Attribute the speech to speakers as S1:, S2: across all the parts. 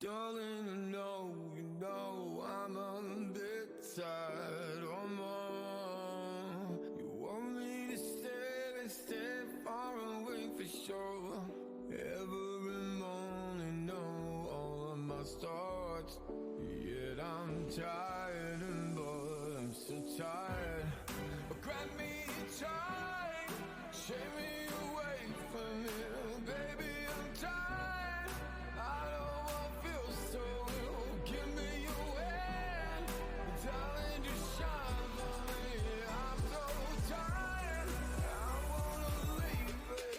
S1: Darling, you know I'm a bit tired or more. You want me to stay far away for sure. Every morning, know all of my thoughts. Yet I'm tired, but I'm so tired. But grab me tight, shake me away from here, baby. I'm tired. I don't feel so ill. Give me your hand, darling, just shine for me. I'm so tired, I wanna leave it.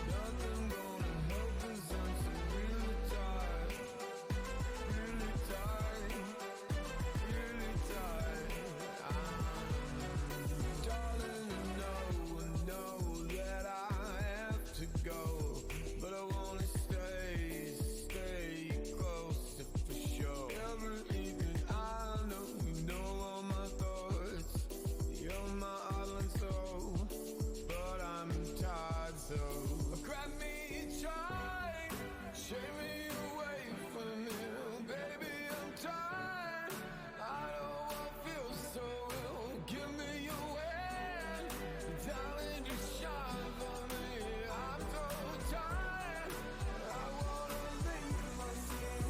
S1: Nothing gonna help 'cause I'm so really tired, really tired, really tired. Darling, I know that I have to go, but I wanna stay close for sure. Every evening I know all my thoughts. You're my heart and soul, but I'm tired, so grab me tight, shake me away from here, baby. I'm tired. I don't feel so ill. Give me your hand, darling, just shine for me. I'm so tired, I wanna leave my skin.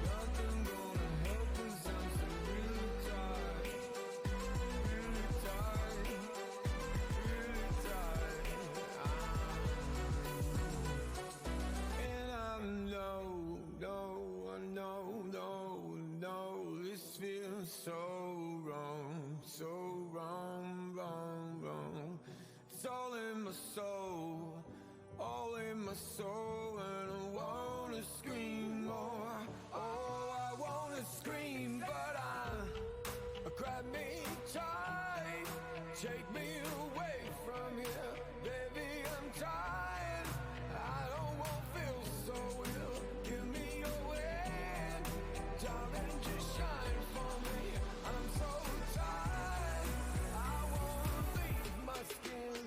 S1: Nothing gonna help 'cause I'm so really tired, really tired, really tired. And I know this feels so wrong, so wrong. It's all in my soul, and I wanna scream more. Oh, I wanna scream, but grab me tight, take me away from here, baby. I'm tired. I don't want to feel so ill. Give me your hand, darling, just shine for me. I'm so tired, I wanna leave my skin.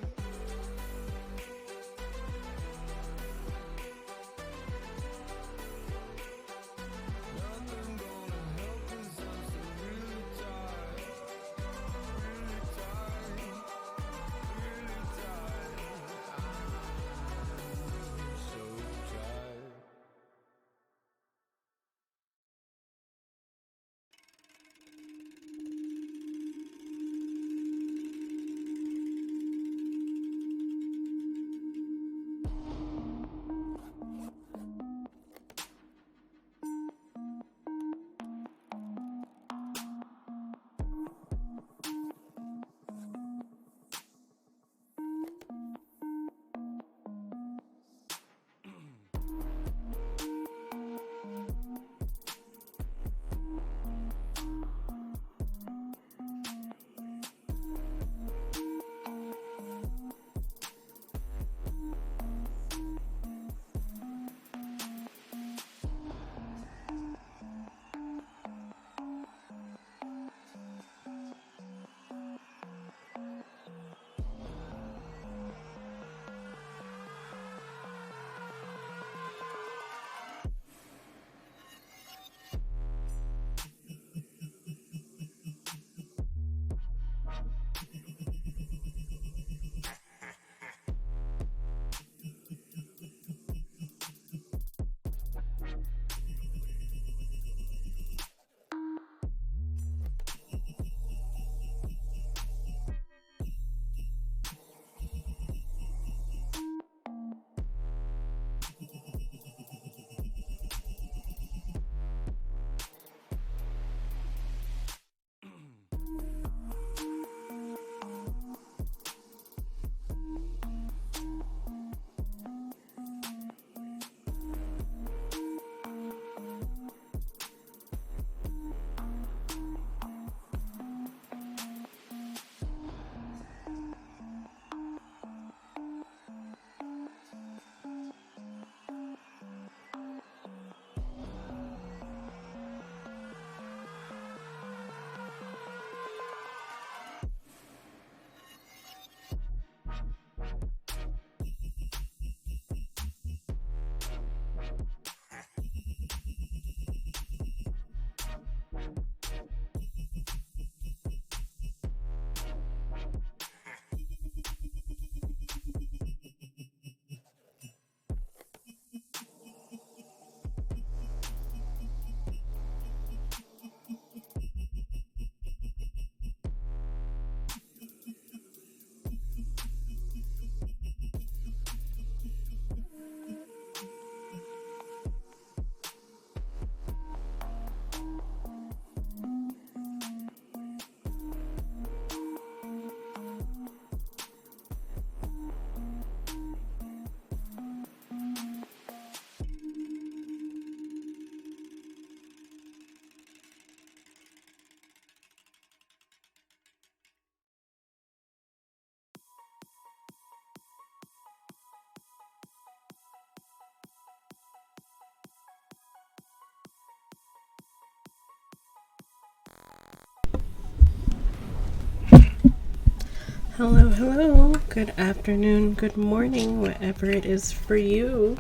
S2: Hello, hello, good afternoon, good morning, whatever it is for you.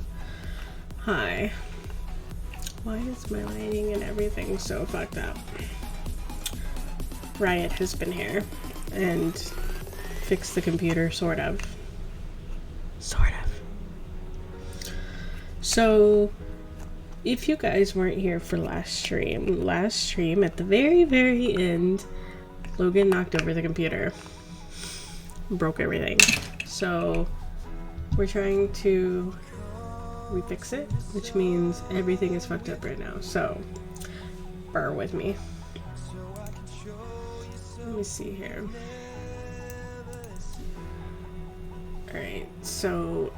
S2: Hi. Why is my lighting and everything so fucked up? Riot has been here and fixed the computer, sort of. So, if you guys weren't here for last stream at the very end, Logan knocked over the computer. Broke everything. So we're trying to refix it, which means everything is fucked up right now. So bear with me. Let me see here. Alright, so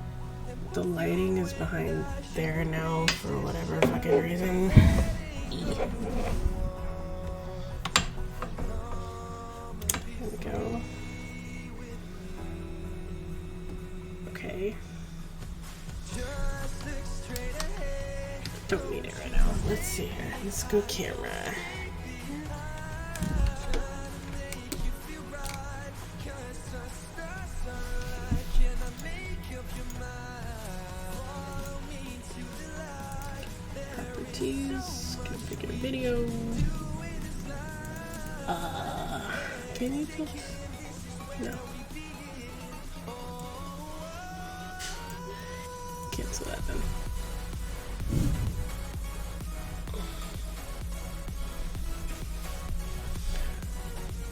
S2: the lighting is behind there now for whatever fucking reason. There we go. Okay. Don't need it right now. Let's see here. Let's go camera. Properties. Configure video. Can you put? No. Cancel that then.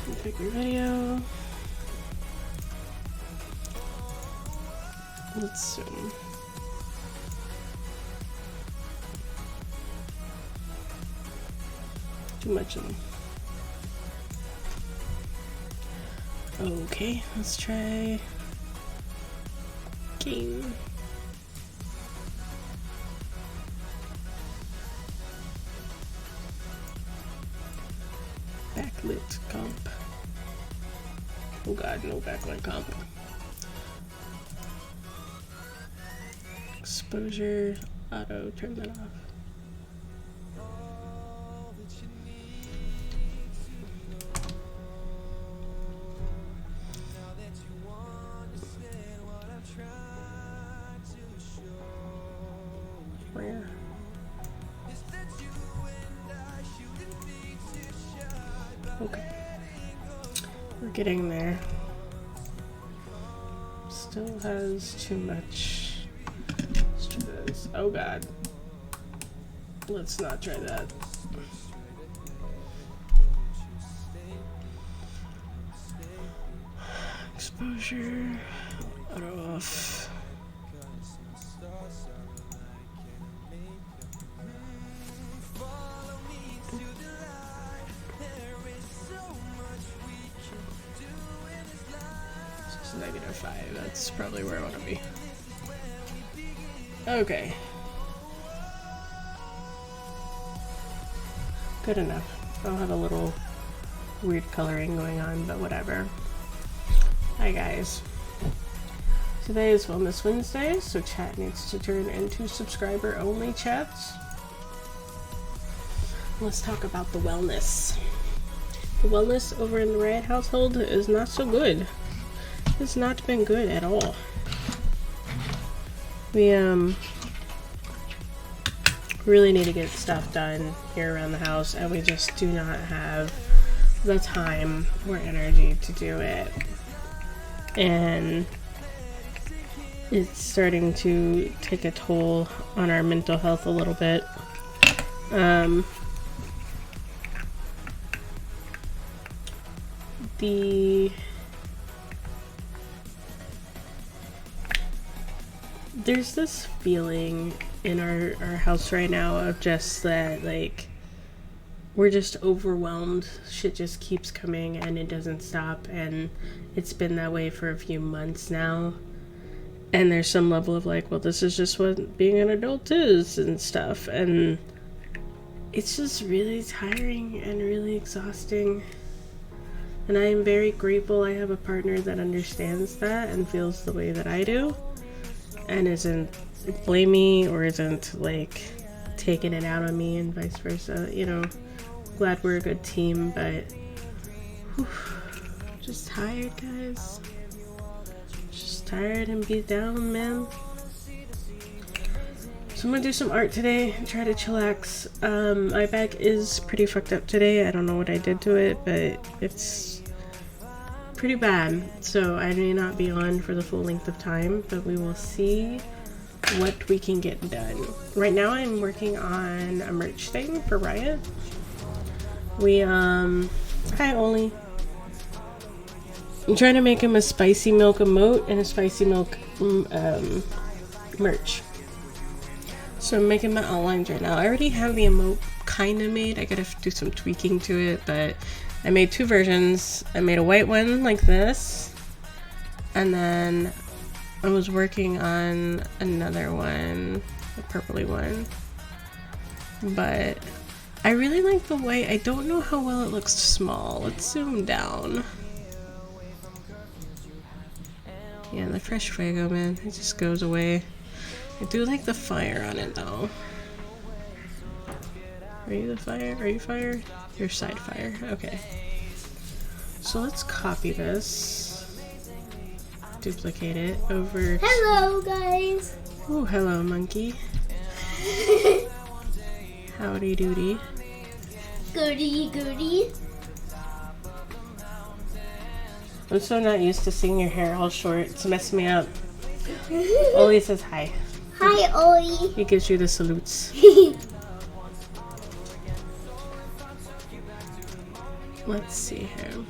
S2: Configure video. Let's zoom. Too much of them. Okay, let's try game. Backlit comp. Oh god, no backlit comp. Exposure, auto, turn that off. Where? Okay. We're getting there. Still has too much. Let's try this. Oh god. Let's not try that. Exposure. Auto off. -5, that's probably where I want to be. Okay. Good enough. I'll have a little weird coloring going on, but whatever. Hi guys. Today is Wellness Wednesday, so chat needs to turn into subscriber only chats. Let's talk about the wellness. The wellness over in the Riot household is not so good. It's not been good at all. We really need to get stuff done here around the house, and we just do not have the time or energy to do it. And it's starting to take a toll on our mental health a little bit. There's this feeling in our house right now of just that, like, we're just overwhelmed. Shit just keeps coming and it doesn't stop, and it's been that way for a few months now. And there's some level of like, well, this is just what being an adult is and stuff, and it's just really tiring and really exhausting. And I am very grateful I have a partner that understands that and feels the way that I do, and isn't blaming or isn't like taking it out on me and vice versa. You know, glad we're a good team, but whew, just tired, guys. tired and beat down, man. So I'm gonna do some art today and try to chillax. My back is pretty fucked up today. I don't know what I did to it, but it's pretty bad. So I may not be on for the full length of time, but we will see what we can get done. Right now I'm working on a merch thing for Riot. We, hi Oli. I'm trying to make him a spicy milk emote and a spicy milk, merch. So I'm making my outlines right now. I already have the emote kind of made. I gotta do some tweaking to it, but I made two versions. I made a white one like this, and then I was working on another one, a purpley one. But I really like the white. I don't know how well it looks small. Let's zoom down. Yeah, the fresh fuego, man, it just goes away. I do like the fire on it though. Are you the fire? Are you fire? You're side fire. Okay. So let's copy this. Duplicate it over.
S3: Hello, guys.
S2: Oh, hello, monkey. Howdy doody.
S3: Goody, goody.
S2: I'm so not used to seeing your hair all short. It's messing me up. Oli says hi.
S3: Hi, Oli.
S2: He gives you the salutes. Let's see here.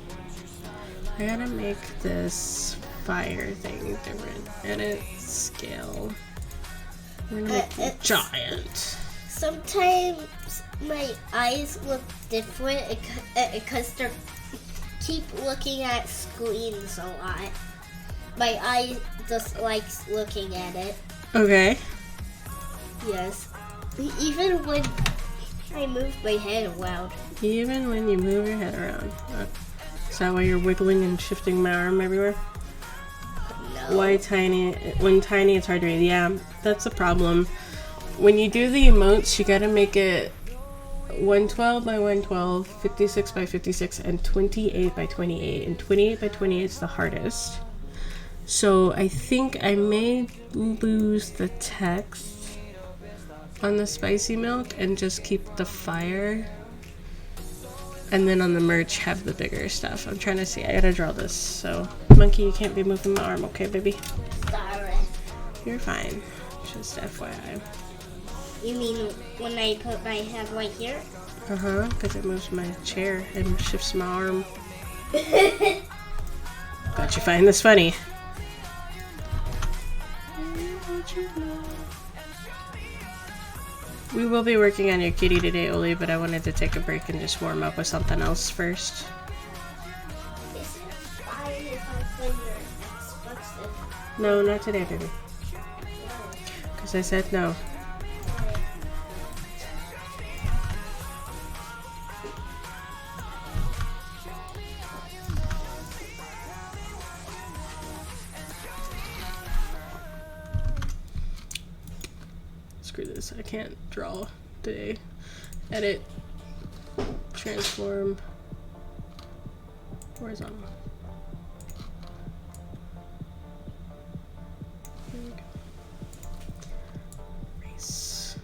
S2: I gotta make this fire thing different. Edit scale. We're gonna make it giant.
S3: Sometimes my eyes look different because they keep looking at screens a lot. My eye just likes looking at it.
S2: Okay.
S3: Yes. Even when I move my head around.
S2: Even when you move your head around. Is that why you're wiggling and shifting my arm everywhere?
S3: No.
S2: Why tiny? When tiny, it's hard to read. Yeah, that's the problem. When you do the emotes, you gotta make it 112 by 112, 56 by 56, and 28 by 28. And 28 by 28 is the hardest. So I think I may lose the text on the spicy milk and just keep the fire. And then on the merch have the bigger stuff. I'm trying to see. I gotta draw this. So, monkey, you can't be moving my arm, okay, baby?
S3: Sorry.
S2: You're fine. Just FYI.
S3: You mean when I put my head right here?
S2: Uh-huh, because it moves my chair and shifts my arm. Thought you find this funny. We will be working on your kitty today, Oli, but I wanted to take a break and just warm up with something else first.
S3: Is it fine if I play your Xbox?
S2: No, not today, baby. Because I said no. Screw this, I can't draw today. Edit, transform, horizontal. There we go. Erase.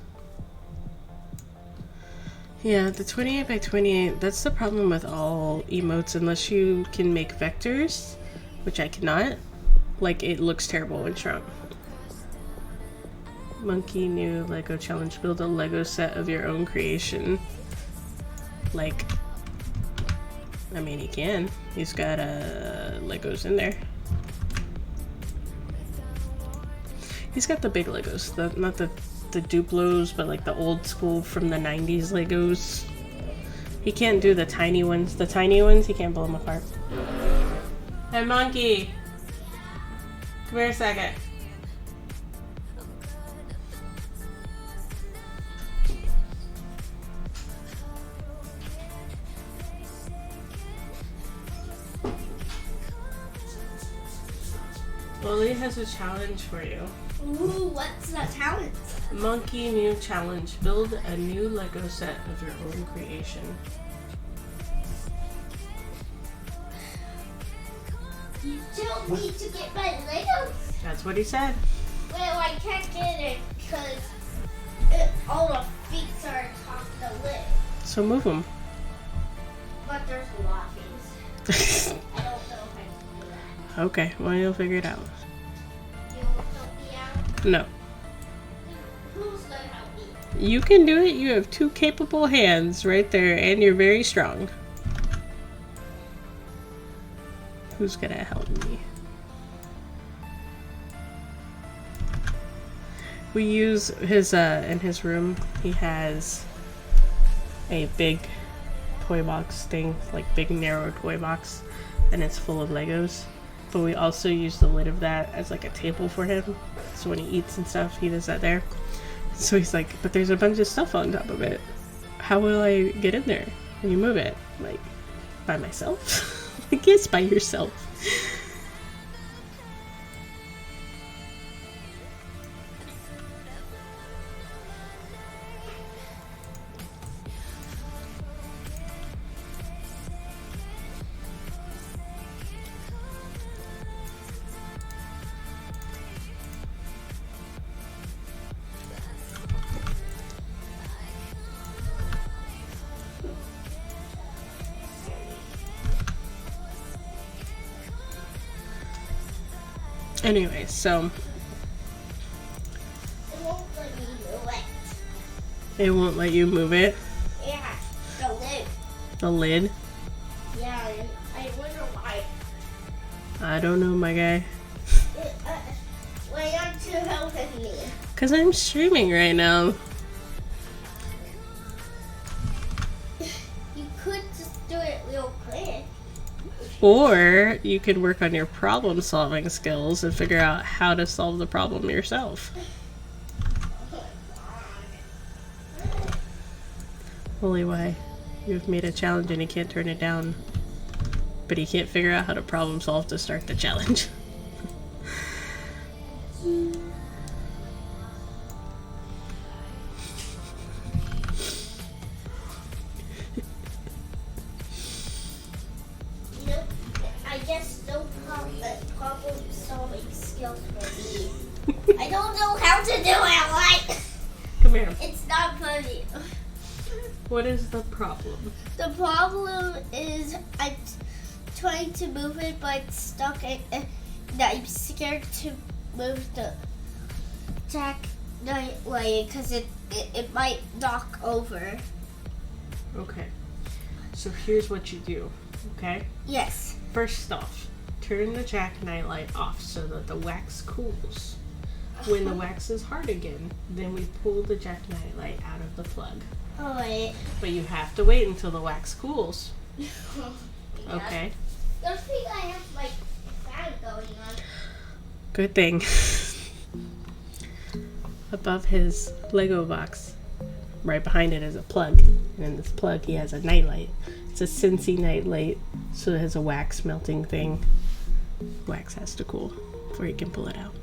S2: Yeah, the 28 by 28, that's the problem with all emotes, unless you can make vectors, which I cannot. Like, it looks terrible when shrunk. Monkey new Lego challenge. Build a Lego set of your own creation. Like, I mean, he can. He's got Legos in there. He's got the big Legos, not the Duplos, but like the old school from the 90s Legos. He can't do the tiny ones. The tiny ones, he can't pull them apart. Hey, monkey! Come here a second. Oli has a challenge for you.
S3: Ooh, what's that challenge?
S2: Monkey new challenge. Build a new Lego set of your own creation.
S3: You don't need to get my Legos.
S2: That's what he said.
S3: Well, I can't get it because all the feet are on top of the lid.
S2: So move them.
S3: But there's a lot of things. I don't know if I can do that.
S2: Okay, well, you'll figure it out.
S3: You will help me out?
S2: No.
S3: Who's gonna help me?
S2: You can do it. You have 2 capable hands right there, and you're very strong. Who's gonna help me? We use his, in his room, he has a big toy box thing, like big narrow toy box, and it's full of Legos. But we also use the lid of that as like a table for him. So when he eats and stuff, he does that there. So he's like, but there's a bunch of stuff on top of it. How will I get in there when you move it? Like, by myself? I guess by yourself. Anyway, so
S3: It won't let me do it.
S2: it won't let you move it.
S3: Yeah, the lid.
S2: The lid.
S3: Yeah, and I wonder why.
S2: I don't know, my guy.
S3: Why aren't you helping me?
S2: Cause I'm streaming right now.
S3: You could just do it real quick.
S2: Or you could work on your problem solving skills and figure out how to solve the problem yourself. Holy why? You've made a challenge and he can't turn it down. But he can't figure out how to problem solve to start the challenge.
S3: Nope. I guess no problem solving skills for me. I don't know how to do it right.
S2: Come here.
S3: It's not funny.
S2: What is the problem?
S3: The problem is I'm trying to move it, but it's stuck. And I'm scared to move the jackknife because it might knock over.
S2: Okay. So here's what you do, okay?
S3: Yes.
S2: First off, turn the jackknife light off so that the wax cools. When the wax is hard again, then we pull the jackknife light out of the plug.
S3: Alright.
S2: But you have to wait until the wax cools. Okay?
S3: Don't think I have like fan going on.
S2: Good thing. Above his Lego box, right behind it is a plug. And in this plug, he has a nightlight. It's a Scentsy nightlight, so it has a wax melting thing. Wax has to cool before you can pull it out.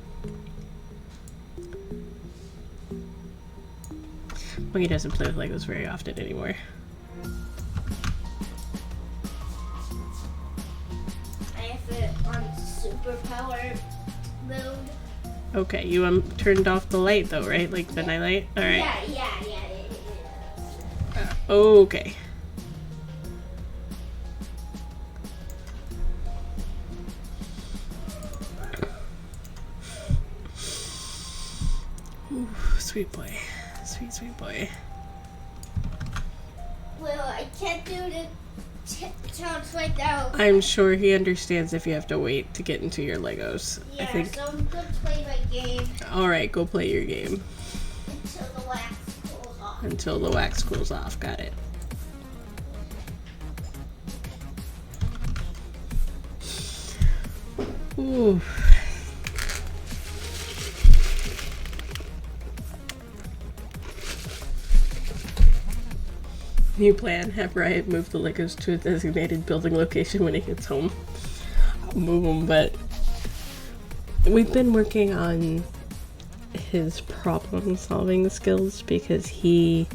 S2: Well, he doesn't play with Legos very often anymore.
S3: I have it on superpower mode.
S2: Okay, you turned off the light though, right? Like the nightlight? Alright.
S3: Yeah.
S2: Okay. Ooh, sweet boy. Sweet boy.
S3: Well, I can't do the challenge right now.
S2: I'm sure he understands if you have to wait to get into your Legos.
S3: Yeah,
S2: I think.
S3: so I'm gonna play my game
S2: Alright, go play your game.
S3: until the wax cools off.
S2: Until the wax cools off. Got it. Ooh. New plan, have Riot move the Legos to a designated building location when he gets home. I'll move them, but we've been working on his problem solving skills because he,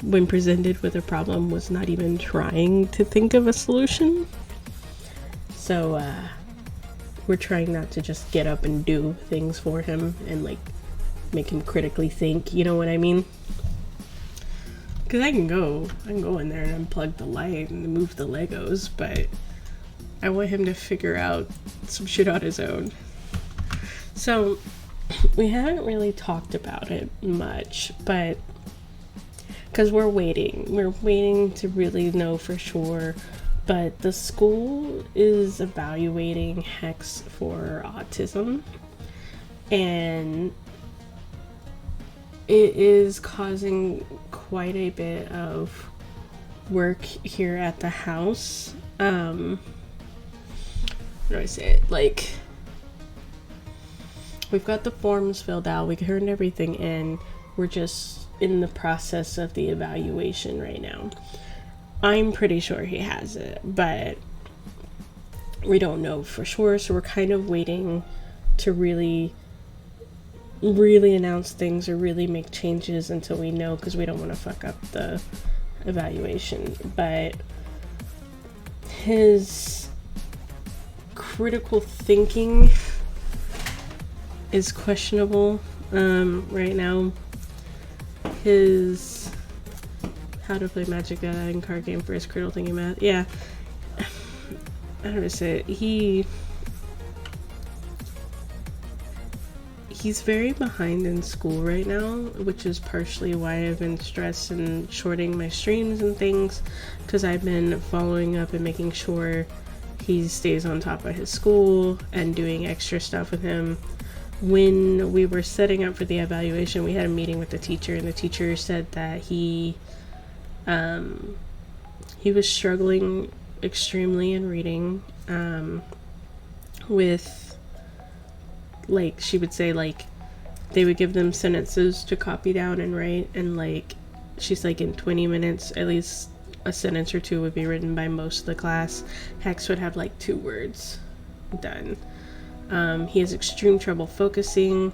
S2: when presented with a problem, was not even trying to think of a solution. So we're trying not to just get up and do things for him and like make him critically think, you know what I mean? Because I can go in there and unplug the light and move the Legos, but I want him to figure out some shit on his own. So we haven't really talked about it much, but because we're waiting to really know for sure. But the school is evaluating Hex for autism, and it is causing quite a bit of work here at the house. How do I say it? Like, we've got the forms filled out, we turned everything in, we're just in the process of the evaluation right now. I'm pretty sure he has it, but we don't know for sure, so we're kind of waiting to really announce things or really make changes until we know, because we don't want to fuck up the evaluation. But his critical thinking is questionable right now. His how to play Magic the Gathering card game for his critical thinking math. Yeah. I don't know to say it. He's very behind in school right now, which is partially why I've been stressed and shorting my streams and things, because I've been following up and making sure he stays on top of his school and doing extra stuff with him. When we were setting up for the evaluation, we had a meeting with the teacher, and the teacher said that he was struggling extremely in reading, with, like, she would say, like, they would give them sentences to copy down and write, and, like, she's like, in 20 minutes, at least a sentence or two would be written by most of the class. Hex would have, like, 2 words done. He has extreme trouble focusing.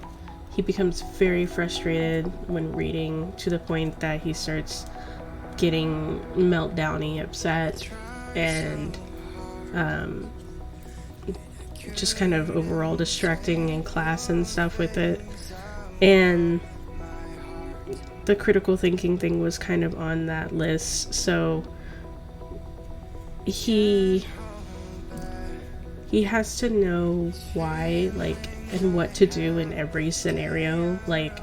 S2: He becomes very frustrated when reading, to the point that he starts getting meltdowny, upset, and just kind of overall distracting in class and stuff with it. And the critical thinking thing was kind of on that list, so he has to know why, like, and what to do in every scenario. Like,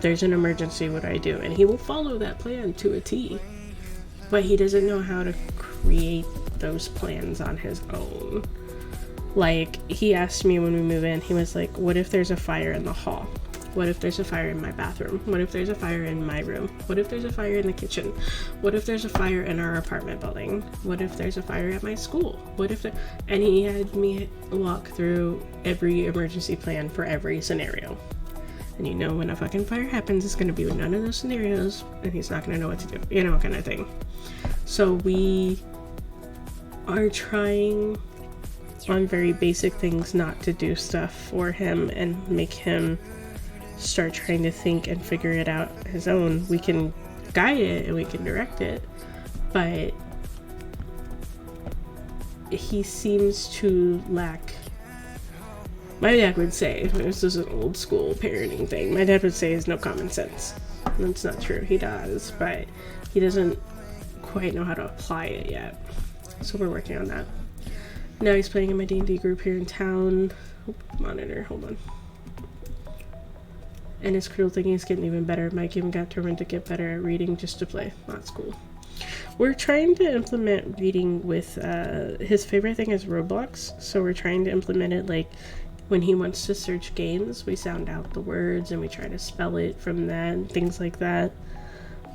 S2: there's an emergency, what do I do? And he will follow that plan to a T, but he doesn't know how to create those plans on his own. Like, he asked me when we move in, he was like, what if there's a fire in the hall? What if there's a fire in my bathroom? What if there's a fire in my room? What if there's a fire in the kitchen? What if there's a fire in our apartment building? What if there's a fire at my school? What if and he had me walk through every emergency plan for every scenario. And you know, when a fucking fire happens, it's gonna be with none of those scenarios, and he's not gonna know what to do, you know, kind of thing. So we are trying on very basic things not to do stuff for him and make him start trying to think and figure it out his own. We can guide it and we can direct it, but he seems to lack, my dad would say, this is an old school parenting thing, my dad would say, is no common sense. That's not true, he does, but he doesn't quite know how to apply it yet, so we're working on that. Now he's playing in my D&D group here in town. Monitor, hold on. And his critical thinking is getting even better. Mike even got determined to get better at reading just to play. That's cool. We're trying to implement reading with, his favorite thing is Roblox. So we're trying to implement it, like, when he wants to search games, we sound out the words and we try to spell it from that and things like that.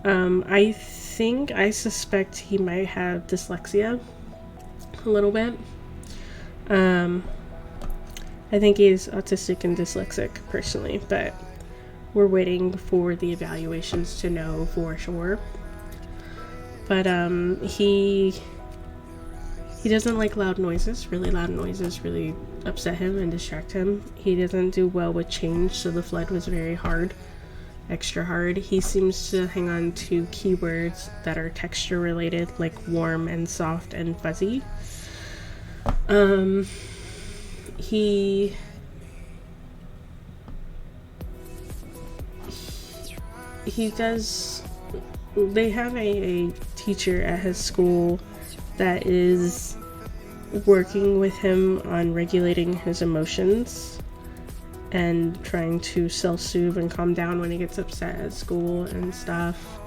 S2: I suspect he might have dyslexia a little bit. I think he's autistic and dyslexic personally, but we're waiting for the evaluations to know for sure. But he doesn't like loud noises. Really loud noises really upset him and distract him. He doesn't do well with change, so the flood was very hard, extra hard. He seems to hang on to keywords that are texture related, like warm and soft and fuzzy. he does, they have a teacher at his school that is working with him on regulating his emotions and trying to self-soothe and calm down when he gets upset at school and stuff.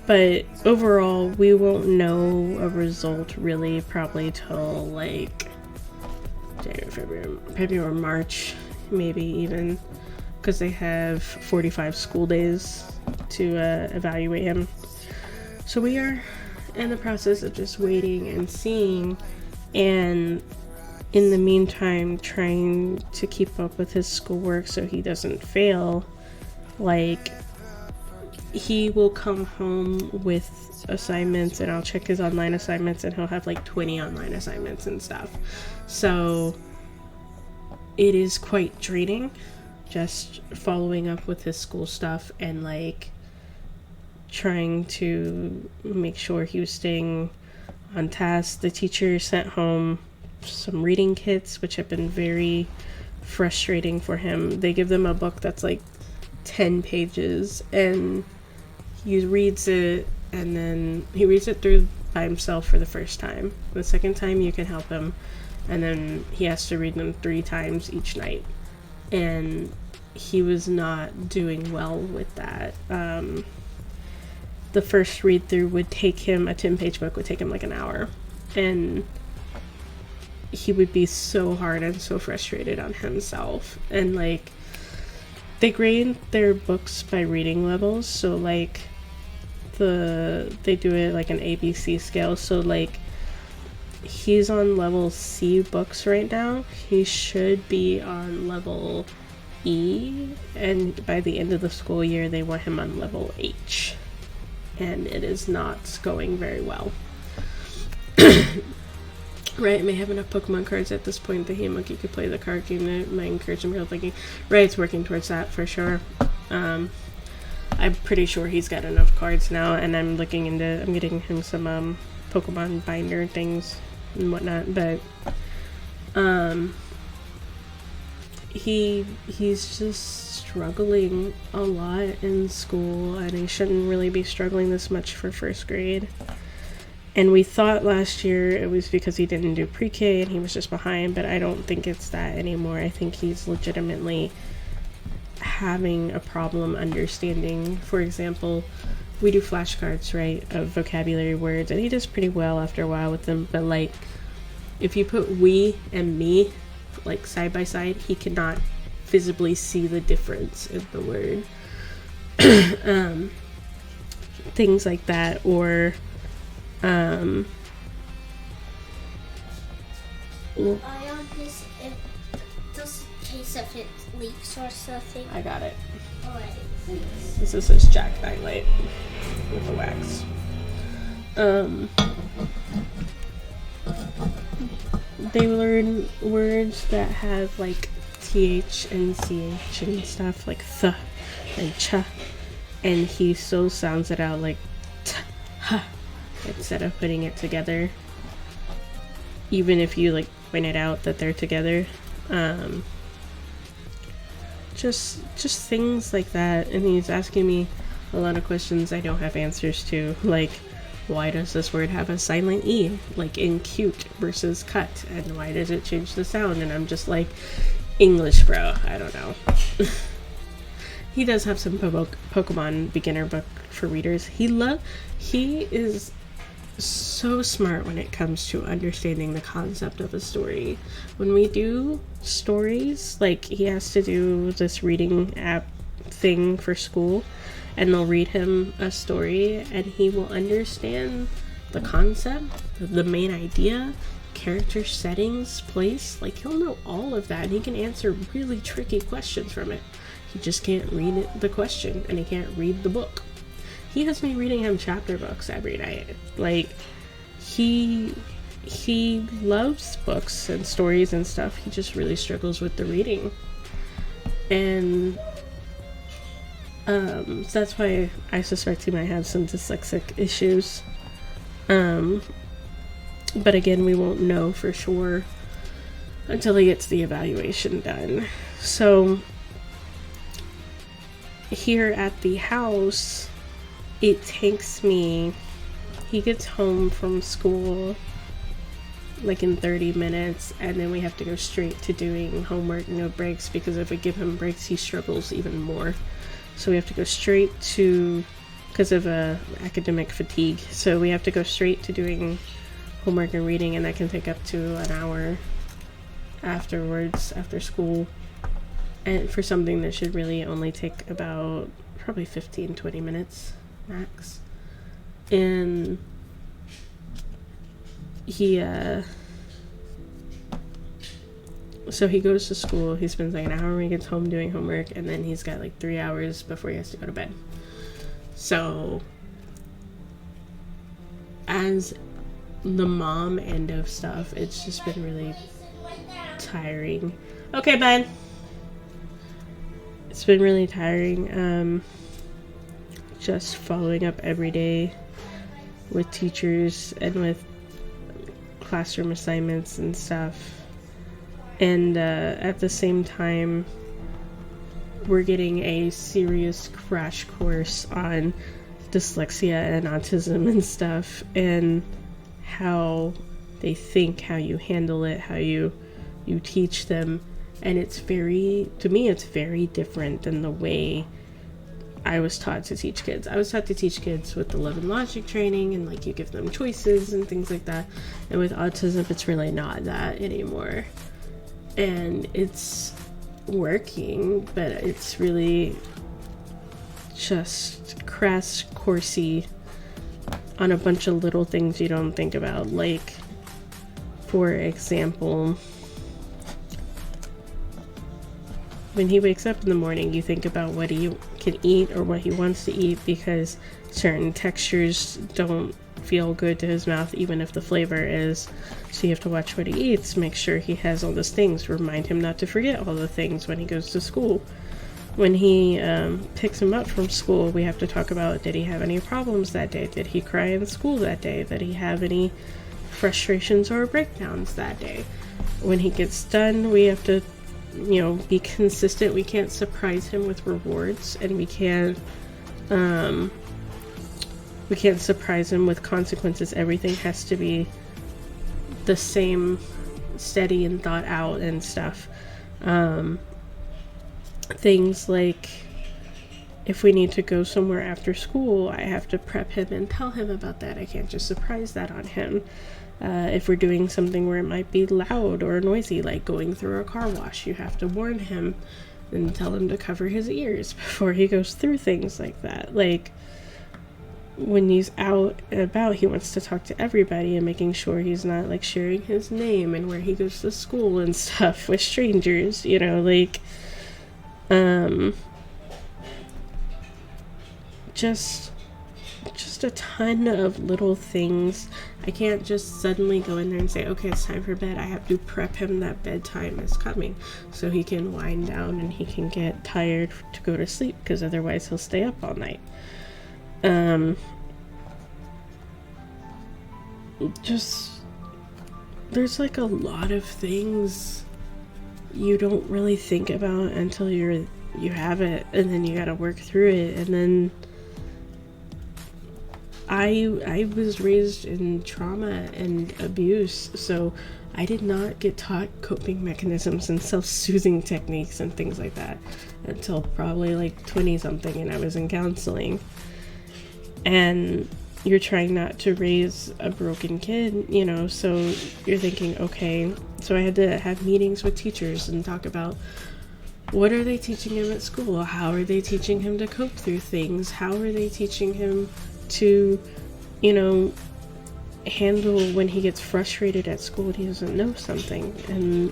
S2: But overall, we won't know a result really probably till like January, February, March, maybe even, because they have 45 school days to evaluate him. So we are in the process of just waiting and seeing, and in the meantime trying to keep up with his schoolwork so he doesn't fail. Like, he will come home with assignments and I'll check his online assignments and he'll have like 20 online assignments and stuff. So it is quite draining just following up with his school stuff and like trying to make sure he was staying on task. The teacher sent home some reading kits, which have been very frustrating for him. They give them a book that's like 10 pages and he reads it, and then he reads it through by himself for the first time. The second time you can help him, and then he has to read them 3 times each night. And he was not doing well with that. The first read through would take him, a 10-page book would take him like an hour, and he would be so hard and so frustrated on himself. And like, they grade their books by reading levels, so like they do it like an ABC scale. So like, he's on level C books right now. He should be on level E, and by the end of the school year they want him on level H, and it is not going very well. Right, may have enough Pokemon cards at this point that he and Monkey could play the card game that might encourage him to thinking. Right, it's working towards that for sure. I'm pretty sure he's got enough cards now, and I'm getting him some Pokemon binder things and whatnot, but he's just struggling a lot in school, and he shouldn't really be struggling this much for first grade. And we thought last year it was because he didn't do pre-K and he was just behind, but I don't think it's that anymore. I think he's legitimately having a problem understanding. For example, we do flashcards, right, of vocabulary words, and he does pretty well after a while with them, but like, if you put we and me like side by side, he cannot visibly see the difference in the word. Things like that, or
S3: just in case if it leaks or something.
S2: I got it.
S3: Alright.
S2: This is his Jackknight with the wax. They learn words that have like TH and CH and stuff, like th and ch, and he still sounds it out like t, h, instead of putting it together, even if you like point it out that they're together. Just things like that. And he's asking me a lot of questions I don't have answers to, like, why does this word have a silent E, like in cute versus cut, and why does it change the sound? And I'm just like, English, bro, I don't know. He does have some Pokemon beginner book for readers. He is so smart when it comes to understanding the concept of a story. When we do stories, like, he has to do this reading app thing for school, and they'll read him a story and he will understand the concept, the main idea, character settings, place. Like, he'll know all of that, and he can answer really tricky questions from it. He just can't read the question, and he can't read the book. He has me reading him chapter books every night. Like, he loves books and stories and stuff. He just really struggles with the reading. And so that's why I suspect he might have some dyslexic issues. But again, we won't know for sure until he gets the evaluation done. So here at the house, it takes me, he gets home from school like in 30 minutes, and then we have to go straight to doing homework, no breaks, because if we give him breaks, he struggles even more. So we have to go straight to, because of academic fatigue, so we have to go straight to doing homework and reading, and that can take up to an hour afterwards, after school, and for something that should really only take about probably 15-20 minutes max. And he so he goes to school, he spends like an hour when he gets home doing homework, and then he's got like 3 hours before he has to go to bed. So as the mom end of stuff, it's just been really tiring. Okay, bud. It's been really tiring, just following up every day with teachers and with classroom assignments and stuff. And at the same time, we're getting a serious crash course on dyslexia and autism and stuff, and how they think, how you handle it, how you teach them. And it's very, to me, it's very different than the way I was taught to teach kids. I was taught to teach kids with the love and logic training, and like you give them choices and things like that. And with autism, it's really not that anymore. And it's working, but it's really just crash coursey on a bunch of little things you don't think about. Like, for example, when he wakes up in the morning, you think about what he can eat or what he wants to eat, because certain textures don't feel good to his mouth, even if the flavor is. So you have to watch what he eats, make sure he has all those things, remind him not to forget all the things when he goes to school. When he picks him up from school, we have to talk about, did he have any problems that day? Did he cry in school that day? Did he have any frustrations or breakdowns that day? When he gets done, we have to, be consistent. We can't surprise him with rewards, and we can't surprise him with consequences. Everything has to be the same, steady and thought out and stuff. Things like, if we need to go somewhere after school, I have to prep him and tell him about that. I can't just surprise that on him. If we're doing something where it might be loud or noisy, like going through a car wash, you have to warn him and tell him to cover his ears before he goes through things like that. Like, when he's out and about, he wants to talk to everybody, and making sure he's not like sharing his name and where he goes to school and stuff with strangers, just a ton of little things. I can't just suddenly go in there and say, okay, it's time for bed. I have to prep him that bedtime is coming so he can wind down and he can get tired to go to sleep, because otherwise he'll stay up all night. There's like a lot of things you don't really think about until you have it, and then you gotta work through it. And then I was raised in trauma and abuse, so I did not get taught coping mechanisms and self-soothing techniques and things like that until probably like 20 something, and I was in counseling. And you're trying not to raise a broken kid, so you're thinking, okay, so I had to have meetings with teachers and talk about, what are they teaching him at school? How are they teaching him to cope through things? How are they teaching him to, handle when he gets frustrated at school and he doesn't know something? And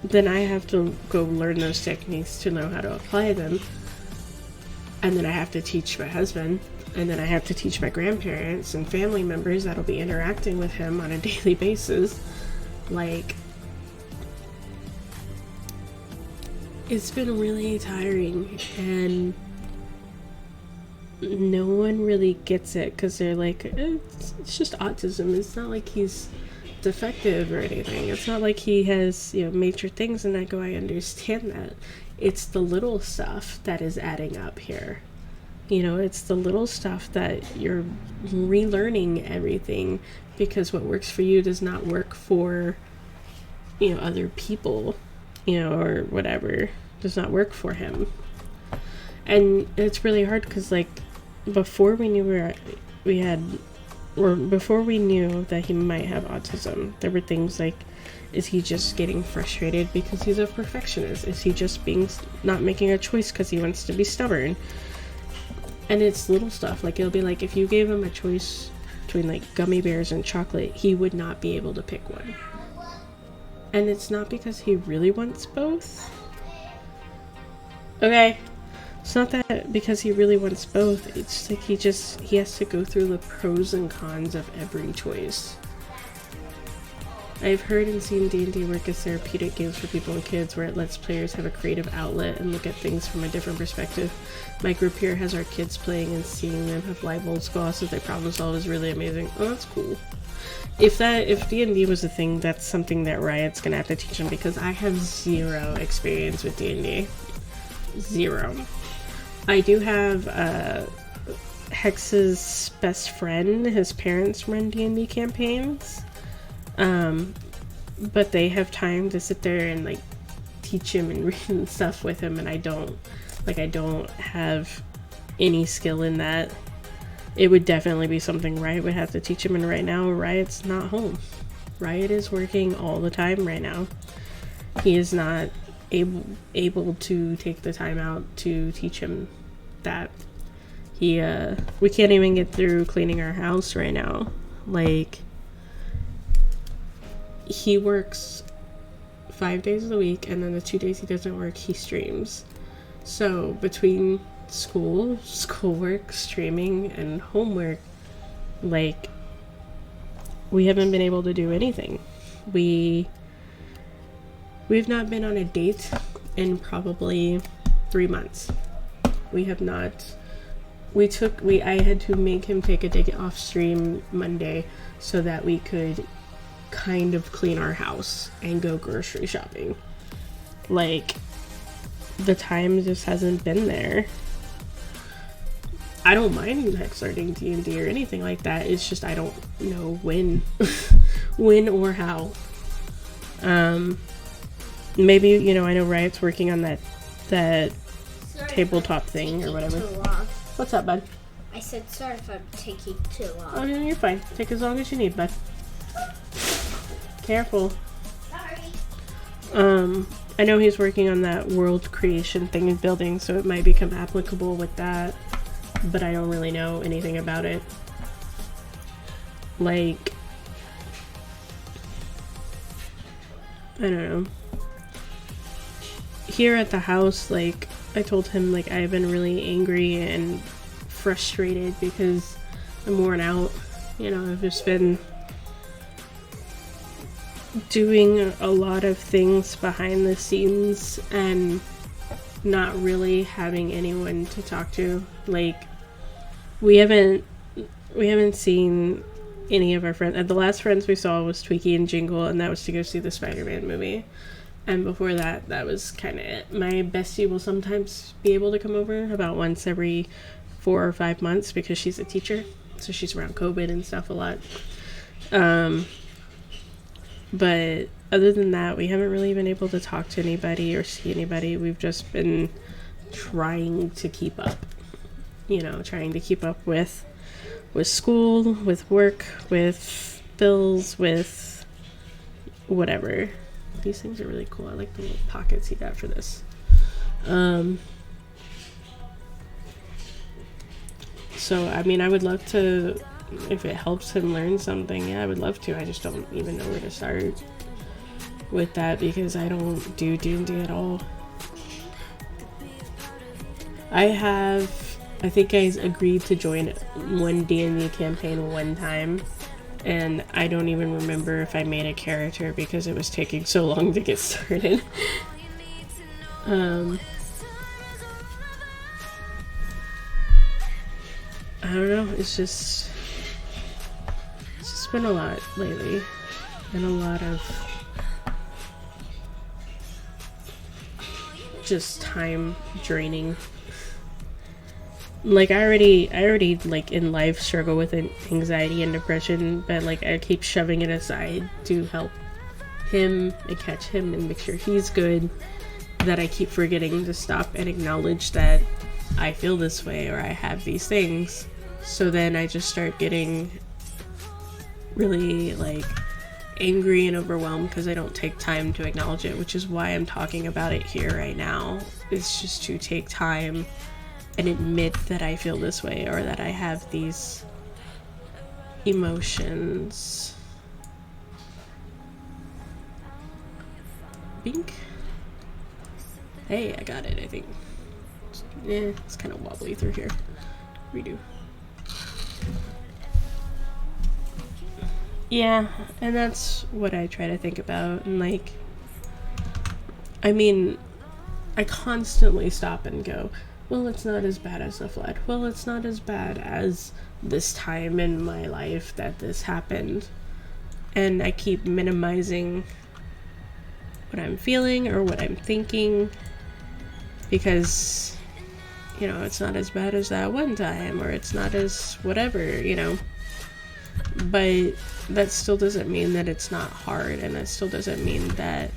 S2: then I have to go learn those techniques to know how to apply them. And then I have to teach my husband, and then I have to teach my grandparents and family members that'll be interacting with him on a daily basis. It's been really tiring, and no one really gets it because they're like, it's just autism. It's not like he's defective or anything. It's not like he has, major things. And I go, I understand that. It's the little stuff that is adding up here. It's the little stuff that you're relearning everything, because what works for you does not work for, other people, or whatever, does not work for him. And it's really hard because, like, before we knew before we knew that he might have autism, there were things like, is he just getting frustrated because he's a perfectionist? Is he just not making a choice because he wants to be stubborn? And it's little stuff. Like, it'll be like, if you gave him a choice between, like, gummy bears and chocolate, he would not be able to pick one. And it's not because he really wants both. Okay. It's not that because he really wants both. It's like he has to go through the pros and cons of every choice. I've heard and seen D&D work as therapeutic games for people and kids, where it lets players have a creative outlet and look at things from a different perspective. My group here has our kids playing, and seeing them have light bulbs go off as they problem solve is really amazing. Oh, that's cool. If D&D was a thing, that's something that Riot's gonna have to teach them, because I have zero experience with D&D. Zero. I do have Hex's best friend. His parents run D&D campaigns. But they have time to sit there and, like, teach him and read stuff with him, and I don't have any skill in that. It would definitely be something Riot would have to teach him, and right now Riot's not home. Riot is working all the time right now. He is not able to take the time out to teach him that. We can't even get through cleaning our house right now. Like, he works 5 days of the week, and then the 2 days he doesn't work, he streams. So between schoolwork, streaming, and homework, like, we haven't been able to do anything. We've not been on a date in probably 3 months. We have not. I had to make him take a day off stream Monday so that we could kind of clean our house and go grocery shopping. Like, the time just hasn't been there. I don't mind Hex starting D&D or anything like that. It's just I don't know when or how. Maybe, I know Riot's working on that tabletop thing or whatever. What's up, bud?
S3: I said sorry if I'm taking too long.
S2: Oh, no, you're fine. Take as long as you need, bud. Careful.
S3: Sorry.
S2: I know he's working on that world creation thing in building, so it might become applicable with that, but I don't really know anything about it. Like, I don't know. Here at the house, like, I told him, like, I've been really angry and frustrated because I'm worn out. I've just been doing a lot of things behind the scenes and not really having anyone to talk to. Like, we haven't seen any of our friends. The last friends we saw was Tweaky and Jingle, and that was to go see the Spider-Man movie. And before that, that was kind of it. My bestie will sometimes be able to come over about once every 4 or 5 months because she's a teacher, so she's around COVID and stuff a lot. But other than that, we haven't really been able to talk to anybody or see anybody. We've just been trying to keep up. Trying to keep up with school, with work, with bills, with whatever. These things are really cool. I like the little pockets he got for this. So, I mean, I would love to, if it helps him learn something, yeah, I would love to. I just don't even know where to start with that because I don't do D&D at all. I think I agreed to join one D&D campaign one time, and I don't even remember if I made a character because it was taking so long to get started. I don't know, it's just been a lot lately, and a lot of just time draining. Like I already like in life struggle with anxiety and depression, but like I keep shoving it aside to help him and catch him and make sure he's good, that I keep forgetting to stop and acknowledge that I feel this way or I have these things. So then I just start getting really like angry and overwhelmed because I don't take time to acknowledge it, which is why I'm talking about it here right now. It's just to take time and admit that I feel this way or that I have these emotions. Bink. Hey, I got it, I think. It's kind of wobbly through here. Redo. Yeah, and that's what I try to think about. And like, I mean, I constantly stop and go, well, it's not as bad as the flood. Well, it's not as bad as this time in my life that this happened. And I keep minimizing what I'm feeling or what I'm thinking because, you know, it's not as bad as that one time, or it's not as whatever, you know. But that still doesn't mean that it's not hard, and that still doesn't mean that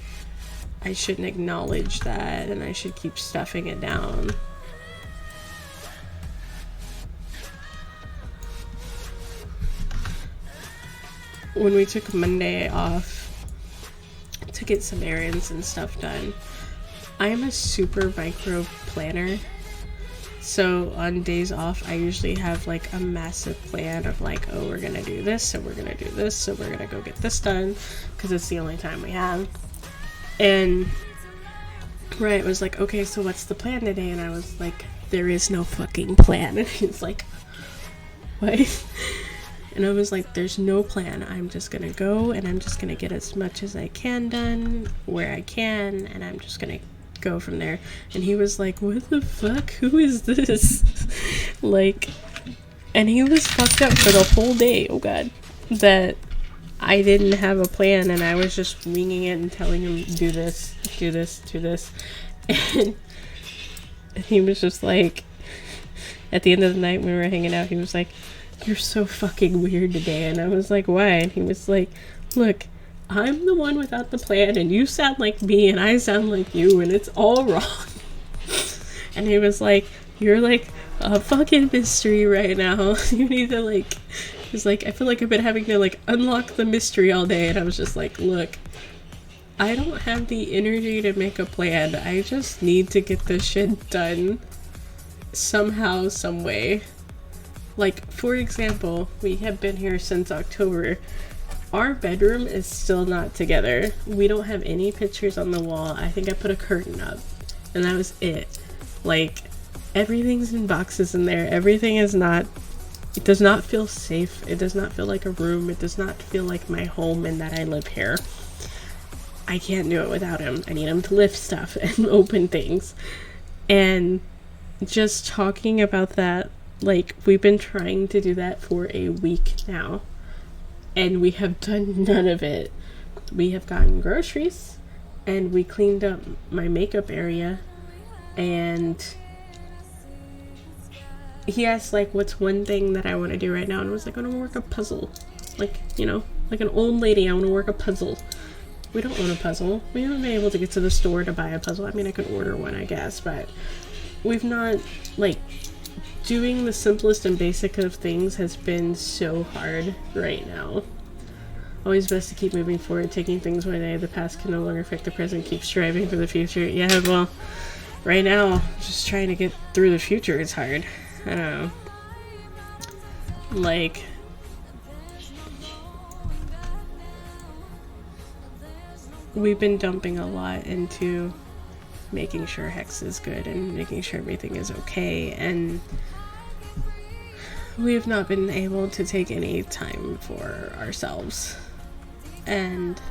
S2: I shouldn't acknowledge that and I should keep stuffing it down. When we took Monday off to get some errands and stuff done, I am a super micro planner. So on days off, I usually have like a massive plan of like, oh, we're gonna do this, so we're gonna do this, so we're gonna go get this done, because it's the only time we have. And Riot was like, okay, so what's the plan today? And I was like, there is no fucking plan. And he's like, what? And I was like, there's no plan. I'm just gonna go and I'm just gonna get as much as I can done where I can, and I'm just gonna go from there. And he was like, what the fuck? Who is this? Like, and he was fucked up for the whole day. Oh god. That I didn't have a plan and I was just winging it and telling him, do this, do this, do this. And he was just like, at the end of the night when we were hanging out, he was like, you're so fucking weird today. And I was like, why? And he was like, look, I'm the one without the plan and you sound like me and I sound like you and it's all wrong. And he was like, you're like a fucking mystery right now. You need to like, he's like, I feel like I've been having to like unlock the mystery all day. And I was just like, look, I don't have the energy to make a plan. I just need to get this shit done somehow, some way. Like, for example, we have been here since October. Our bedroom is still not together. We don't have any pictures on the wall. I think I put a curtain up, and that was it. Like, everything's in boxes in there. Everything is not, it does not feel safe. It does not feel like a room. It does not feel like my home and that I live here. I can't do it without him. I need him to lift stuff and open things. And just talking about that, like, we've been trying to do that for a week now, and we have done none of it. We have gotten groceries, and we cleaned up my makeup area, and he asked, like, what's one thing that I want to do right now, and I was like, I want to work a puzzle. Like, you know, like an old lady, I want to work a puzzle. We don't own a puzzle. We haven't been able to get to the store to buy a puzzle. I mean, I could order one, I guess, but we've not, like, doing the simplest and basic of things has been so hard right now. Always best to keep moving forward, taking things one day. The past can no longer affect the present. Keep striving for the future. Yeah, well, right now, just trying to get through the future is hard. I don't know. Like, we've been dumping a lot into making sure Hex is good and making sure everything is okay, and we have not been able to take any time for ourselves. And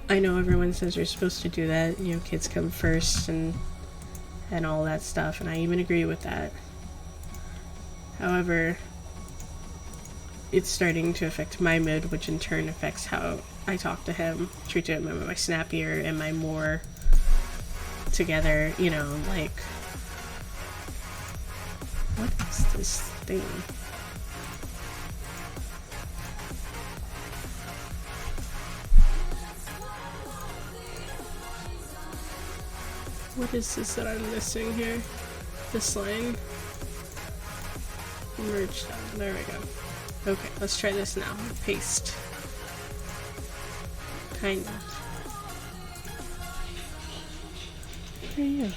S2: I know everyone says you're supposed to do that, you know, kids come first and all that stuff, and I even agree with that. However, it's starting to affect my mood, which in turn affects how I talk to him, treat him. Am I snappier? Am I more together? You know, like, what is this thing? What is this that I'm missing here? This line? Merge down. There we go. Okay, let's try this now. Paste. Kind of. Where are you?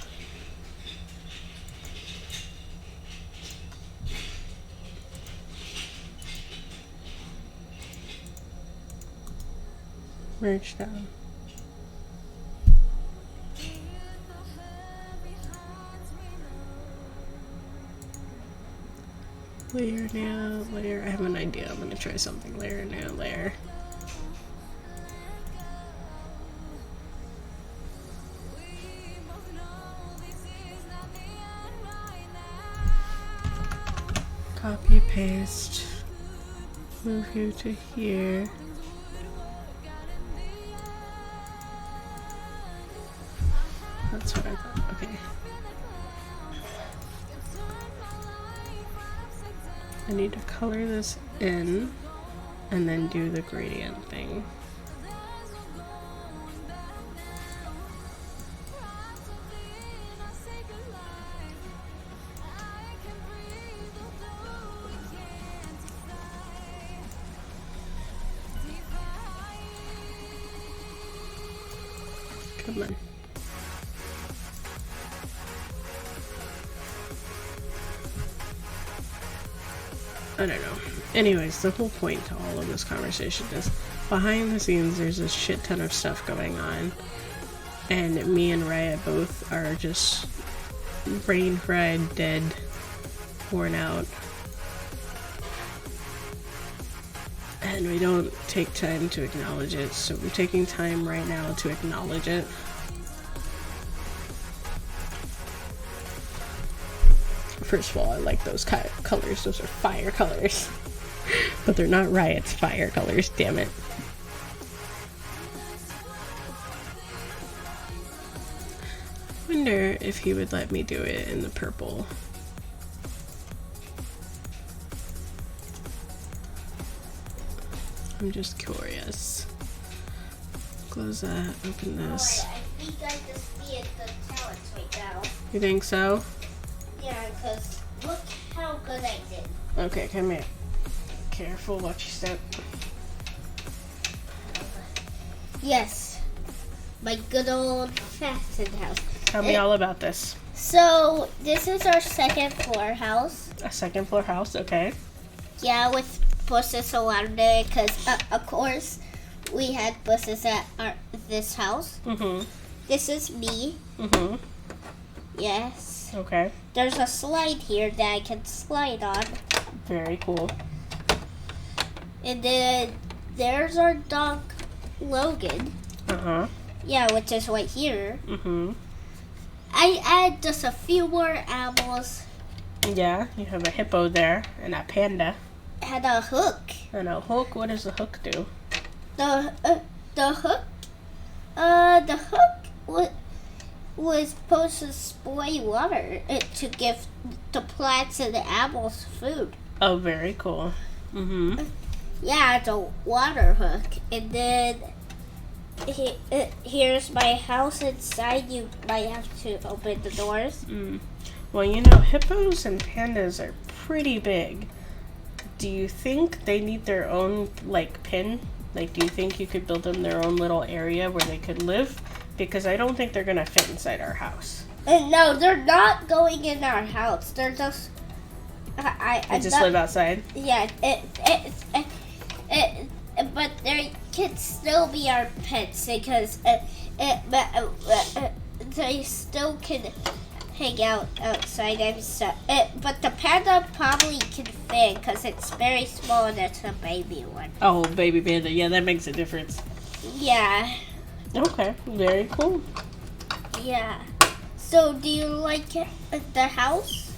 S2: Merge down. Layer now, layer. I have an idea. I'm gonna try something. Layer now, layer. Copy, paste. Move you to here. That's what I thought. Okay. I need to color this in and then do the gradient thing. Come on. I don't know. Anyways, the whole point to all of this conversation is behind the scenes there's a shit ton of stuff going on. And me and Raya both are just brain fried, dead, worn out. And we don't take time to acknowledge it, so we're taking time right now to acknowledge it. First of all, I like those colors. Those are fire colors. But they're not Riot's fire colors, damn it. Wonder if he would let me do it in the purple. I'm just curious. Close that, open this.
S3: Alright, I think I just see the talents right now.
S2: You think so?
S3: Yeah, because look how good I did.
S2: Okay, come here. Careful, watch your step.
S3: Yes, my good old fashioned house.
S2: Tell me all about this.
S3: So, this is our second floor house.
S2: A second floor house, okay.
S3: Yeah, with bushes around it, because of course we had bushes at this house.
S2: Mm-hmm.
S3: This is me.
S2: Mm-hmm.
S3: Yes.
S2: Okay.
S3: There's a slide here that I can slide on.
S2: Very cool.
S3: And then there's our dog, Logan.
S2: Uh-huh.
S3: Yeah, which is right here.
S2: Mm-hmm.
S3: I add just a few more animals.
S2: Yeah, you have a hippo there, and a panda.
S3: And a hook.
S2: And a hook. What does the hook do?
S3: The hook was supposed to spray water to give the plants and the animals food.
S2: Oh, very cool. Mm-hmm.
S3: Yeah, it's a water hook. And then here's my house inside. You might have to open the doors.
S2: Mm. Well, you know, hippos and pandas are pretty big. Do you think they need their own, like, pen? Like, do you think you could build them their own little area where they could live? Because I don't think they're going to fit inside our house.
S3: No, they're not going in our house. They're just...
S2: They just live outside?
S3: Yeah, but they can still be our pets because they still can hang out outside and stuff. But the panda probably can fit because it's very small and it's a baby one.
S2: Oh, baby panda. Yeah, that makes a difference.
S3: Yeah.
S2: Okay, very cool.
S3: Yeah. So, do you like the house?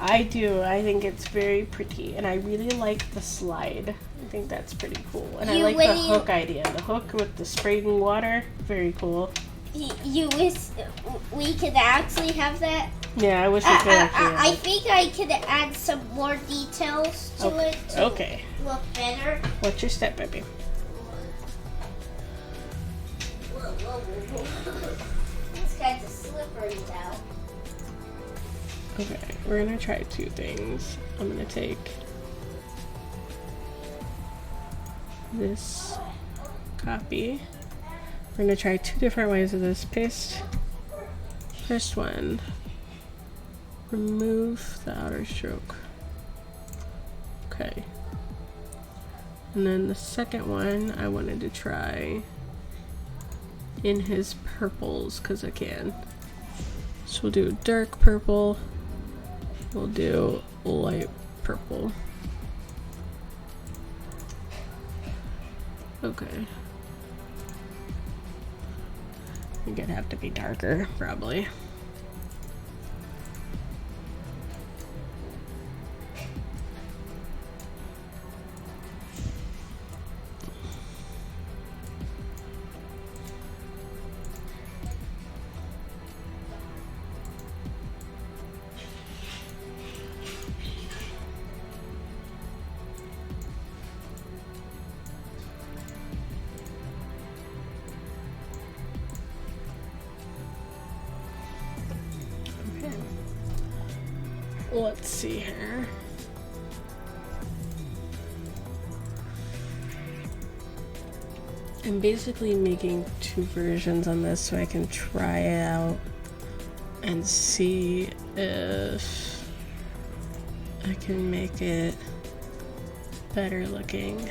S2: I do. I think it's very pretty, and I really like the slide. I think that's pretty cool, and I like the hook idea. The hook with the spraying water, very cool.
S3: You wish we could actually have that?
S2: Yeah, I wish we could.
S3: I think I could add some more details to it to look better.
S2: What's your step, baby?
S3: Whoa. It's kind of slippery now.
S2: Okay, we're gonna try two things. I'm gonna take this copy. We're gonna try two different ways of this paste. First one, remove the outer stroke. Okay. And then the second one, I wanted to try in his purples, because I can. So we'll do dark purple. We'll do light purple. Okay. I think it'd have to be darker, probably. Let's see here. I'm basically making two versions on this so I can try it out and see if I can make it better looking.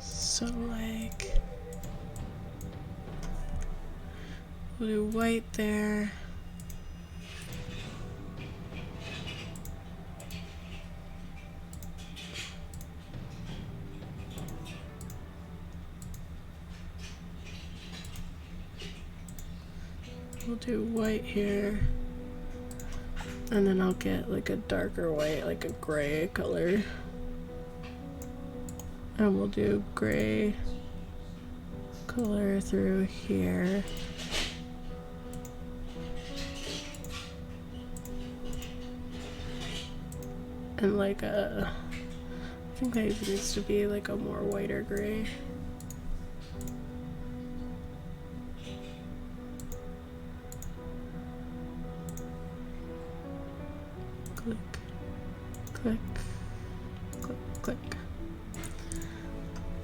S2: So like, we'll do white there. We'll do white here, and then I'll get like a darker white, like a gray color, and we'll do gray color through here. And like I think that needs to be like a more whiter gray. Click, click, click, click.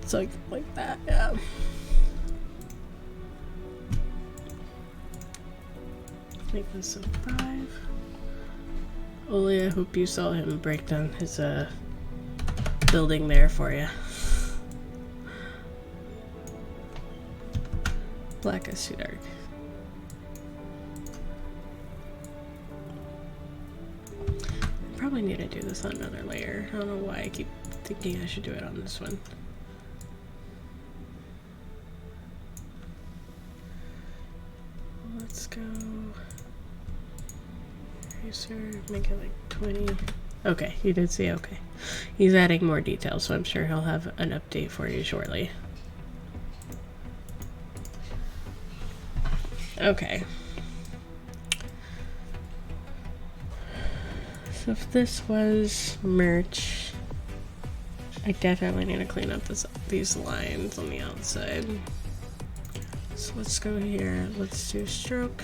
S2: It's like that, yeah. Make this a 5. Oli, I hope you saw him break down his building there for you. Black is too dark. Probably need to do this on another layer. I don't know why I keep thinking I should do it on this one. Let's go eraser, make it like 20. Okay, you did see, okay. He's adding more details, so I'm sure he'll have an update for you shortly. Okay. So if this was merch, I definitely need to clean up these lines on the outside. So let's go here. Let's do stroke.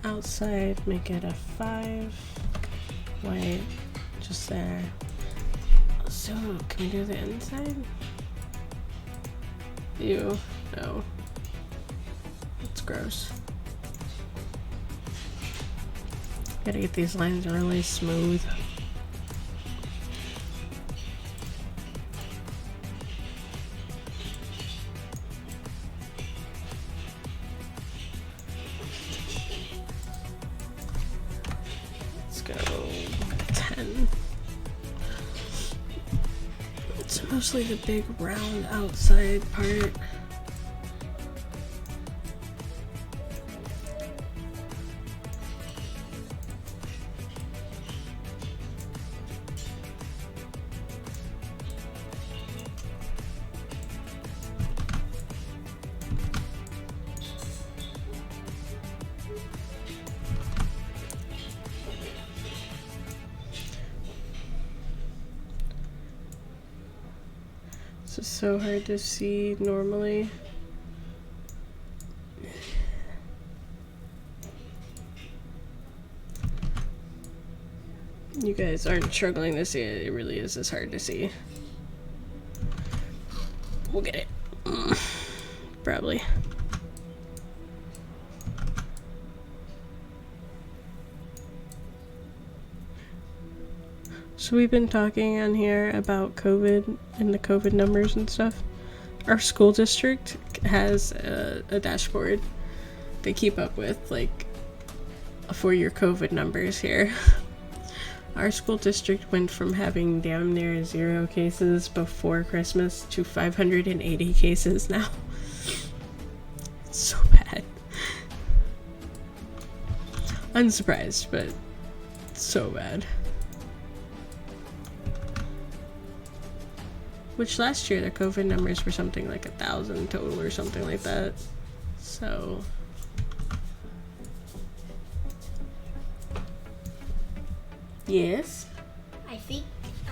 S2: Outside, make it a 5. White, just there. So, can we do the inside? Ew, no. It's gross. Gotta get these lines really smooth. Let's go 10. It's mostly the big round outside part. This is so hard to see normally. You guys aren't struggling to see it. It really is this hard to see. We'll get it. Probably. So we've been talking on here about COVID and the COVID numbers and stuff. Our school district has a dashboard they keep up with, like, for your COVID numbers here. Our school district went from having damn near 0 cases before Christmas to 580 cases now. It's so bad. Unsurprised, but so bad. Which last year the COVID numbers were something like 1,000 total or something like that. So yes.
S3: I think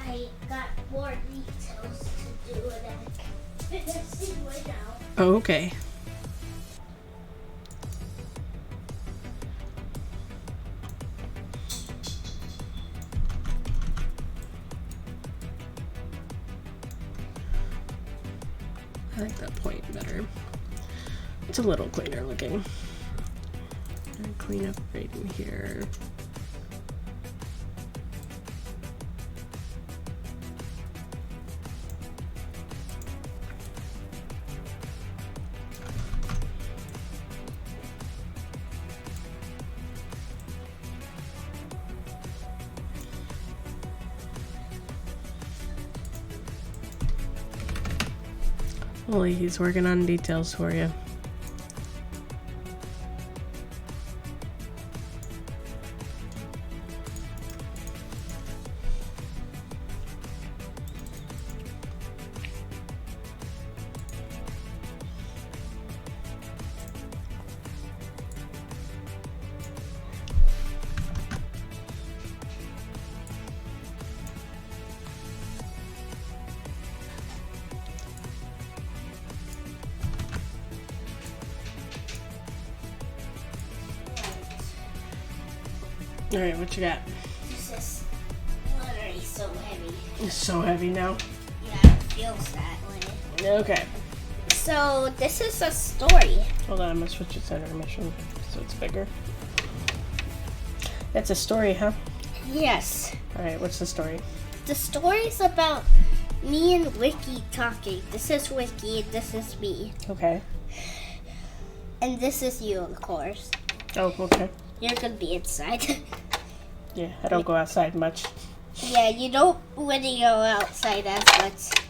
S3: I got more details to do it at finishing right now.
S2: Oh, okay. I like that point better. It's a little cleaner looking. And clean up right in here. Holy, he's working on details for you. Alright, what you got?
S3: This is literally so heavy.
S2: It's so heavy now.
S3: Yeah, it feels that way.
S2: Okay.
S3: So, this is a story.
S2: Hold on, I'm gonna switch it to intermission so it's bigger. That's a story, huh?
S3: Yes.
S2: Alright, what's the story?
S3: The story's about me and Wiki talking. This is Wiki and this is me.
S2: Okay.
S3: And this is you, of course.
S2: Oh, okay.
S3: You're gonna be inside.
S2: Yeah, I don't go outside much.
S3: Yeah, you don't really go outside as much.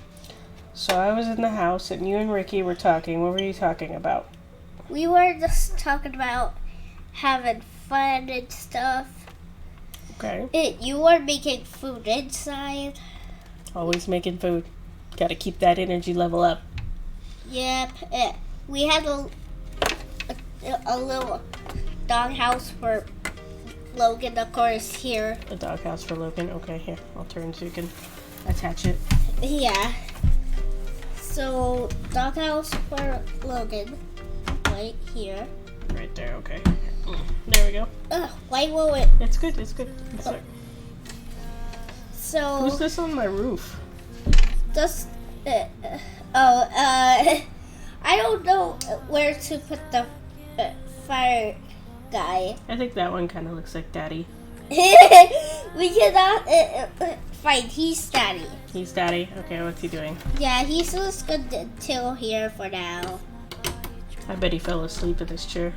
S2: So I was in the house and you and Ricky were talking. What were you talking about?
S3: We were just talking about having fun and stuff.
S2: Okay.
S3: You were making food inside.
S2: Always making food. Gotta keep that energy level up.
S3: Yep. We had a little doghouse for Logan, of course, here.
S2: A doghouse for Logan. Okay, here. I'll turn so you can attach it.
S3: Yeah. So, doghouse for Logan. Right here.
S2: Right there, okay. There we go.
S3: Why will it?
S2: It's good, it's good. It's like,
S3: So,
S2: who's this on my roof?
S3: just. I don't know where to put the fire guy.
S2: I think that one kind of looks like Daddy.
S3: We cannot find. He's daddy.
S2: He's Daddy? Okay, what's he doing?
S3: Yeah, he's just gonna chill here for now.
S2: I bet he fell asleep in this chair.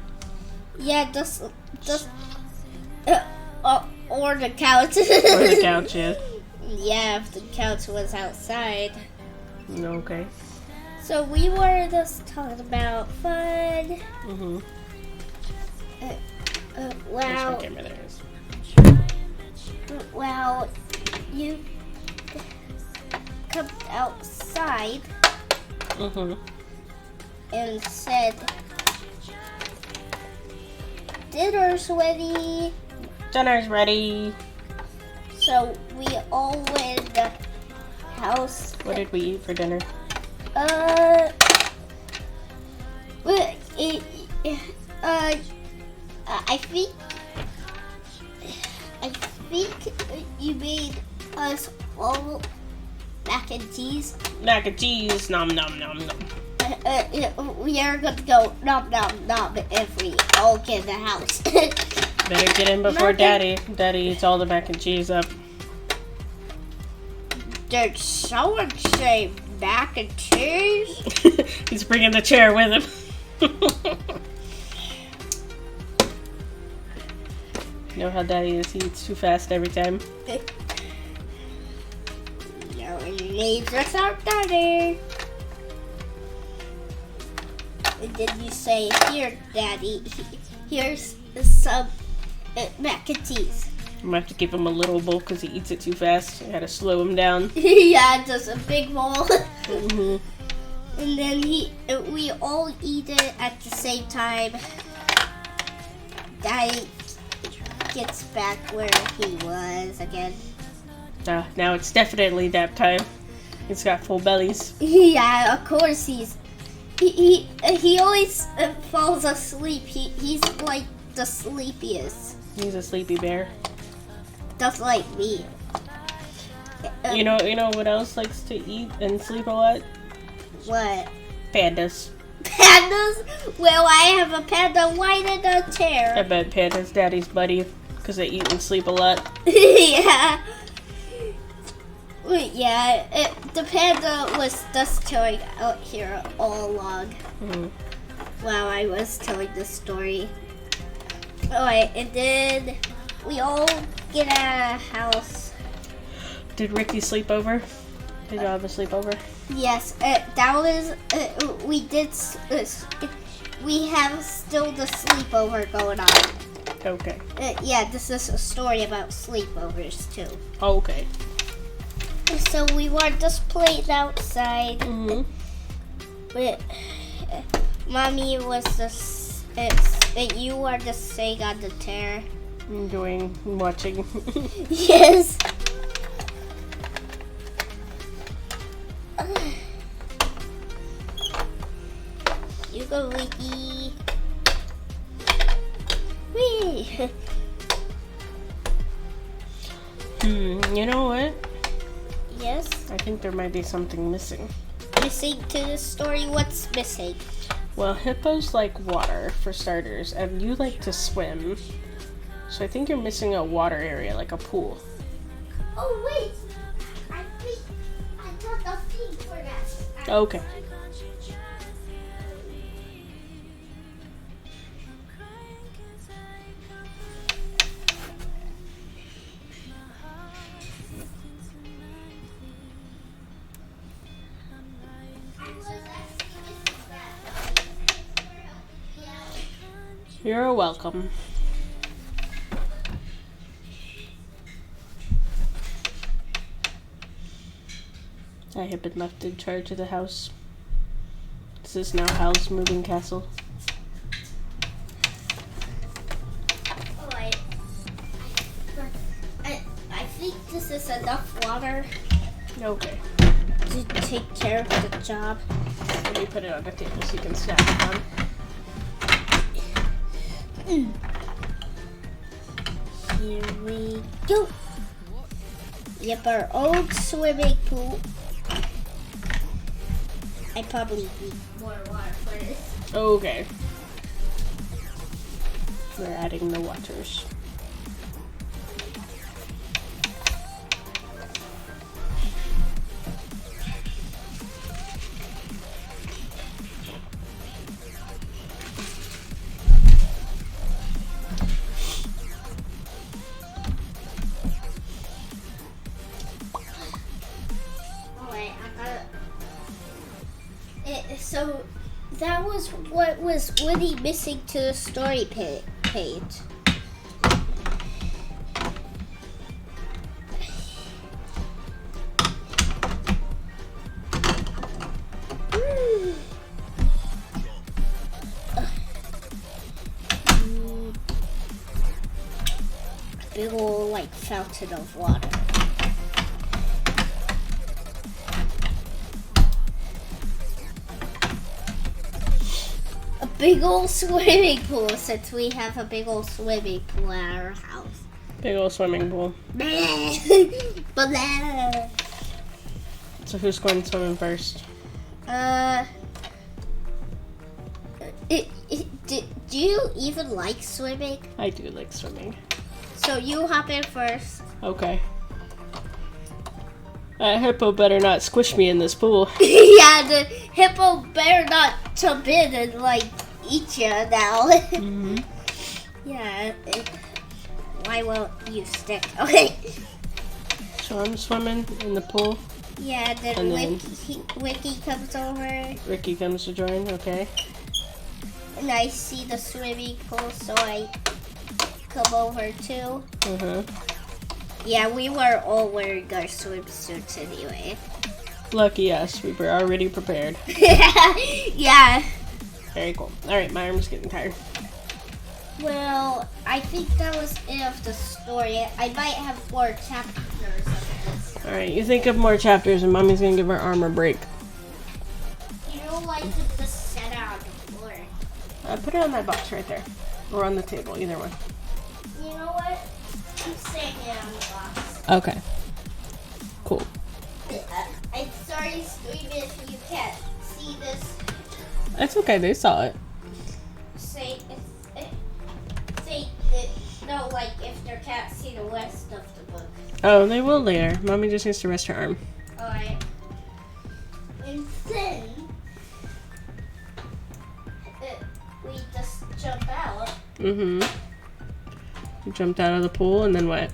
S3: Yeah, just or the couch.
S2: Or the couch, yeah.
S3: Yeah, if the couch was outside.
S2: Okay.
S3: So we were just talking about fun.
S2: Mm-hmm. Where's
S3: Wow.
S2: my camera? There it is.
S3: Well, you come outside
S2: Mm-hmm.
S3: and said, dinner's ready.
S2: Dinner's ready.
S3: So we all went in the house.
S2: What did we eat for dinner?
S3: Well, I think you made us all mac and cheese.
S2: Mac and cheese, nom nom nom nom.
S3: We are going to go nom nom nom if we all get in the house.
S2: Better get in before Daddy. Daddy eats all the mac and cheese up.
S3: Did someone say mac and cheese?
S2: He's bringing the chair with him. You know how Daddy is? He eats too fast every time.
S3: No, it leaves us out, Daddy. And then you say, here, Daddy, here's some mac and cheese.
S2: I'm gonna have to give him a little bowl because he eats it too fast. I gotta slow him down.
S3: Yeah, just a big bowl.
S2: Mm-hmm.
S3: And then we all eat it at the same time. Daddy gets back where he was again.
S2: Now it's definitely nap time. He's got full bellies.
S3: Yeah, of course he always falls asleep. He's like the sleepiest.
S2: He's a sleepy bear.
S3: Just like me.
S2: You know what else likes to eat and sleep a lot?
S3: What?
S2: Pandas.
S3: Pandas? Well, I have a panda white in a chair.
S2: I bet Panda's Daddy's buddy because they eat and sleep a lot.
S3: Yeah. Yeah, the panda was just chilling out here all along while I was telling the story. Alright, and then we all get out of the house.
S2: Did Ricky sleep over? Did y'all have a sleepover?
S3: Yes, that was, we have still the sleepover going on.
S2: Okay.
S3: Yeah, this is a story about sleepovers too.
S2: Okay.
S3: So we were just playing outside.
S2: Mm-hmm.
S3: But Mommy was just, you were just sitting on the chair.
S2: Enjoying watching.
S3: Yes. You go, Ricky. Whee!
S2: You know what?
S3: Yes?
S2: I think there might be something missing.
S3: Missing to the story? What's missing?
S2: Well, hippos like water, for starters, and you like to swim. So I think you're missing a water area, like a pool.
S3: Oh, wait! I got the thing for that.
S2: Okay. You're welcome. I have been left in charge of the house. This is now Hal's moving castle.
S3: Alright. I think this is enough water
S2: Okay.
S3: to take care of the job.
S2: Let me put it on the table so you can stack it on.
S3: Here we go. Yep, our old swimming pool. I probably need more water for this.
S2: Okay. We're adding the waters.
S3: So that was what was really missing to the story page. Big old like fountain of water. big old swimming pool since we have a big old swimming pool at our house.
S2: Big old swimming pool.
S3: Banana.
S2: So who's going swimming first?
S3: Do you even like swimming?
S2: I do like swimming.
S3: So you hop in first.
S2: Okay. That hippo better not squish me in this pool.
S3: Yeah, the hippo better not jump in and like eat you now.
S2: Mm-hmm.
S3: Yeah. Why won't you stick? Okay.
S2: So I'm swimming in the pool.
S3: Yeah, then,
S2: And then-
S3: Wiki comes over,
S2: Ricky comes to join. Okay.
S3: and I see the swimming pool, so I come over too.
S2: Uh-huh.
S3: Yeah, we were all wearing our swimsuits anyway.
S2: Lucky us. We were already prepared.
S3: Yeah.
S2: Very cool. All right, my arm's getting tired.
S3: Well, I think that was it of the story. I might have more chapters of this.
S2: All right, you think of more chapters, and Mommy's gonna give her arm a break.
S3: You don't like to just set it on the floor.
S2: Put it on that box right there, or on the table, either one.
S3: You know what? Keep saying it on the box.
S2: Okay. Cool.
S3: I'm sorry, Scream, if you can't see this.
S2: That's okay. They saw it.
S3: Say that, no, like if they can't see the rest of the book.
S2: Oh, they will later. Mommy just needs to rest her arm.
S3: Alright. And then we just jump out.
S2: Mm-hmm. You jumped out of the pool, and then what?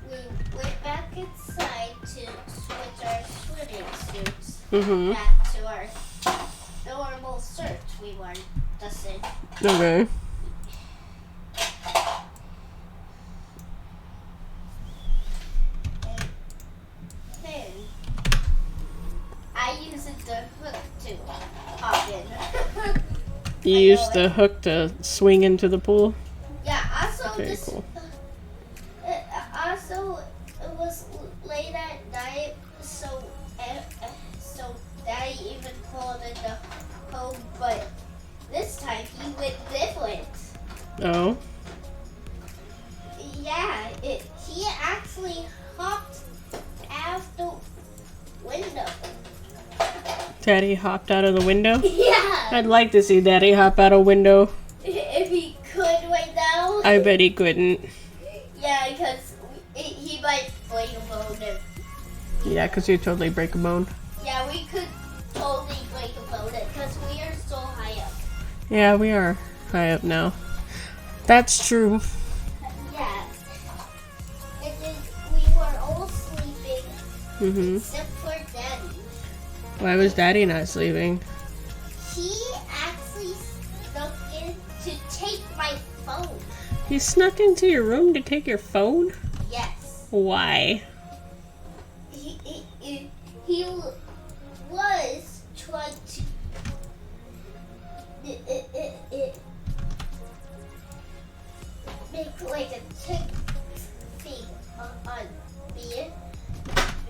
S3: We went back inside to switch our swimming suits
S2: Mm-hmm.
S3: back to our normal shirts we were just in.
S2: Okay.
S3: Then I used the hook to hop in.
S2: You used the hook to swing into the pool?
S3: Yeah, also
S2: Very
S3: this.
S2: cool.
S3: Also, it was late at night, so Daddy even called in the home, but this time he went different.
S2: Oh.
S3: Yeah, he actually hopped out the window.
S2: Daddy hopped out of the window?
S3: Yeah,
S2: I'd like to see Daddy hop out a window.
S3: if he could right now.
S2: I bet he couldn't.
S3: Yeah, because he might break a bone.
S2: Yeah, because you totally break a bone.
S3: Yeah, we could totally break a bone because we are so high up.
S2: Yeah, we are high up now. That's true.
S3: Yeah. And then we were all sleeping
S2: Mm-hmm.
S3: except for Daddy.
S2: Why was Daddy not sleeping?
S3: He actually snuck in to take my phone.
S2: He snuck into your room to take your phone?
S3: Yes.
S2: Why?
S3: He was trying to make like a check thing on me.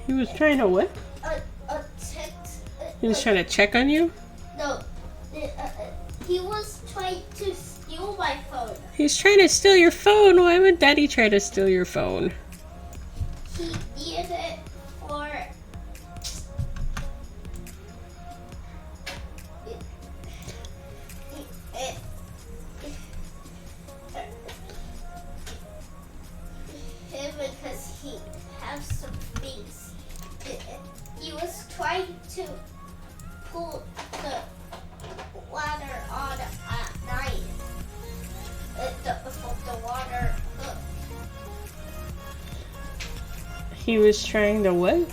S2: He was trying to what?
S3: A text.
S2: He was trying to check on you?
S3: No. He was trying to steal my phone.
S2: He's trying to steal your phone. Why would Daddy try to steal your phone?
S3: He needed it for him because he has some things. He was trying to pull the water on at night. The water hook.
S2: He was trying to what?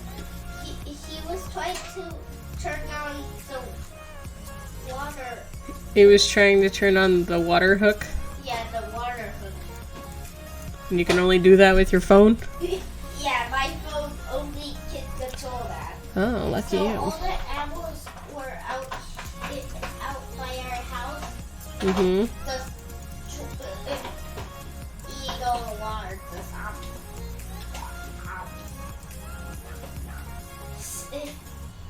S3: He was trying to turn on the water.
S2: He was trying to turn on the water hook.
S3: Yeah, the water hook.
S2: And you can only do that with your phone?
S3: Yeah, my phone only can control that.
S2: Oh, lucky
S3: So
S2: you.
S3: all the animals were out by our house.
S2: Mm-hmm.
S3: Just eating all the water. Just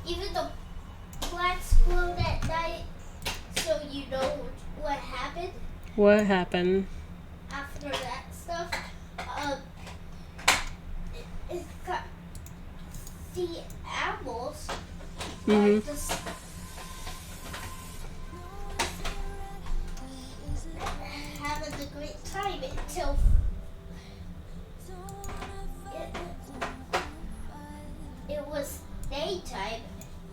S3: even the plants glowed at night, so you you know what happened
S2: What happened?
S3: after that stuff? It got the animals
S2: Mhm.
S3: just having a great time until it was daytime.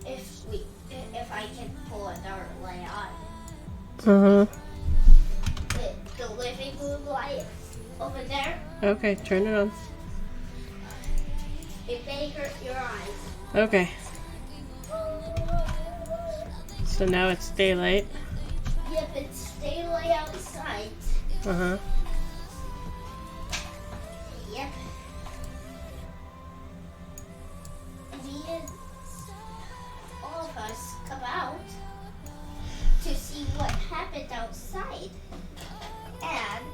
S3: If I can pull another light on,
S2: Uh-huh.
S3: the living room light over there,
S2: Okay, turn it on.
S3: it may hurt your eyes.
S2: Okay. So now it's daylight.
S3: Yep, it's daylight outside.
S2: Uh-huh.
S3: Yep. Me and all of us come out to see what happened outside. And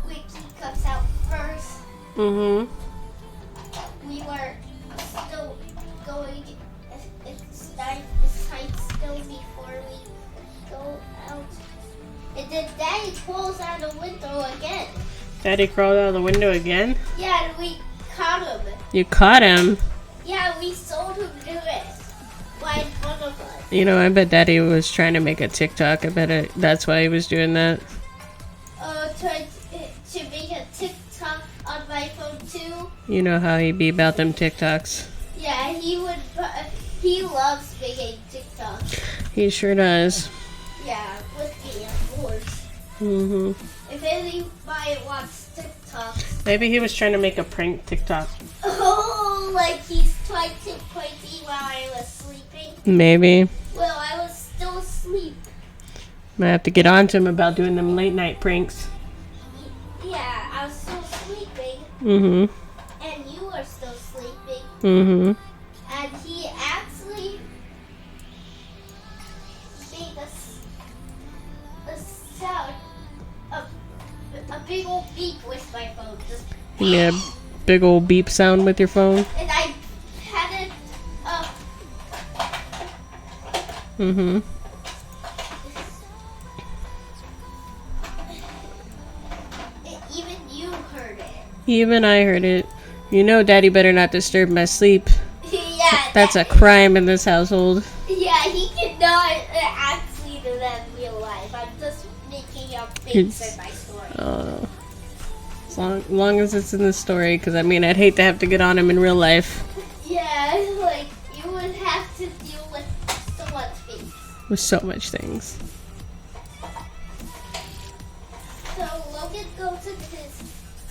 S3: Wiki comes out first.
S2: Mhm.
S3: We were still going inside still before we go out. And then Daddy pulls out the window again.
S2: Daddy crawled out of the window again?
S3: Yeah, and we caught him.
S2: You caught him.
S3: Yeah, we sold him to it. Right in front of us.
S2: You know, I bet Daddy was trying to make a TikTok. I bet that's why he was doing that.
S3: Tried to make a TikTok on my phone too.
S2: You know how he be about them TikToks.
S3: Yeah, he loves making TikToks.
S2: He sure does.
S3: Yeah, with me, of course.
S2: Mhm.
S3: If anybody wants TikToks,
S2: Maybe he was trying to make a prank TikTok.
S3: oh, like he's trying to prank me while I was sleeping.
S2: Maybe.
S3: Well, I was still asleep.
S2: Might have to get on to him about doing them late night pranks.
S3: Yeah, I was still sleeping,
S2: Mhm.
S3: and you were still sleeping,
S2: Mhm.
S3: and he actually made a sound, a big old beep with my phone. Just,
S2: You made a big old beep sound with your phone.
S3: and I had it up.
S2: Mhm.
S3: Even you heard it.
S2: Even I heard it. You know, Daddy better not disturb my sleep.
S3: Yeah,
S2: That's a crime in this household.
S3: Yeah, he cannot actually do that in real life. I'm just making up things in my story.
S2: As long as it's in the story, because I mean, I'd hate to have to get on him in real life
S3: Yeah, like you would have to deal with so much things.
S2: with so much things.
S3: So Logan goes into his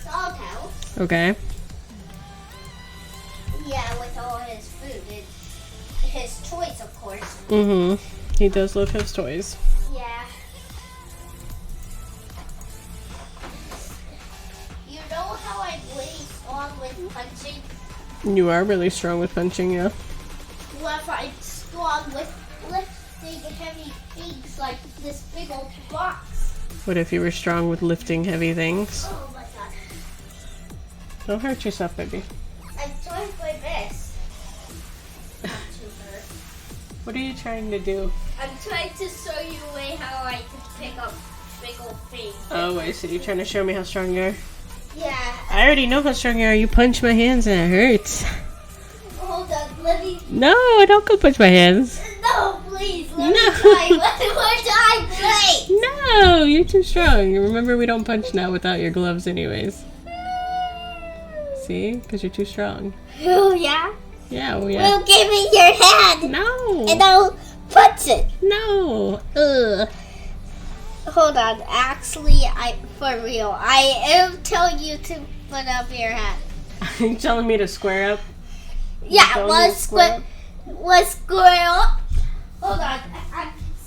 S3: doghouse.
S2: Okay.
S3: Yeah, with all his food and his toys, of course.
S2: Mhm. He does love his toys.
S3: Yeah. You know how I'm really strong with punching?
S2: You are really strong with punching, yeah.
S3: What if I'm strong with lifting heavy things like this big old box?
S2: What if you were strong with lifting heavy things?
S3: Oh my god.
S2: Don't hurt yourself, baby.
S3: I'm trying my best. Not too hurt.
S2: What are you trying to do?
S3: I'm trying to show you a way how I can pick up big old things.
S2: Oh, I see. You're trying to show me how strong you are.
S3: Yeah.
S2: I already know how strong you are. You punch my hands and it hurts.
S3: Hold on, let me.
S2: No, don't go punch my hands.
S3: No, please, let
S2: No.
S3: me try one more time, please.
S2: No, you're too strong. Remember, we don't punch now without your gloves anyways. See? Because you're too strong.
S3: Oh yeah.
S2: Yeah, oh yeah.
S3: Well, give me your hand,
S2: No.
S3: and I'll punch it.
S2: No. Ugh.
S3: Hold on. Actually, for real, I am telling you to put up your hand.
S2: Are you telling me to square up?
S3: Yeah,
S2: telling me to square
S3: let's square up. Hold on.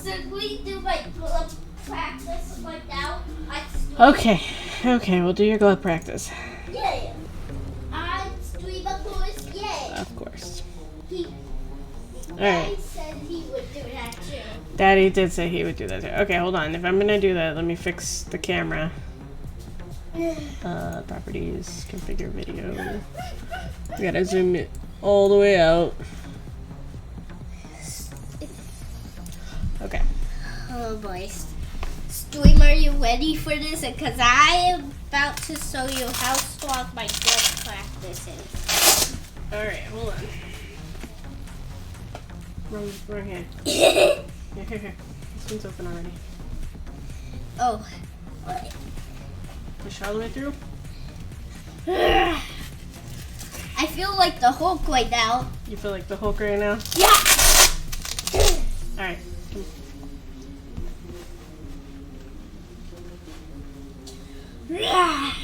S3: Should we do my glove practice like now?
S2: Okay. Okay, we'll do your glove practice.
S3: Yeah. I'm stream of course. Yeah.
S2: Of course.
S3: He.
S2: All
S3: Daddy
S2: right.
S3: said he would do that too.
S2: Daddy did say he would do that too. Okay, hold on. If I'm gonna do that, let me fix the camera. Properties, configure video. We gotta zoom it all the way out. Okay.
S3: Oh boy. Stream, are you ready for this? Because I am about to show you how strong my drum practice is.
S2: Alright, hold on. Wrong hand. Here. This one's open already.
S3: Oh. Wait.
S2: Push all the way through.
S3: I feel like the Hulk right now.
S2: You feel like the Hulk right now?
S3: Yeah.
S2: Alright. Alright.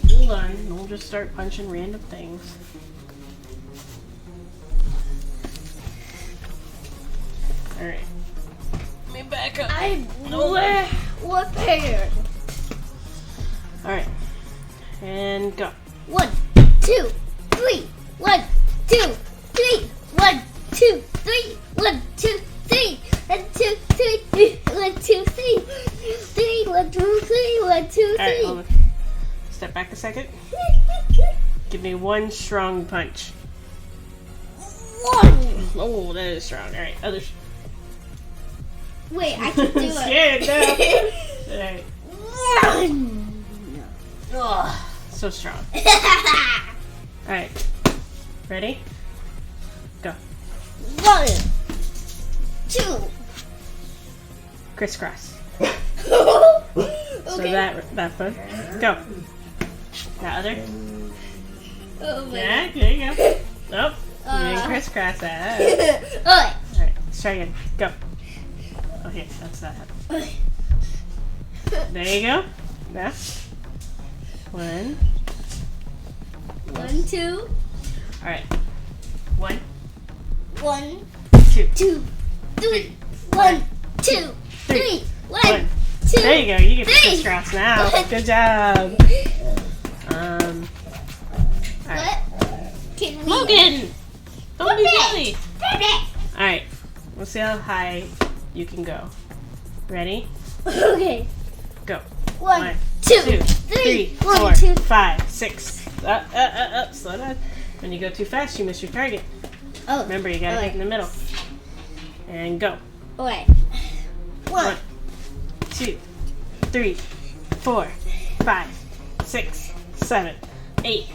S2: Hold on. And we'll just start punching random things. Alright. Let me back up.
S3: I'm prepared.
S2: Alright. And go.
S3: 1, 2, 3. 1, 2, 3. 1, 2, 3. 1, 2, 3. 1, 2, 3. 1, 2, 3. 3, 1, 2, 3. 1, 2, 3.
S2: Alright, hold on. Step back a second. Give me one strong punch.
S3: 1.
S2: Oh, that is strong. Alright, others.
S3: Wait, I can do it.
S2: Scared now. Alright.
S3: 1.
S2: Oh, so strong. Alright. Ready? Go.
S3: 1, 2.
S2: Crisscross.
S3: Okay.
S2: So that one. Go. That other.
S3: Oh my
S2: Yeah, there you go. Nope. You didn't crisscross that.
S3: God.
S2: Alright, let's try again. Go. Okay, that's that. There you go. Now. 1.
S3: 1, 2.
S2: Alright. 1,
S3: 1,
S2: 2,
S3: 2, 3. 1, 2, 3. 1, 2.
S2: There you go. You get the
S3: Three.
S2: crisscross now. Good job. Alright.
S3: What? Can we?
S2: Logan! Don't be silly.
S3: Perfect.
S2: Alright. We'll see how high you can go. Ready?
S3: Okay.
S2: Go.
S3: 1, 2,
S2: 2,
S3: 3,
S2: 3, 4,
S3: 1, 2.
S2: 5, 6. Slow down. When you go too fast, you miss your target.
S3: Oh.
S2: Remember, you gotta hit in the middle. And go.
S3: Okay.
S2: 1,
S3: 1,
S2: 2, 3, 4, 5, 6, 7, 8,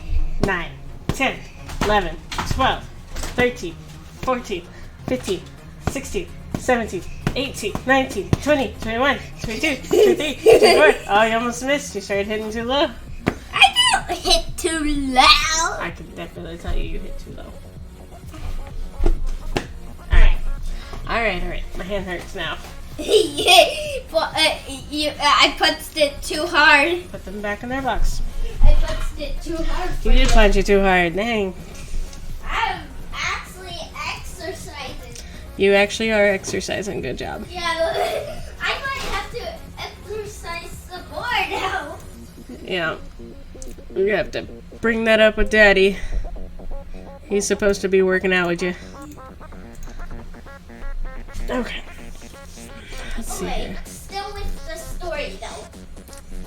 S2: 9, 10, 11, 12, 13, 14, 15, 16, 17, 18, 19, 20, 21, 22, 23, 24. Oh, you almost missed. You started hitting too low.
S3: I don't hit too loud.
S2: I can definitely tell you hit too low. Alright. My hand hurts now.
S3: Yeah, but I punched it too hard.
S2: Put them back in their box.
S3: I punched it too hard.
S2: You did punch it too hard. Dang.
S3: I'm actually exercising.
S2: You actually are exercising. Good job.
S3: Yeah, I might have to exercise some more now.
S2: Yeah. You have to bring that up with Daddy. He's supposed to be working out with you. Okay. Let's see
S3: Okay,
S2: here.
S3: still with the story though.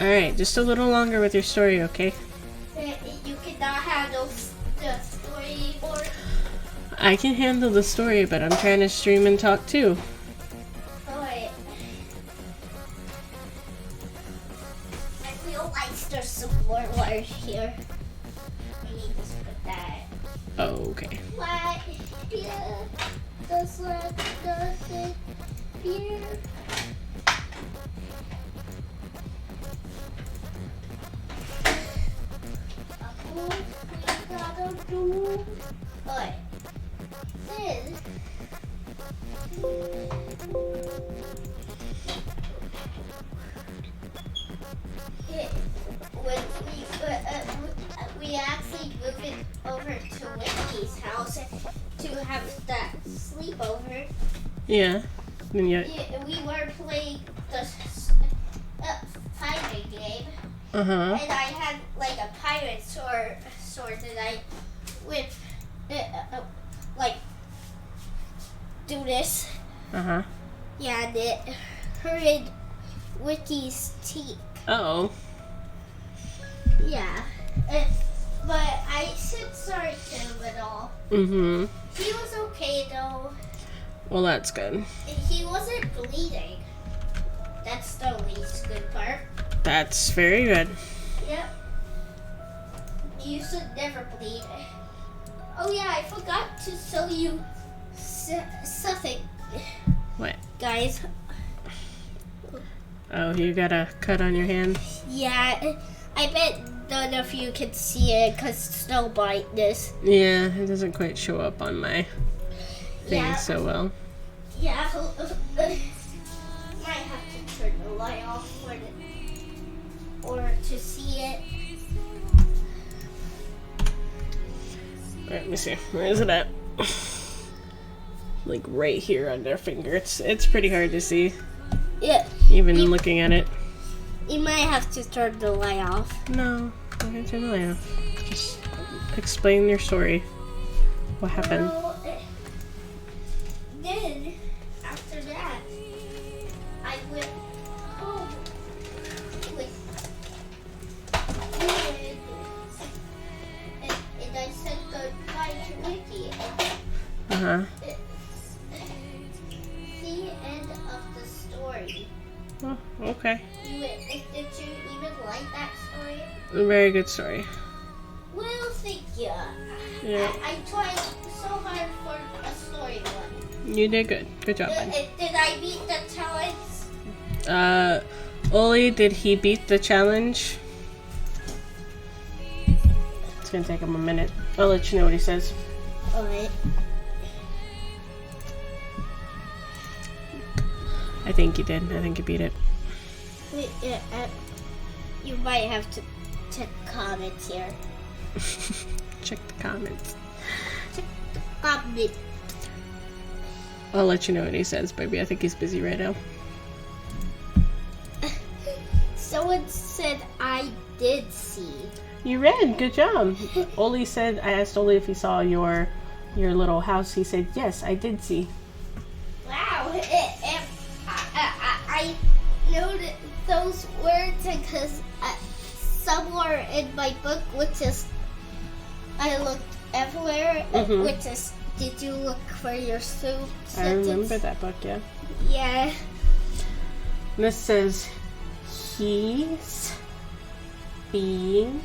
S2: Alright, just a little longer with your story, okay?
S3: You cannot handle the story or.
S2: I can handle the story, but I'm trying to stream and talk too.
S3: Alright. I feel like there's some more water here. I need to put that.
S2: Oh, okay.
S3: What? Yeah. Does it here? What we gotta do? Alright. Then. When we actually moved it over to Whitney's house to have that sleepover.
S2: Yeah. Then you.
S3: Yeah, we were playing the fighting game,
S2: Uh-huh.
S3: and I had like a pirate sword that I would like do this.
S2: Uh-huh.
S3: Yeah, and it hurted Ricky's teeth.
S2: Uh-oh.
S3: Yeah, but I said sorry to him and all.
S2: Mm-hmm.
S3: He was okay though.
S2: Well, that's good.
S3: He wasn't bleeding. That's the least good part.
S2: That's very good.
S3: Yep. You should never bleed. Oh yeah, I forgot to show you something.
S2: What?
S3: Guys.
S2: Oh, you got a cut on your hand?
S3: Yeah, I bet none of you can see it because snow brightness.
S2: Yeah, it doesn't quite show up on my thing
S3: Yeah.
S2: so well.
S3: Yeah, might have to turn the light off or to see it.
S2: Alright, let me see. Where is it at? Like right here on their finger. It's pretty hard to see,
S3: Yeah,
S2: even looking at it.
S3: you might have to turn the light off.
S2: No, I'm gonna turn the light off. Just explain your story. What happened?
S3: Well, then, after that, I went home with and I said goodbye to Ricky.
S2: Uh-huh.
S3: It's the end of the story.
S2: Oh, okay.
S3: Did you even like that story?
S2: A very good story.
S3: Well, thank you.
S2: Yeah.
S3: I tried so hard for a story one.
S2: You did good. Good job, bud.
S3: Did I beat the challenge?
S2: Oli, did he beat the challenge? It's gonna take him a minute. I'll let you know what he says.
S3: Alright.
S2: I think he did. I think he beat it.
S3: Wait, you might have to check comments here.
S2: Check the comments.
S3: Check the comments.
S2: I'll let you know what he says, baby. I think he's busy right now.
S3: Someone said I did see.
S2: You read. Good job. Oli said, I asked Oli if he saw your little house. He said, yes, I did see.
S3: Wow. I know that those words because somewhere in my book, which is I looked everywhere, which is did you look for your soup sentence?
S2: I remember that book, yeah.
S3: Yeah.
S2: And this says, he's being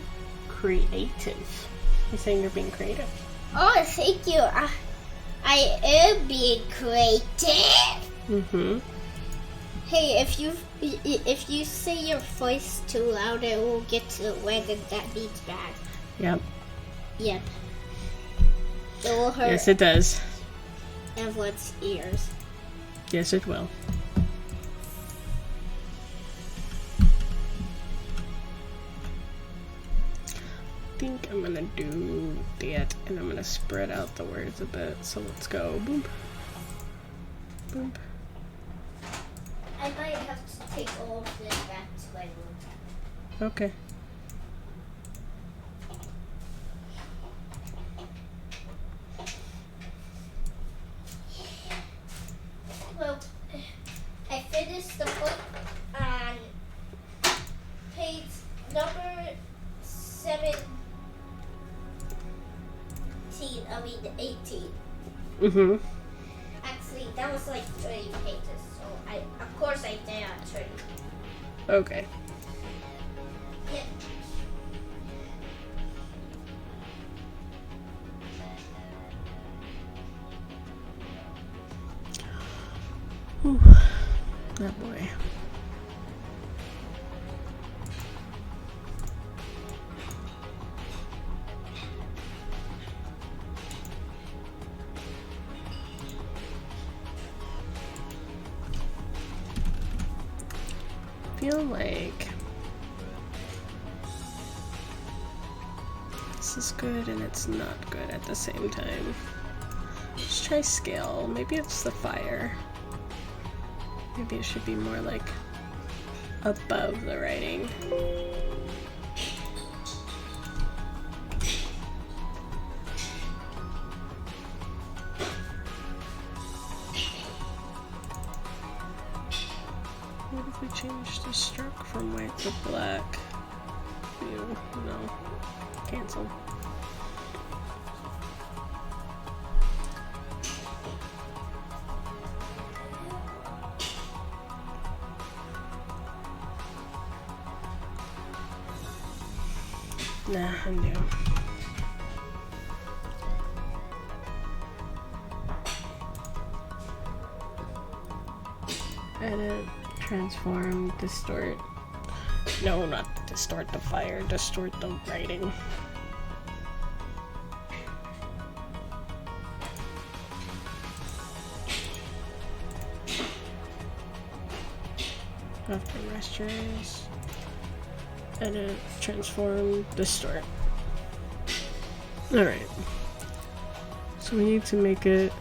S2: creative. He's saying you're being creative.
S3: Oh, thank you. I am being creative.
S2: Mm-hmm.
S3: Hey, if you say your voice too loud, it will get to when that means bad.
S2: Yep.
S3: Yep. It will hurt
S2: Yes, it does.
S3: everyone's ears.
S2: Yes, it will. I think I'm gonna do that, and I'm gonna spread out the words a bit. So let's go. Boom. Boom.
S3: I might have to take all of this back to my room.
S2: Okay.
S3: Well, I finished the book on page number 17. 18.
S2: Mm-hmm.
S3: Actually, that was like 30 pages, so of course I did on 30.
S2: Okay.
S3: Yeah.
S2: Whew. That boy. I feel like this is good and it's not good at the same time. Let's try scale. Maybe it's the fire. Maybe it should be more like above the writing. What if we change the stroke from white to black? Ew, no. Cancel. Nah, undo. Edit, transform, distort. No, not distort the fire, distort the writing. After restures, edit, transform, distort. Alright. So we need to make it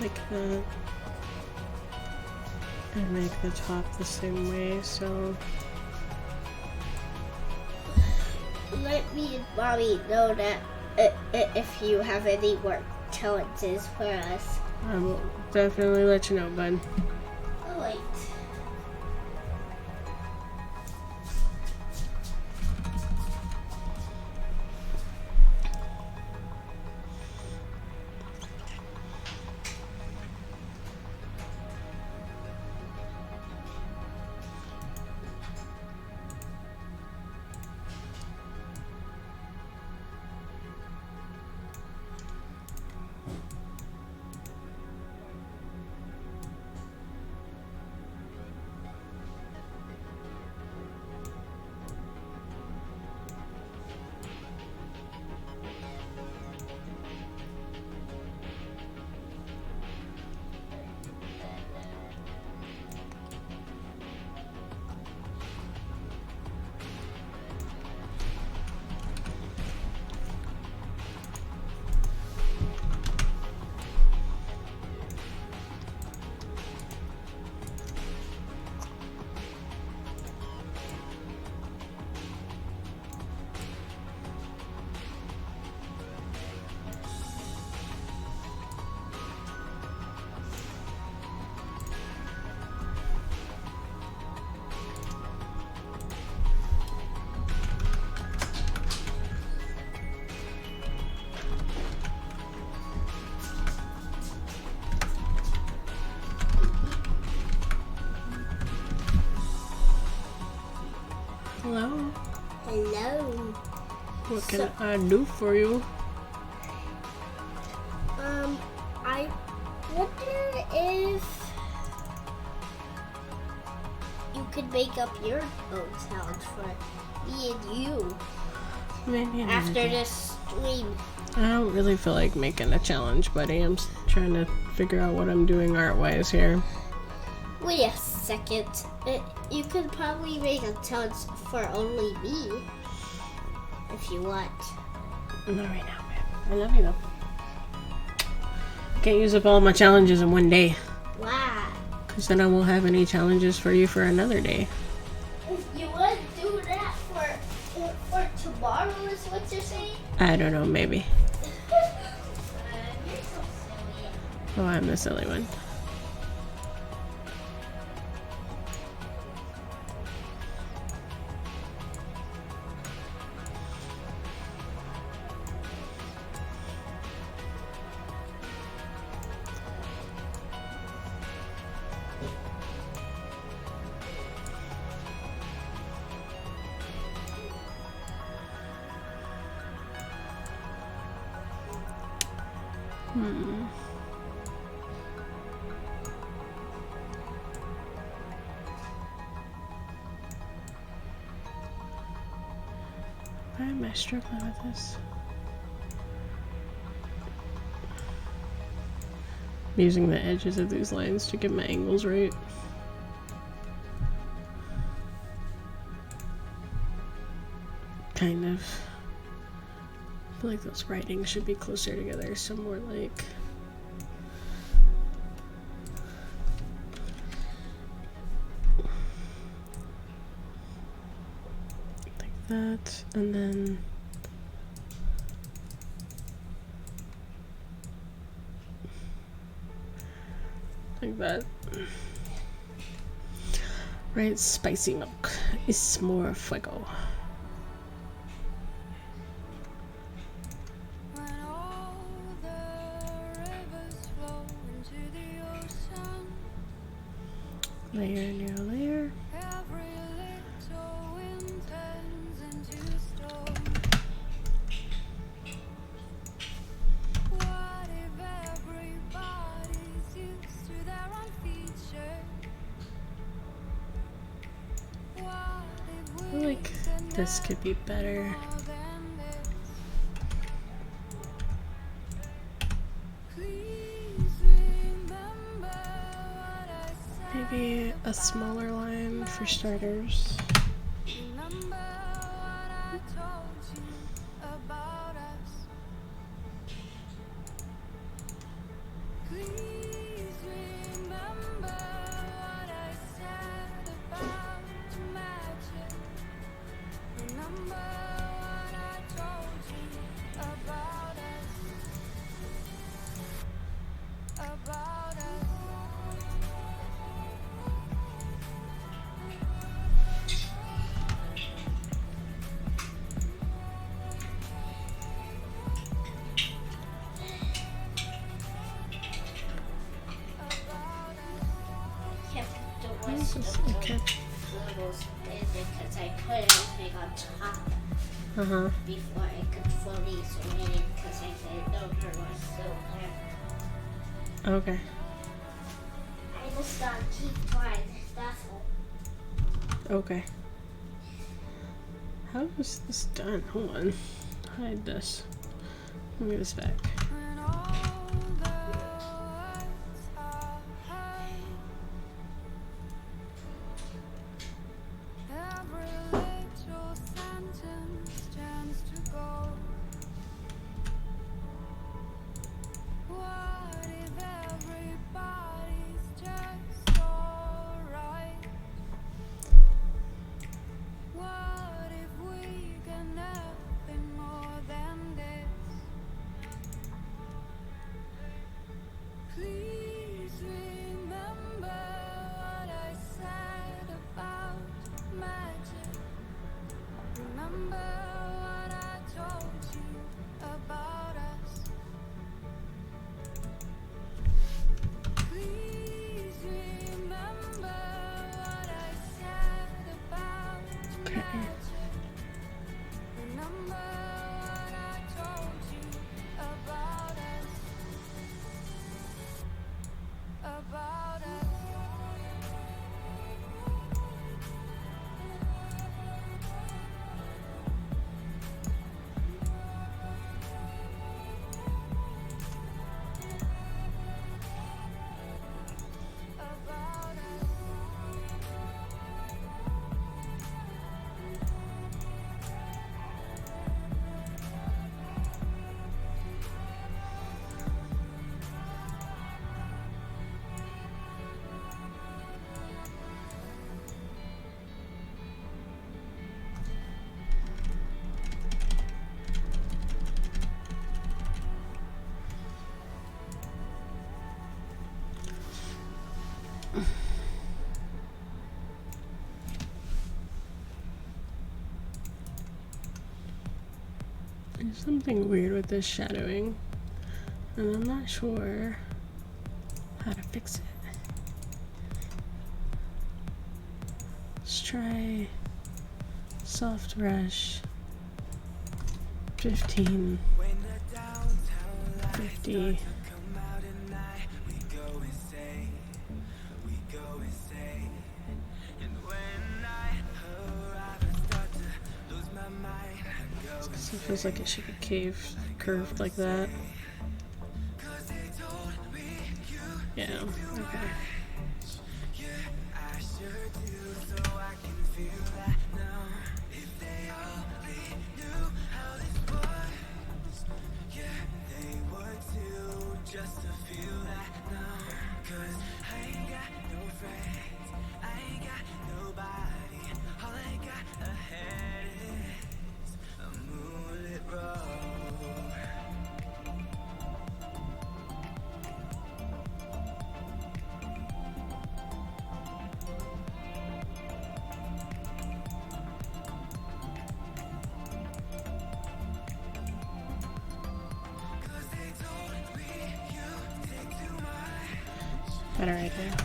S2: like that. And make the top the same way, so
S3: Let me and Mommy know that if you have any work challenges for us.
S2: I will definitely let you know, bud.
S3: Alright.
S2: Hello?
S3: Hello.
S2: What can I do for you?
S3: I wonder if you could make up your own challenge for me and you
S2: Maybe
S3: after this stream.
S2: I don't really feel like making a challenge, buddy. I'm trying to figure out what I'm doing art-wise here.
S3: Wait a second. You could probably make a challenge for only me if you want.
S2: Not right now, man. I love you though. Can't use up all my challenges in one day,
S3: Wow.
S2: because then I won't have any challenges for you for another day.
S3: You would do that for tomorrow is what you're saying?
S2: I don't know, maybe.
S3: You're so silly.
S2: Oh, I'm the silly one. Why am I struggling with this? I'm using the edges of these lines to get my angles right. Kind of. I feel like those writings should be closer together, so more like that, and then like that. Right, spicy milk is more fuego.
S4: When all the rivers flow
S2: Layer, new layer. I feel like this could be better. Maybe a smaller line for starters. Okay.
S3: Because I put everything on top before I could fully zoom in because I didn't know there was still there.
S2: Okay.
S3: I just gotta keep trying. That's all.
S2: Okay. How was this done? Hold on. Hide this. Let me give this back. There's something weird with this shadowing, and I'm not sure how to fix it. Let's try soft brush 15, 50. It feels like it should be curved like that. Yeah, okay. Better idea.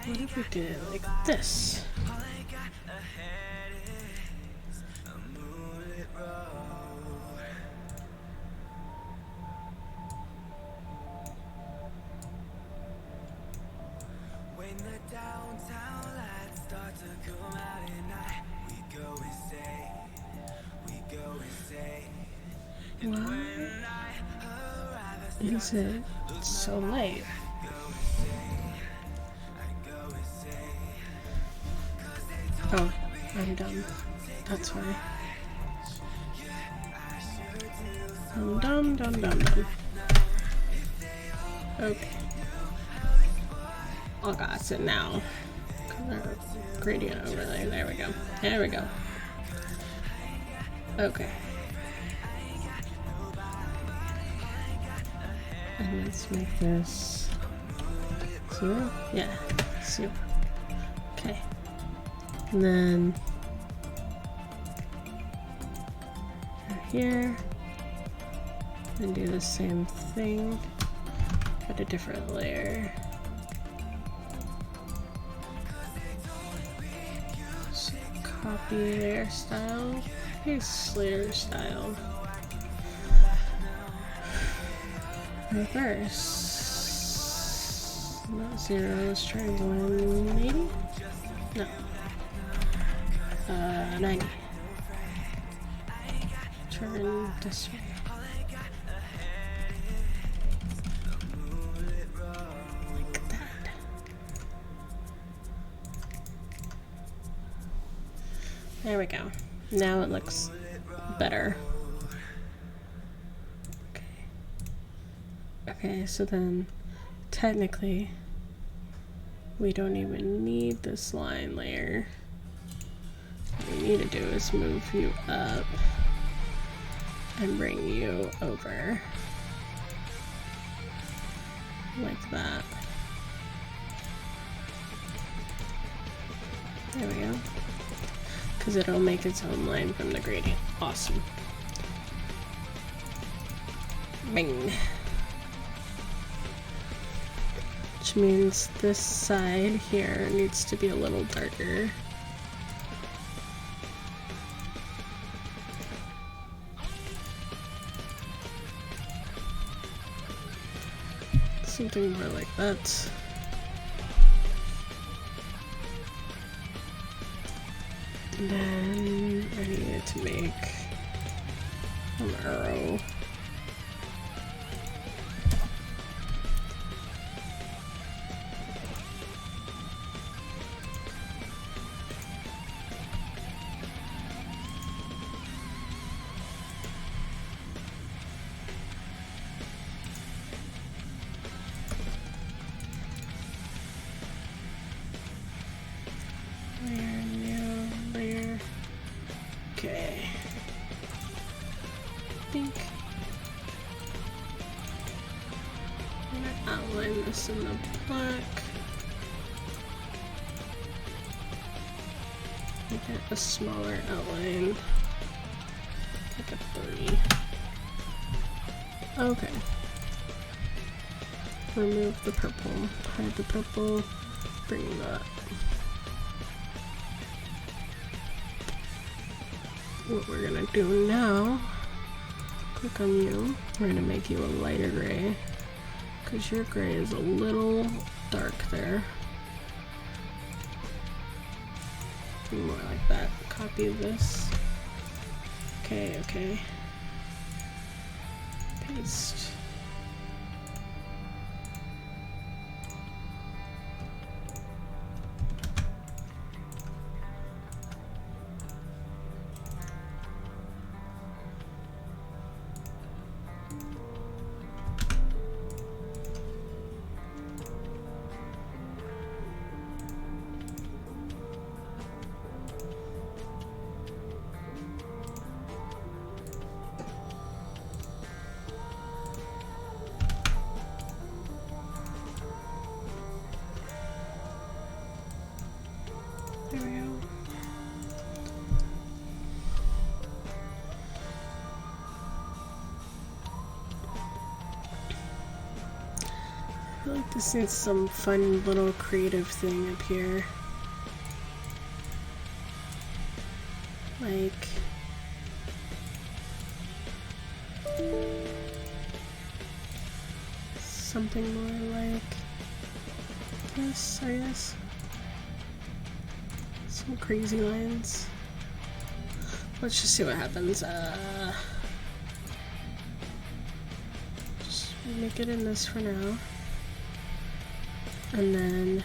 S2: What if we did it like this?
S1: When the downtown lights start to come out at night, we go insane.
S2: Why is it so late? Oh, I'm dumb. That's why. I'm dumb. Okay. Oh god, so now color gradient overlay. There we go. Okay. And let's make this 0. Yeah, 0. Okay. And then here, and do the same thing, but a different layer. So copy layer style, paste layer style. Reverse. Not 0, let's try 180? No. 90. Turn this way. Like that. There we go. Now it looks better. Okay, so then technically we don't even need this line layer. What we need to do is move you up and bring you over like that. There we go. Because it'll make its own line from the gradient. Awesome. Bing. Which means this side here needs to be a little darker. Something more like that. And then I needed to make an arrow. Layer. Okay. I think I'm gonna outline this in the black. Make it a smaller outline. Like a 3. Okay. Remove the purple. Hide the purple. Bring that. What we're gonna do now, click on you, we're gonna make you a lighter gray, because your gray is a little dark there. More like that. Copy this. Okay. Paste. feel like this needs some fun little creative thing up here. Like something more like this, I guess. Some crazy lines. Let's just see what happens. Just make it in this for now. And then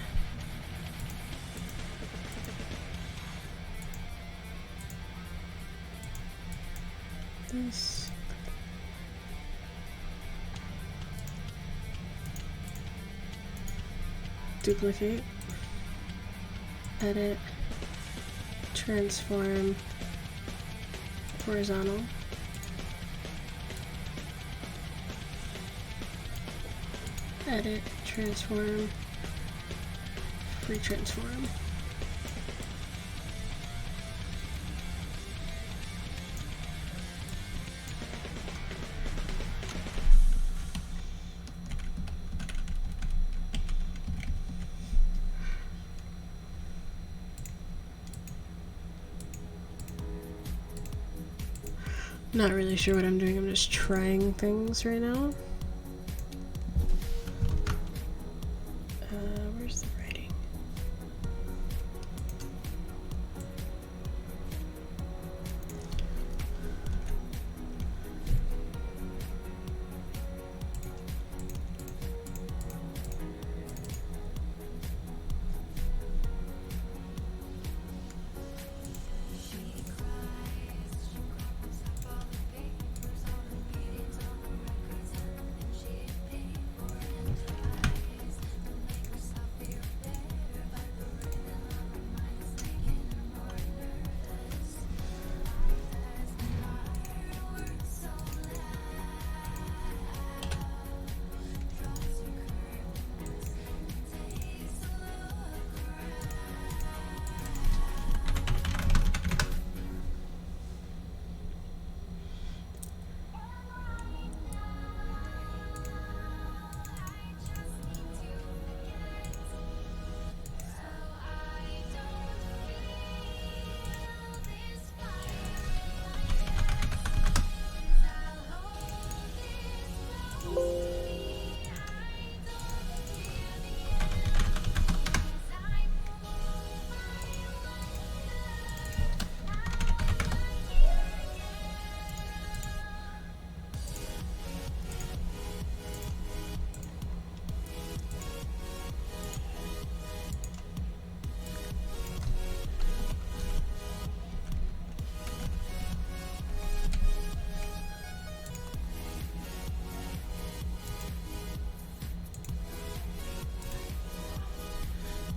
S2: this. Duplicate. Edit. Transform. Horizontal. Edit. Transform. Free transform. Not really sure what I'm doing. I'm just trying things right now. Where's the writing?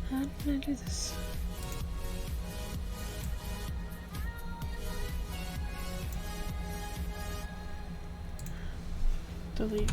S2: How did I do this? Delete.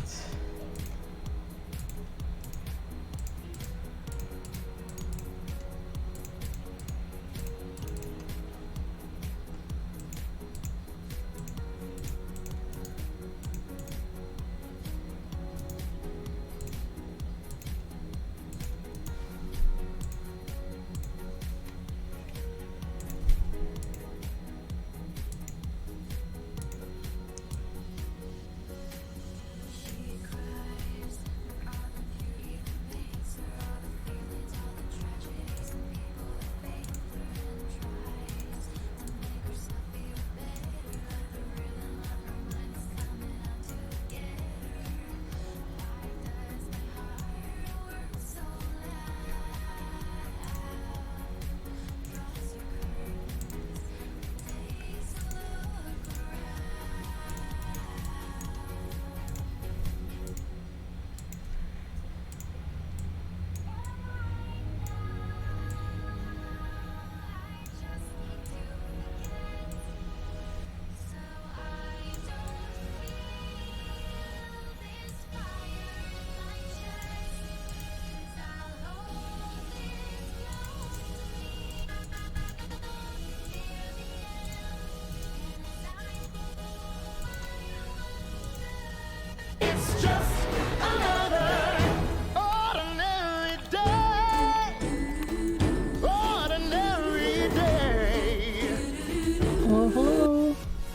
S1: It's just another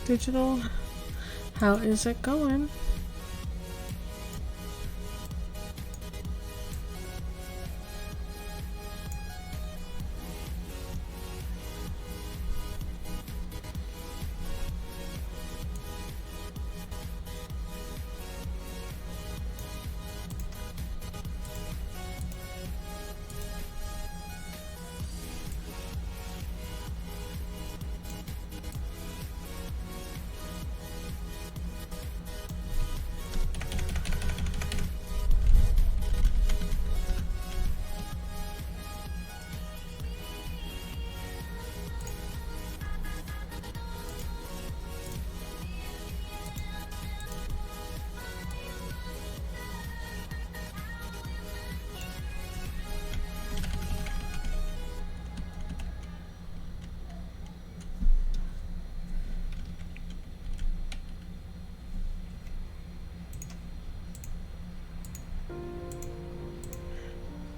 S2: Digital, how is it going?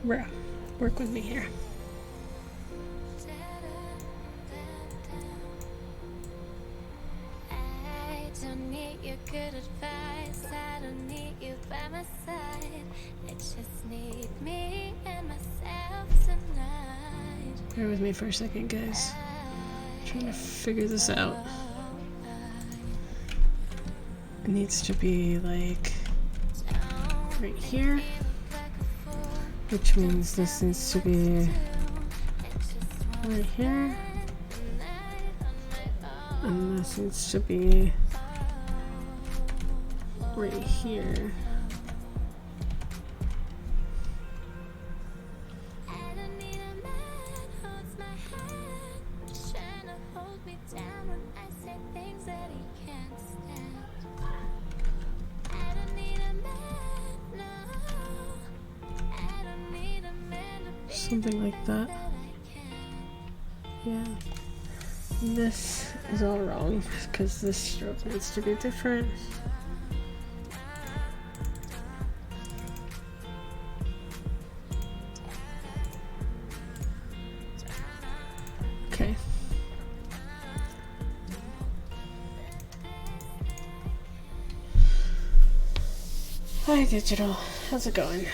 S2: Bruh, work with me here.
S4: I don't need your good advice. I don't need you by my side. I just need me and myself tonight.
S2: Bear with me for a second, guys. I'm trying to figure this out. It needs to be like right here, which means this needs to be right here, and this needs to be right here.
S4: I don't need a man who holds my hand, just trying to hold me down when I say things that he can't stand. I don't need a man, no. I don't need a man to be
S2: Something like that.
S4: that I can.
S2: Yeah. This is all wrong because this stroke needs to be different. Okay. Hi, Digital. How's it going?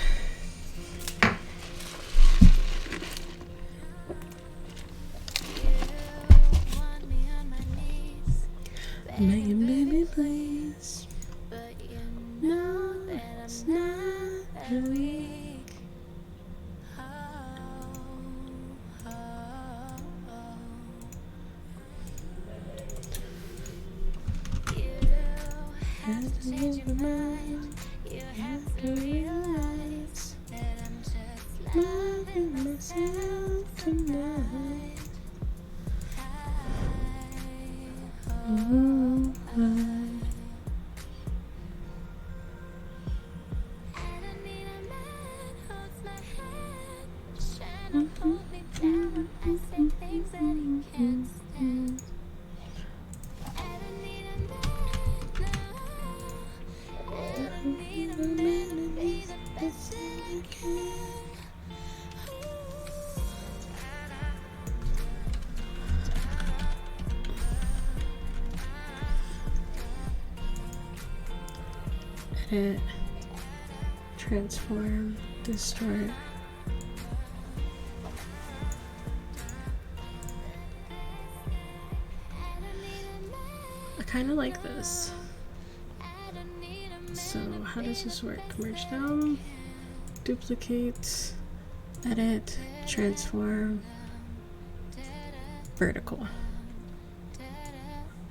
S4: Want me on my knees,
S2: Megan, baby, please.
S4: but you know that I'm not that weak. Oh, oh, oh. You have to change your mind. You have to realize that I'm just loving myself tonight. I don't need a man who holds my hand, just trying to hold me down when I say things that he can't stand. I don't need a man, no. I don't need a man to be the best that I can.
S2: Edit, transform, distort. I kind of like this. So how does this work? Merge down, duplicate, edit, transform, vertical.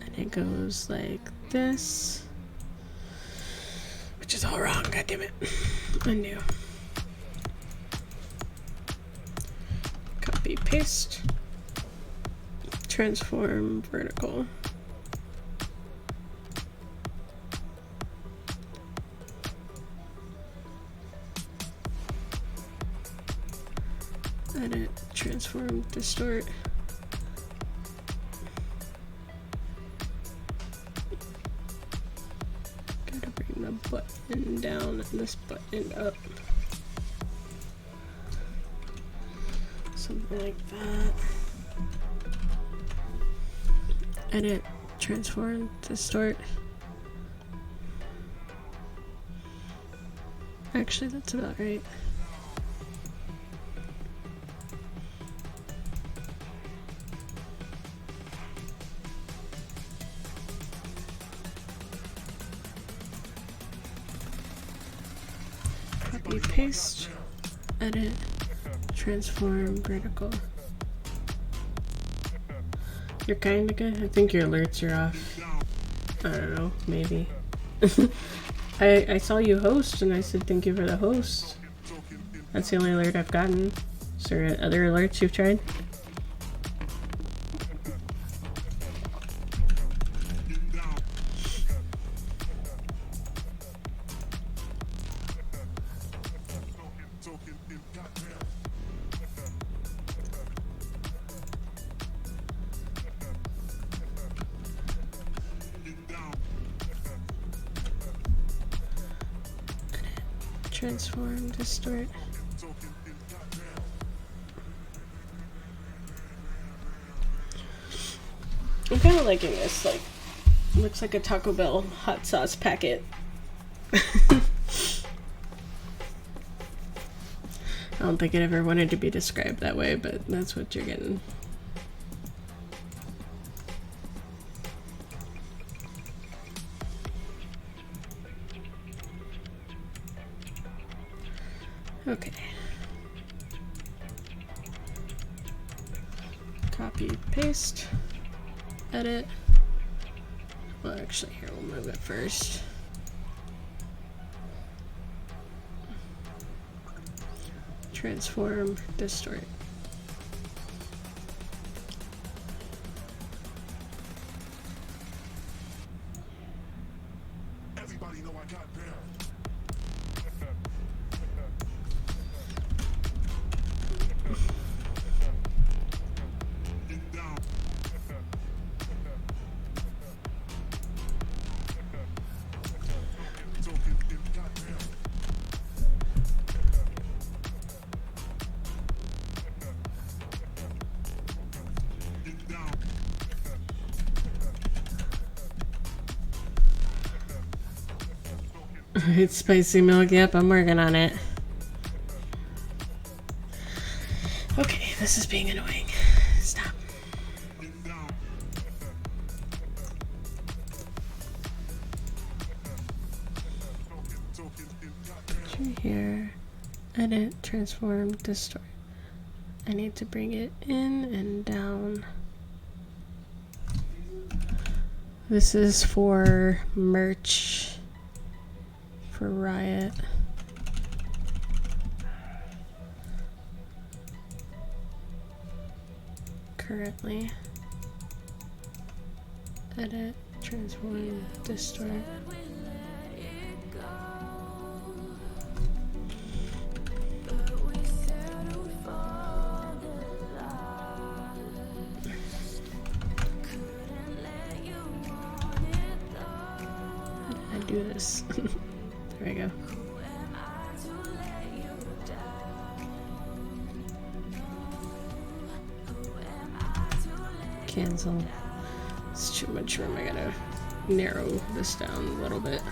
S2: And it goes like this. Which is all wrong, god damn it. Undo. Copy, paste. Transform, vertical. Edit, transform, distort. Gotta bring the button down and this button up. Something like that. Edit, transform, distort. Actually, that's about right. Copy, paste, edit, transform, vertical. You're kinda good. I think your alerts are off. I don't know, maybe. I saw you host and I said thank you for the host. That's the only alert I've gotten. Is there other alerts you've tried? Transform, distort. I'm kind of liking this, like, looks like a Taco Bell hot sauce packet. I don't think it ever wanted to be described that way, but that's what you're getting. Okay. Copy, paste, edit. Well, actually, here, we'll move it first. Transform, distort.
S5: Everybody know I got bear.
S2: It's spicy milk. Yep, I'm working on it. Okay, this is being annoying. Stop. Here, edit, transform, distort. I need to bring it in and down. This is for merch. For Riot. Currently. Edit, transform, distort. How did I do this? There we go. Cancel. It's too much room. I gotta narrow this down a little bit.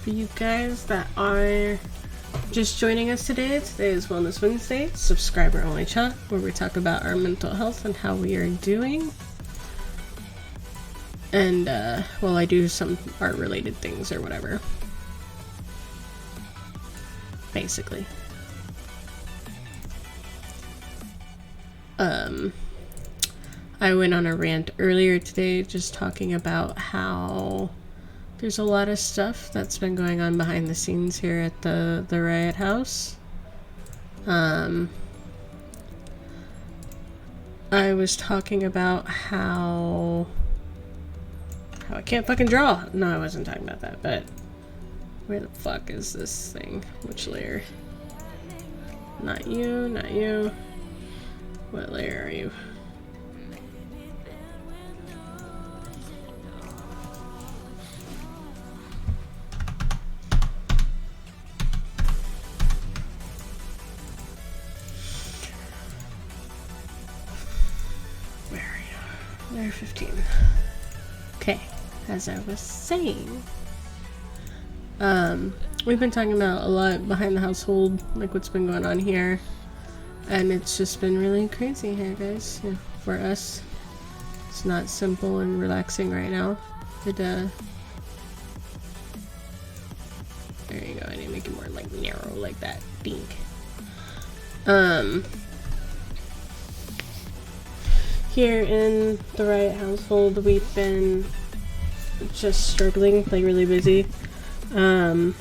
S2: For you guys that are just joining us today, today is Wellness Wednesday, subscriber only chat, where we talk about our mental health and how we are doing. And, well, I do some art related things or whatever. Basically. I went on a rant earlier today just talking about how there's a lot of stuff that's been going on behind the scenes here at the Riot House. I was talking about how I can't fucking draw. No, I wasn't talking about that, but where the fuck is this thing? Which layer? Not you, not you. What layer are you? Hour 15. Okay, as I was saying, we've been talking about a lot behind the household, like what's been going on here, and it's just been really crazy here, guys. Yeah, for us, it's not simple and relaxing right now. There you go. I need to make it more like narrow, like that. Dink. Here in the Riot household, we've been just struggling, like really busy. Riot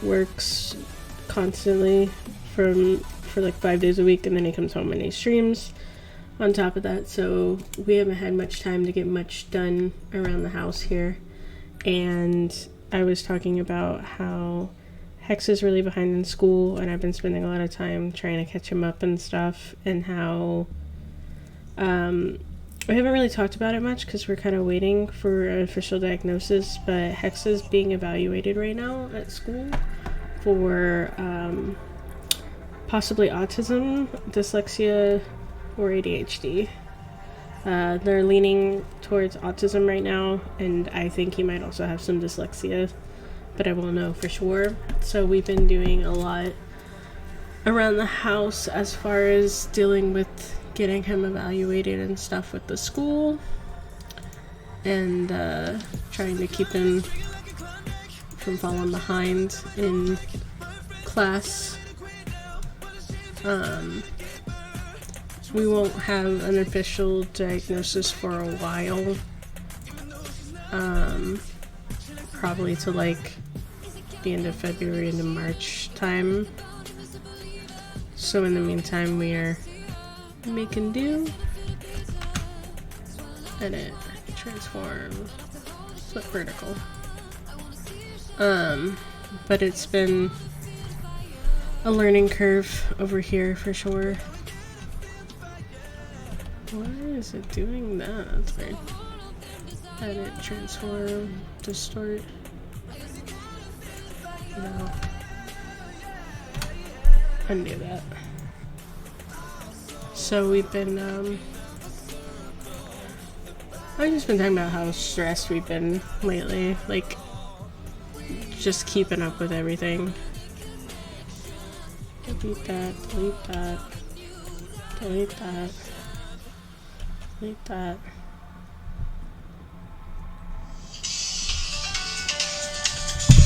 S2: works constantly for like 5 days a week, and then he comes home and he streams on top of that, so we haven't had much time to get much done around the house here. And I was talking about how Hex is really behind in school, and I've been spending a lot of time trying to catch him up and stuff, and how we haven't really talked about it much because we're kind of waiting for an official diagnosis, but Hex is being evaluated right now at school for possibly autism, dyslexia, or ADHD. They're leaning towards autism right now, and I think he might also have some dyslexia, but I won't know for sure. So we've been doing a lot around the house as far as dealing with getting him evaluated and stuff with the school, and trying to keep him from falling behind in class. We won't have an official diagnosis for a while, probably to like the end of February into March time. So in the meantime, we are making do. Edit, transform, flip vertical. But it's been a learning curve over here for sure. Why is it doing that? That's weird. Edit, transform, distort. No. Undo that. So we've been, I've just been talking about how stressed we've been lately. Like, just keeping up with everything. Delete that, delete that, delete that. Delete that.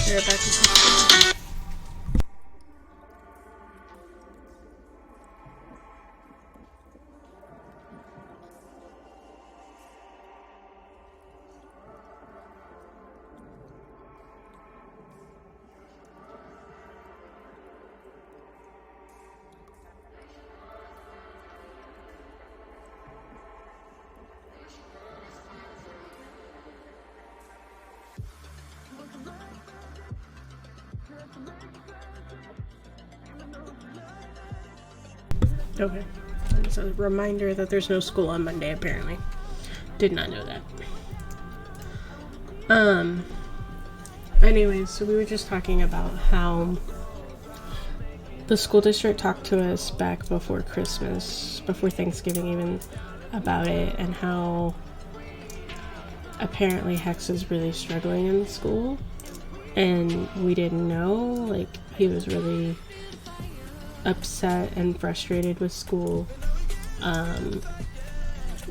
S2: They're back to Okay. It's a reminder that there's no school on Monday, apparently. Did not know that. Anyways, so we were just talking about how the school district talked to us back before Christmas, before Thanksgiving even, about it, and how apparently Hex is really struggling in school, and we didn't know. Like, he was really upset and frustrated with school,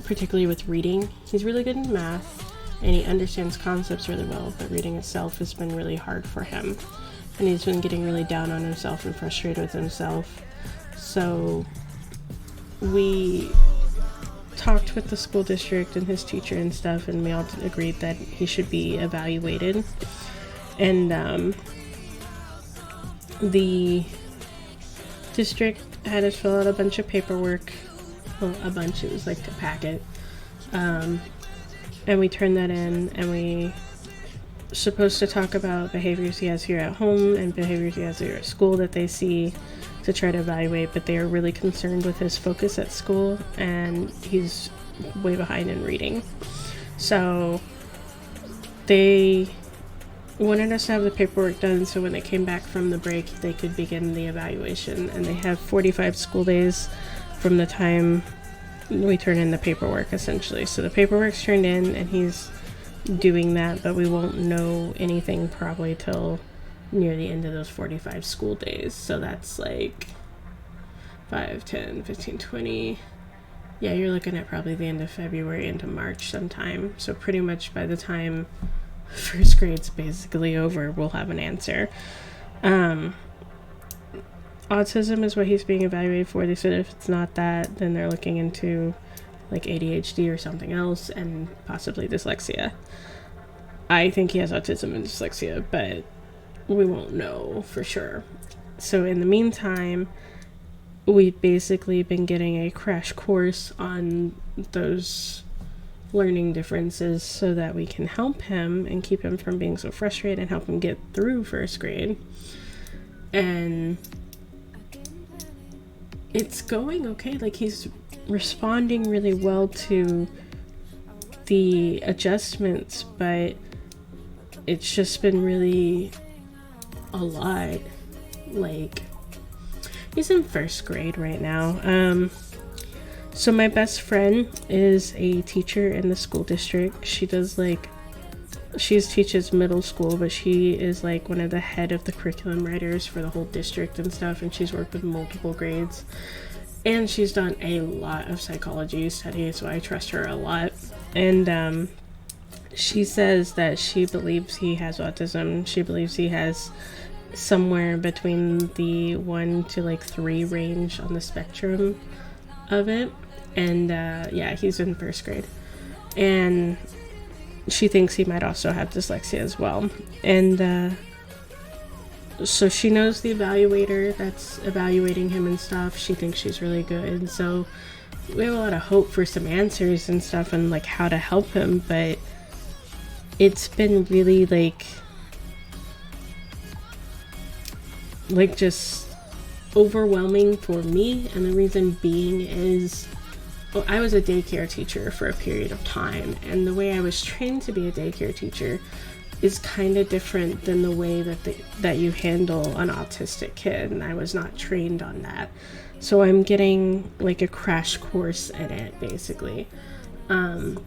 S2: particularly with reading. He's really good in math and he understands concepts really well, but reading itself has been really hard for him, and he's been getting really down on himself and frustrated with himself. So we talked with the school district and his teacher and stuff, and we all agreed that he should be evaluated. And the district had us fill out a bunch of paperwork. Well, a bunch, it was like a packet. And we turned that in, and we supposed to talk about behaviors he has here at home and behaviors he has here at school that they see to try to evaluate, but they are really concerned with his focus at school, and he's way behind in reading. So they wanted us to have the paperwork done so when they came back from the break they could begin the evaluation, and they have 45 school days from the time we turn in the paperwork essentially. So the paperwork's turned in and he's doing that, but we won't know anything probably till near the end of those 45 school days. So that's like 5, 10, 15, 20. Yeah, you're looking at probably the end of February into March sometime. So pretty much by the time first grade's basically over, we'll have an answer. Autism is what he's being evaluated for. They said if it's not that, then they're looking into like ADHD or something else, and possibly dyslexia. I think he has autism and dyslexia, but we won't know for sure. So in the meantime, we've basically been getting a crash course on those learning differences so that we can help him and keep him from being so frustrated and help him get through first grade. And it's going okay. Like, he's responding really well to the adjustments, but it's just been really a lot. Like, he's in first grade right now. So my best friend is a teacher in the school district. She teaches middle school, but she is like one of the head of the curriculum writers for the whole district and stuff, and she's worked with multiple grades. And she's done a lot of psychology studies, so I trust her a lot. And she says that she believes he has autism. She believes he has somewhere between the 1 to like 3 range on the spectrum of it. And yeah, he's in first grade. And she thinks he might also have dyslexia as well. And so she knows the evaluator that's evaluating him and stuff. She thinks she's really good. So we have a lot of hope for some answers and stuff and like how to help him. But it's been really like just overwhelming for me. And the reason being is, well, I was a daycare teacher for a period of time, and the way I was trained to be a daycare teacher is kind of different than the way that you handle an autistic kid, and I was not trained on that. So I'm getting like a crash course in it, basically.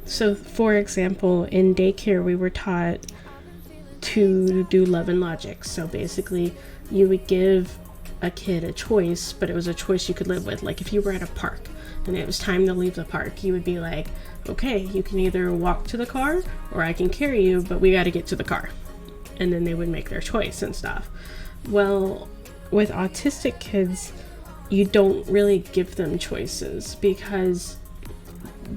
S2: So for example, in daycare we were taught to do love and logic. So basically you would give a kid a choice, but it was a choice you could live with. Like if you were at a park and it was time to leave the park, you would be like, okay, you can either walk to the car or I can carry you, but we got to get to the car. And then they would make their choice and stuff. Well, with autistic kids, you don't really give them choices, because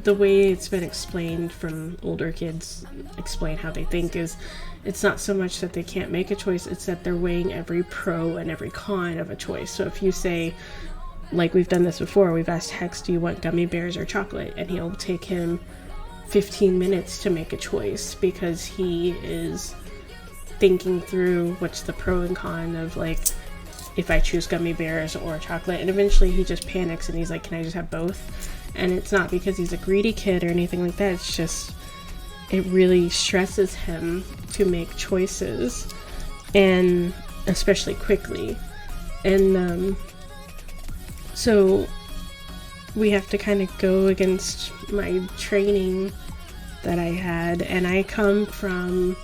S2: the way it's been explained from older kids, explain how they think, is it's not so much that they can't make a choice, it's that they're weighing every pro and every con of a choice. So if you say, like we've done this before, we've asked Hex, do you want gummy bears or chocolate? And he'll take him 15 minutes to make a choice, because he is thinking through what's the pro and con of, like, if I choose gummy bears or chocolate. And eventually he just panics and he's like, can I just have both? And it's not because he's a greedy kid or anything like that. It's just, it really stresses him to make choices, and especially quickly. And so we have to kind of go against my training that I had, and I come from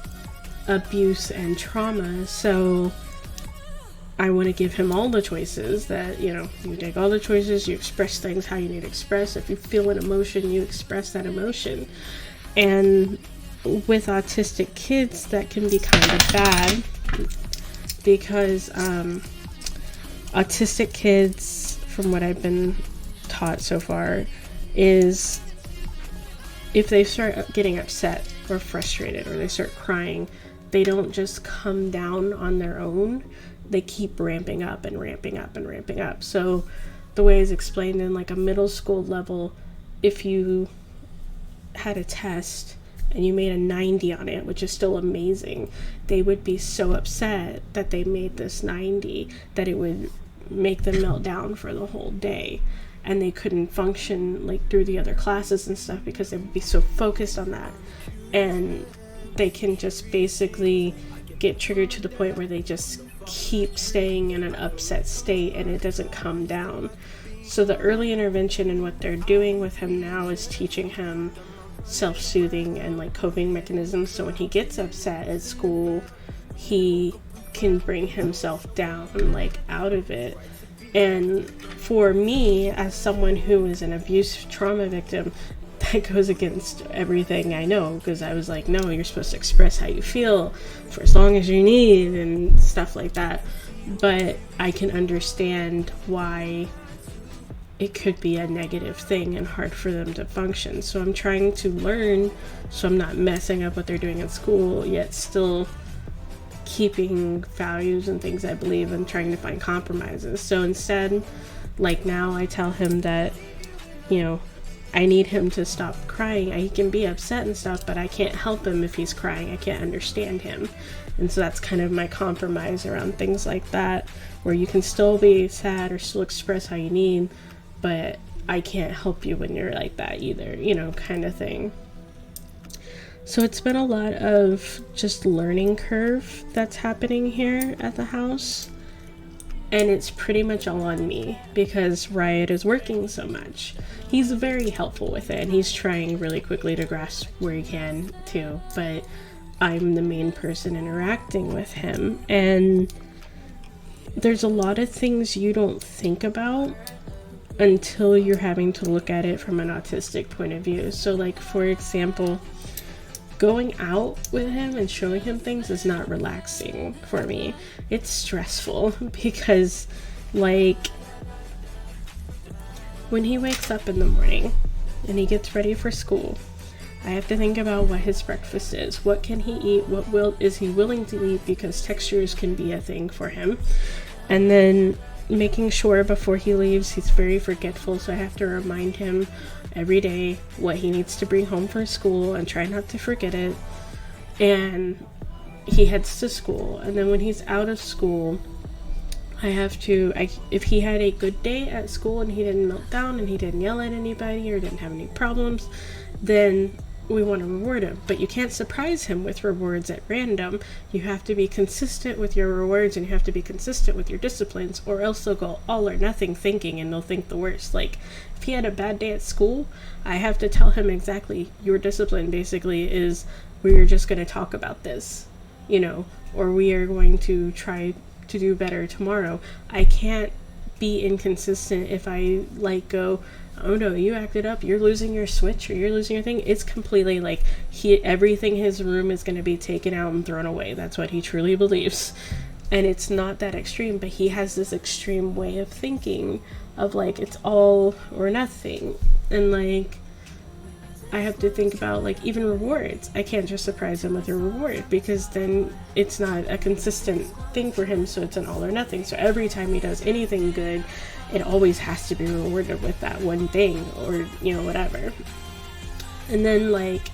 S2: abuse and trauma, so I want to give him all the choices that, you know, you take all the choices, you express things how you need to express. If you feel an emotion, you express that emotion. And with autistic kids, that can be kind of bad, because autistic kids, from what I've been taught so far, is if they start getting upset or frustrated or they start crying, they don't just come down on their own. They keep ramping up and ramping up and ramping up. So the way it's explained in like a middle school level, if you had a test and you made a 90 on it, which is still amazing, they would be so upset that they made this 90 that it would make them melt down for the whole day, and they couldn't function like through the other classes and stuff because they would be so focused on that. And they can just basically get triggered to the point where they just keep staying in an upset state and it doesn't come down. So the early intervention and what they're doing with him now is teaching him self-soothing and like coping mechanisms, so when he gets upset at school, he can bring himself down, like out of it. And for me, as someone who is an abuse trauma victim, that goes against everything I know, because I was like, no, you're supposed to express how you feel for as long as you need and stuff like that. But I can understand why it could be a negative thing and hard for them to function. So I'm trying to learn so I'm not messing up what they're doing in school, yet still keeping values and things I believe, and trying to find compromises. So instead, like now I tell him that, you know, I need him to stop crying. He can be upset and stuff, but I can't help him if he's crying. I can't understand him. And so that's kind of my compromise around things like that, where you can still be sad or still express how you need, but I can't help you when you're like that either, you know, kind of thing. So it's been a lot of just learning curve that's happening here at the house. And it's pretty much all on me because Riot is working so much. He's very helpful with it, and he's trying really quickly to grasp where he can too, but I'm the main person interacting with him. And there's a lot of things you don't think about until you're having to look at it from an autistic point of view. So like, for example, going out with him and showing him things is not relaxing for me. It's stressful because, like, when he wakes up in the morning and he gets ready for school, I have to think about what his breakfast is. What can he eat? Is he willing to eat? Because textures can be a thing for him. And then making sure before he leaves, he's very forgetful, so I have to remind him every day what he needs to bring home for school and try not to forget it. And he heads to school, and then when he's out of school, I have to, if he had a good day at school and he didn't melt down and he didn't yell at anybody or didn't have any problems, then we want to reward him. But you can't surprise him with rewards at random. You have to be consistent with your rewards, and you have to be consistent with your disciplines, or else they'll go all or nothing thinking, and they'll think the worst. Like, if he had a bad day at school, I have to tell him exactly, your discipline basically is, we're just going to talk about this, you know, or we are going to try to do better tomorrow. I can't be inconsistent. If I like go, oh no, you acted up, you're losing your Switch or you're losing your thing, it's completely like everything in his room is going to be taken out and thrown away. That's what he truly believes. And it's not that extreme, but he has this extreme way of thinking of like, it's all or nothing. And like, I have to think about like even rewards. I can't just surprise him with a reward, because then it's not a consistent thing for him, so it's an all or nothing. So every time he does anything good, it always has to be rewarded with that one thing, or, you know, whatever. And then like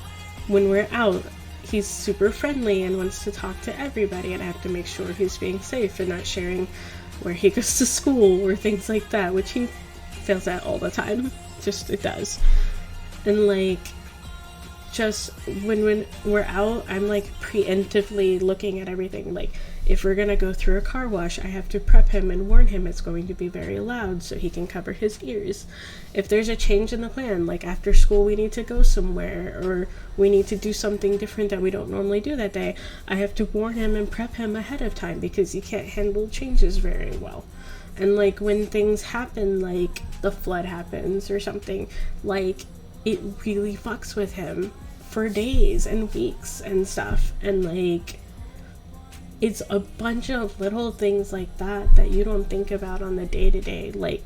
S2: when we're out, he's super friendly and wants to talk to everybody, and I have to make sure he's being safe and not sharing where he goes to school or things like that, which he fails at all the time. Just, it does. And like, just when we're out, I'm like preemptively looking at everything. Like, if we're gonna go through a car wash, I have to prep him and warn him it's going to be very loud so he can cover his ears. If there's a change in the plan, like after school we need to go somewhere, or we need to do something different that we don't normally do that day, I have to warn him and prep him ahead of time, because he can't handle changes very well. And like when things happen, like the flood happens or something, like it really fucks with him for days and weeks and stuff. And like, it's a bunch of little things like that that you don't think about on the day-to-day, like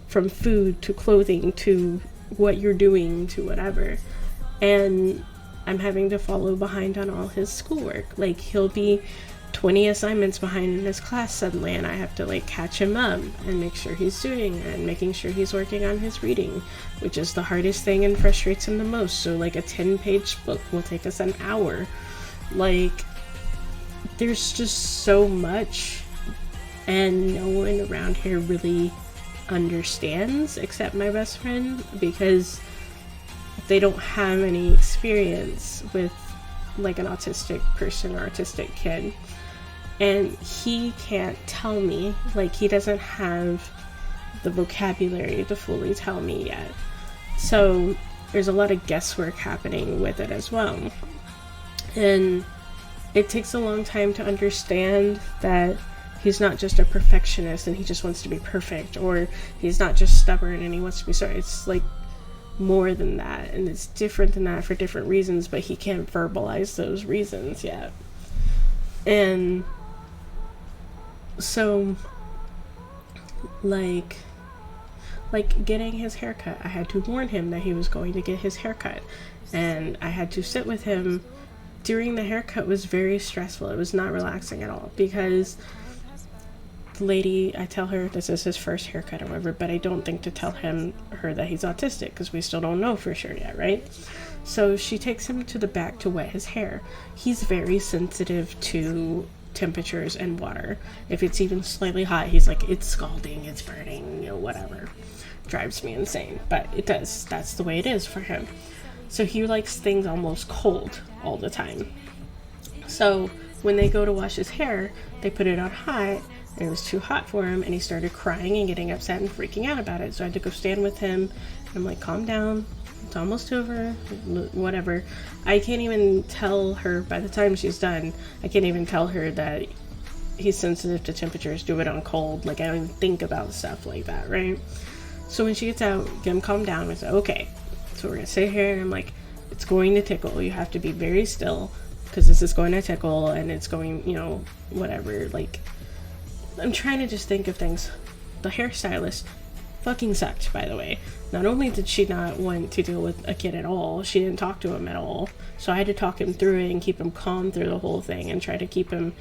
S2: from food to clothing to what you're doing to whatever. And I'm having to follow behind on all his schoolwork. Like, he'll be 20 assignments behind in his class suddenly, and I have to like catch him up and make sure he's doing it, and making sure he's working on his reading, which is the hardest thing and frustrates him the most. So like a 10-page book will take us an hour. Like, there's just so much, and no one around here really understands except my best friend, because they don't have any experience with like an autistic person or autistic kid. And he can't tell me, like, he doesn't have the vocabulary to fully tell me yet. So there's a lot of guesswork happening with it as well. And it takes a long time to understand that he's not just a perfectionist and he just wants to be perfect, or he's not just stubborn and he wants to be sorry. It's like more than that, and it's different than that for different reasons, but he can't verbalize those reasons yet. And so like getting his haircut, I had to warn him that he was going to get his haircut, and I had to sit with him during the haircut. Was very stressful. It was not relaxing at all, because the lady, I tell her this is his first haircut or whatever, but I don't think to tell her that he's autistic, because we still don't know for sure yet, right? So she takes him to the back to wet his hair. He's very sensitive to temperatures and water. If it's even slightly hot, he's like, it's scalding, it's burning, you know, whatever. Drives me insane, but it does. That's the way it is for him. So he likes things almost cold all the time. So when they go to wash his hair, they put it on hot, and it was too hot for him, and he started crying and getting upset and freaking out about it. So I had to go stand with him. I'm like, calm down, it's almost over, whatever. I can't even tell her, by the time she's done, I can't even tell her that he's sensitive to temperatures, do it on cold. Like, I don't even think about stuff like that, right? So when she gets out, get him calm down. I say, okay, so we're gonna sit here, and I'm like, it's going to tickle, you have to be very still, because this is going to tickle, and it's going, you know, whatever. Like, I'm trying to just think of things. The hairstylist fucking sucked, by the way. Not only did she not want to deal with a kid at all, she didn't talk to him at all. So I had to talk him through it and keep him calm through the whole thing, and try to keep him,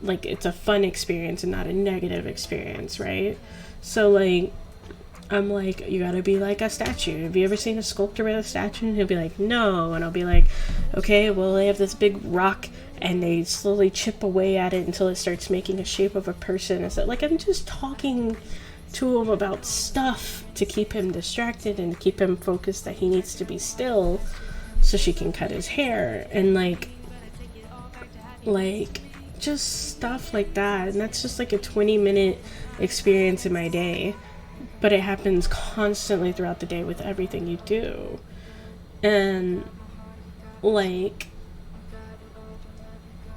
S2: like, it's a fun experience and not a negative experience, right? So, like, I'm like, you gotta be like a statue. Have you ever seen a sculptor with a statue? And he'll be like, no. And I'll be like, okay, well, they have this big rock, and they slowly chip away at it until it starts making a shape of a person. Is it like, I'm just talking to him about stuff to keep him distracted and keep him focused that he needs to be still so she can cut his hair, and like just stuff like that. And that's just like a 20-minute experience in my day, but it happens constantly throughout the day with everything you do. And like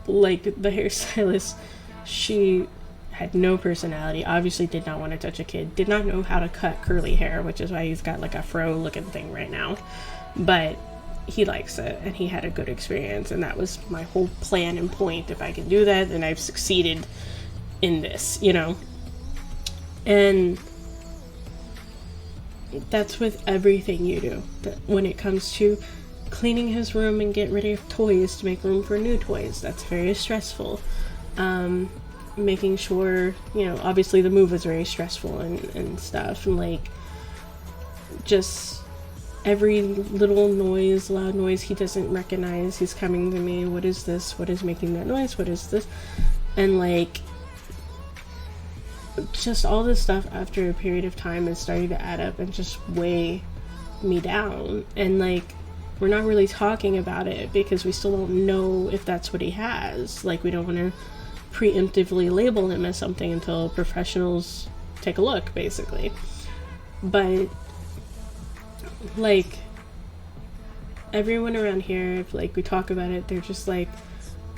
S2: the hairstylist, she had no personality, obviously did not want to touch a kid, did not know how to cut curly hair, which is why he's got like a fro looking thing right now, but he likes it, and he had a good experience, and that was my whole plan and point. If I can do that, then I've succeeded in this, you know. And that's with everything you do. When it comes to cleaning his room and get rid of toys to make room for new toys, that's very stressful. Making sure, you know, obviously the move is very stressful and stuff, and like just every little noise, loud noise he doesn't recognize, he's coming to me, what is this, what is making that noise, what is this, and like just all this stuff after a period of time is starting to add up and just weigh me down. And like, we're not really talking about it because we still don't know if that's what he has. Like, we don't want to preemptively label him as something until professionals take a look, basically. But like, everyone around here, if like we talk about it, they're just like,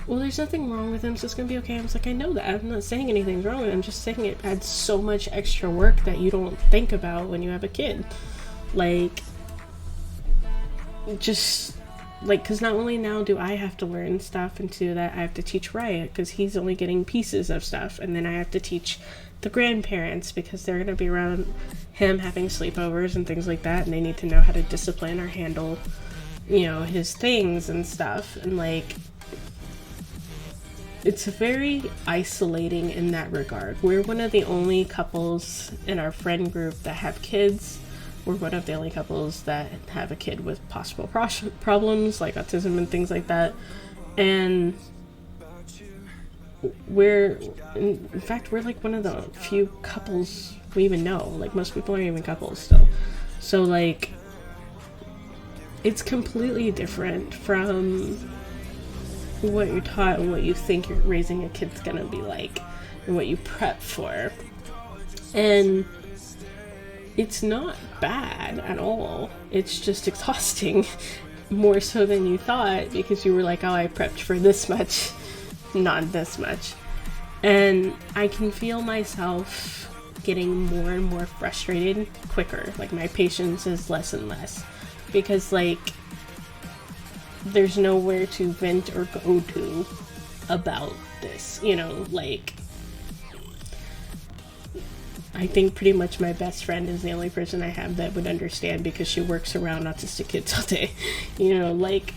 S2: well, there's nothing wrong with him, so it's gonna be okay. I was like, I know that, I'm not saying anything's wrong with him, I'm just saying it adds so much extra work that you don't think about when you have a kid. Like, just like, because not only now do I have to learn stuff, and to do that I have to teach Riot, because he's only getting pieces of stuff, and then I have to teach the grandparents, because they're going to be around him having sleepovers and things like that, and they need to know how to discipline or handle, you know, his things and stuff. And like, it's very isolating in that regard. We're one of the only couples in our friend group that have kids. We're one of the only couples that have a kid with possible problems like autism and things like that. And in fact, we're like one of the few couples we even know. Like, most people aren't even couples still. So like, it's completely different from what you're taught and what you think you're raising a kid's gonna be like, and what you prep for. And it's not bad at all. It's just exhausting, more so than you thought, because you were like, oh, I prepped for this much, not this much. And I can feel myself getting more and more frustrated quicker. Like, my patience is less and less, because like there's nowhere to vent or go to about this, you know. Like, I think pretty much my best friend is the only person I have that would understand, because she works around autistic kids all day, you know, like.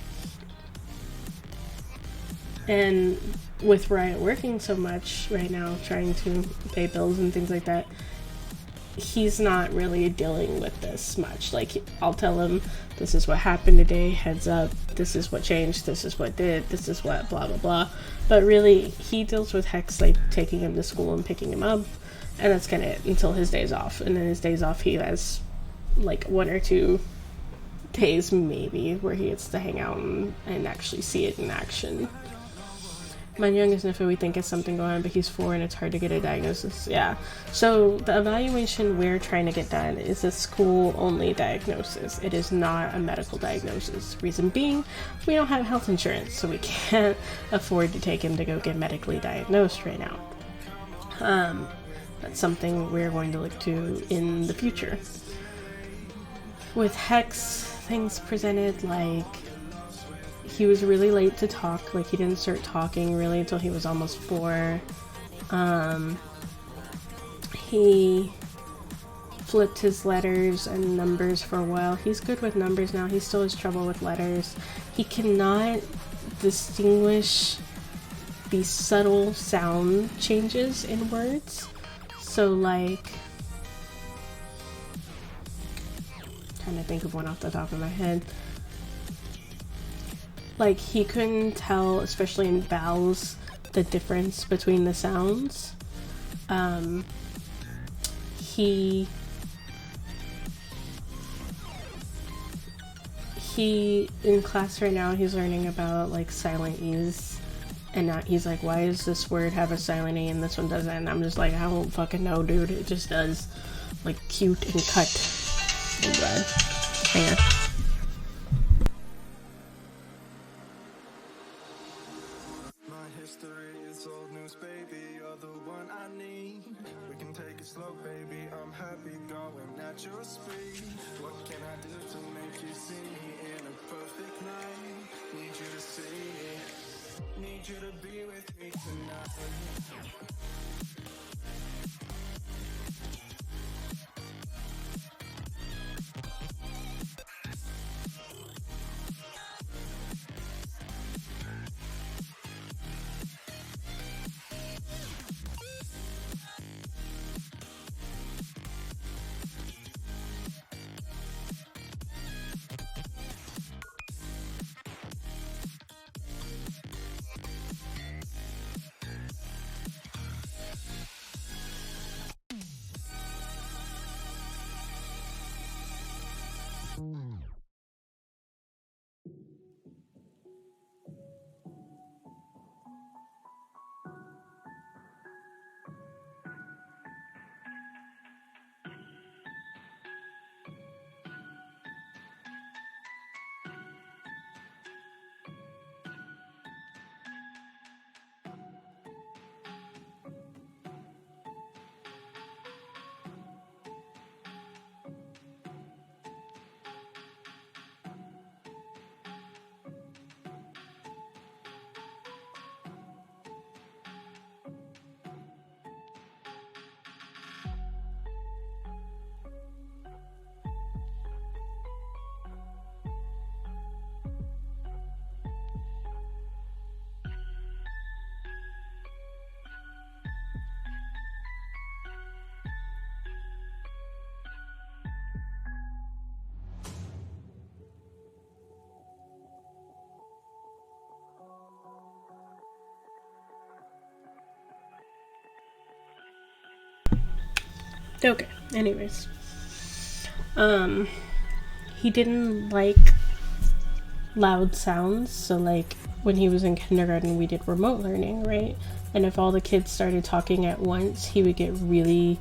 S2: And with Riot working so much right now, trying to pay bills and things like that, he's not really dealing with this much. Like, I'll tell him, this is what happened today, heads up, this is what changed, this is what did, this is what blah blah blah. But really, he deals with Hex, like, taking him to school and picking him up, and that's kind of it until his days off. And then his days off, he has like 1 or 2 days maybe where he gets to hang out and actually see it in action. My youngest nephew, we think, has something going on, but he's 4 and it's hard to get a diagnosis. Yeah. So the evaluation we're trying to get done is a school-only diagnosis. It is not a medical diagnosis. Reason being, we don't have health insurance, so we can't afford to take him to go get medically diagnosed right now. That's something we're going to look to in the future. With Hex, things presented like, he was really late to talk. Like, he didn't start talking really until he was almost 4. He flipped his letters and numbers for a while. He's good with numbers now. He still has trouble with letters. He cannot distinguish the subtle sound changes in words. So, like, trying to think of one off the top of my head. Like, he couldn't tell, especially in vowels, the difference between the sounds. He in class right now, he's learning about like silent E's, and now he's like, why does this word have a silent E and this one doesn't? And I'm just like, I don't fucking know, dude. It just does. Like, cute and cut. Oh god. Hang on.
S1: Slow, baby, I'm happy going at your speed. What can I do to make you see me in a perfect night? Need you to see it. Need you to be with me tonight.
S2: Okay, anyways. He didn't like loud sounds, so like when he was in kindergarten we did remote learning, right? And if all the kids started talking at once, he would get really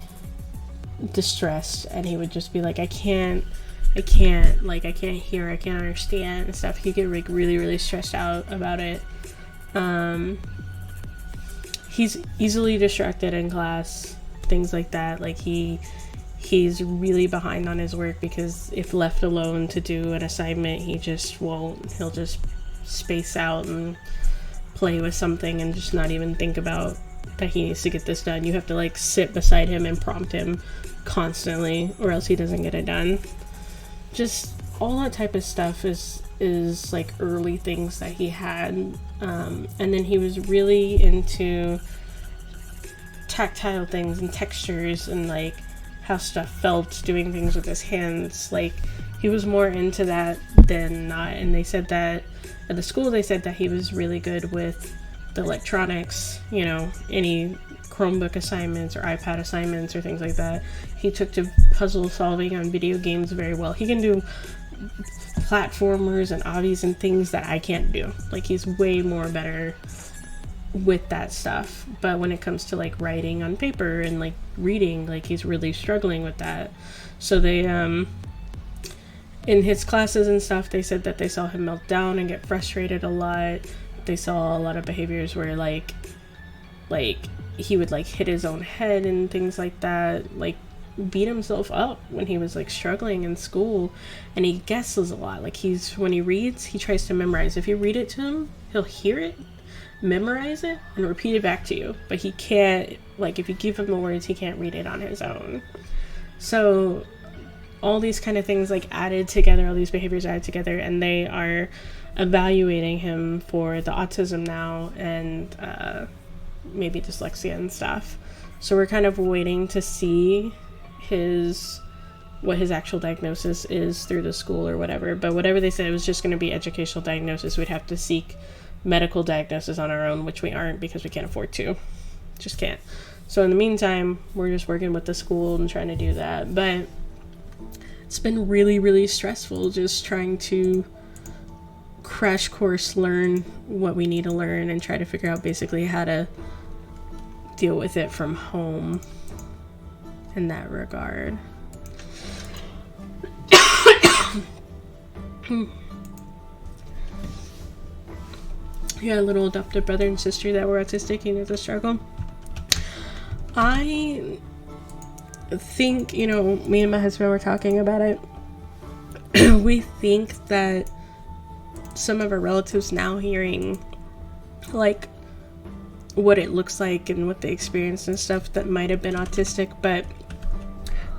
S2: distressed, and he would just be like, I can't hear, I can't understand and stuff. He'd get like really, really stressed out about it. He's easily distracted in class, things like that. Like he's really behind on his work because if left alone to do an assignment, he just won't. He'll just space out and play with something and just not even think about that he needs to get this done. You have to like sit beside him and prompt him constantly, or else he doesn't get it done. Just all that type of stuff is like early things that he had. And then he was really into tactile things and textures and like how stuff felt, doing things with his hands. Like he was more into that than not. And they said that at the school, they said that he was really good with the electronics, you know, any Chromebook assignments or iPad assignments or things like that. He took to puzzle solving on video games very well. He can do platformers and obbies and things that I can't do. Like he's way more better with that stuff. But when it comes to like writing on paper and like reading, like he's really struggling with that. So they in his classes and stuff, they said that they saw him melt down and get frustrated a lot. They saw a lot of behaviors where like he would like hit his own head and things like that, like beat himself up when he was like struggling in school. And he guesses a lot. Like when he reads, he tries to memorize. If you read it to him, he'll hear it, memorize it, and repeat it back to you. But he can't, like if you give him the words, he can't read it on his own. So all these kind of things like added together, all these behaviors added together, and they are evaluating him for the autism now and maybe dyslexia and stuff. So we're kind of waiting to see what his actual diagnosis is through the school or whatever. But whatever they said, it was just going to be educational diagnosis. We'd have to seek medical diagnosis on our own, which we aren't because we can't afford to. Just can't. So in the meantime, we're just working with the school and trying to do that. But it's been really, really stressful just trying to crash course learn what we need to learn and try to figure out basically how to deal with it from home in that regard. You had a little adopted brother and sister that were autistic and it's a struggle. I think, you know, me and my husband were talking about it. We think that some of our relatives now hearing like what it looks like and what they experienced and stuff that might have been autistic but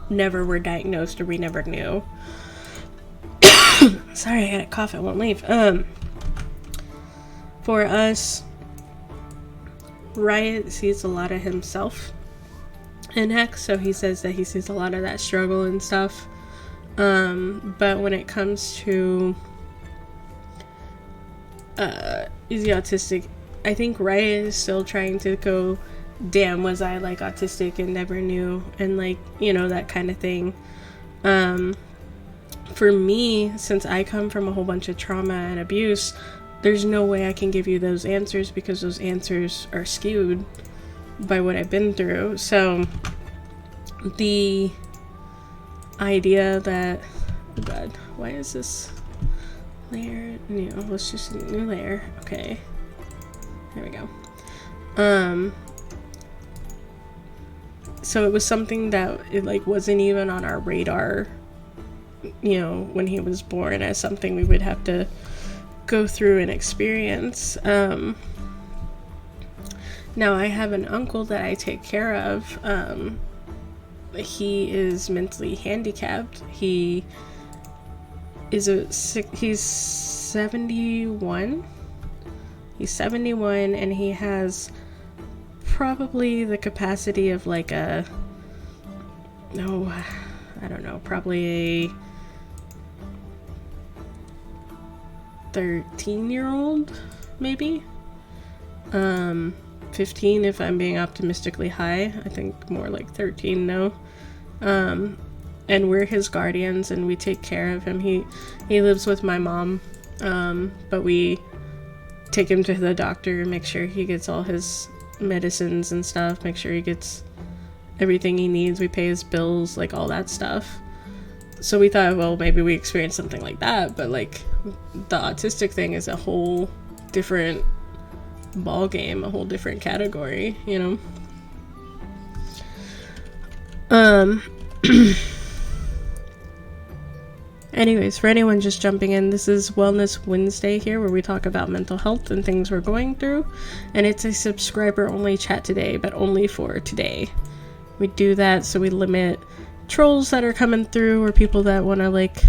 S2: never were diagnosed or we never knew. Sorry, I had a cough, it won't leave. For us, Riot sees a lot of himself in Hex, so he says that he sees a lot of that struggle and stuff. But when it comes to is he autistic, I think Riot is still trying to go, damn, was I like autistic and never knew, and like, you know, that kind of thing. For me, since I come from a whole bunch of trauma and abuse, there's no way I can give you those answers because those answers are skewed by what I've been through. So the idea that, oh god, why is this layer new? Let's just do a new layer. Okay, there we go. So it was something that it like wasn't even on our radar, you know, when he was born, as something we would have to go through and experience. Now I have an uncle that I take care of. He is mentally handicapped. He's 71. He's 71 and he has probably the capacity of like I don't know, probably a 13-year-old, maybe 15 if I'm being optimistically high. I think more like 13 now. And we're his guardians and we take care of him. He lives with my mom, but we take him to the doctor and make sure he gets all his medicines and stuff, make sure he gets everything he needs. We pay his bills, like all that stuff. So we thought, well, maybe we experienced something like that, but like the autistic thing is a whole different ball game, a whole different category, you know. Anyways, for anyone just jumping in, this is Wellness Wednesday here, where we talk about mental health and things we're going through, and it's a subscriber only chat today, but only for today. We do that so we limit trolls that are coming through or people that want to like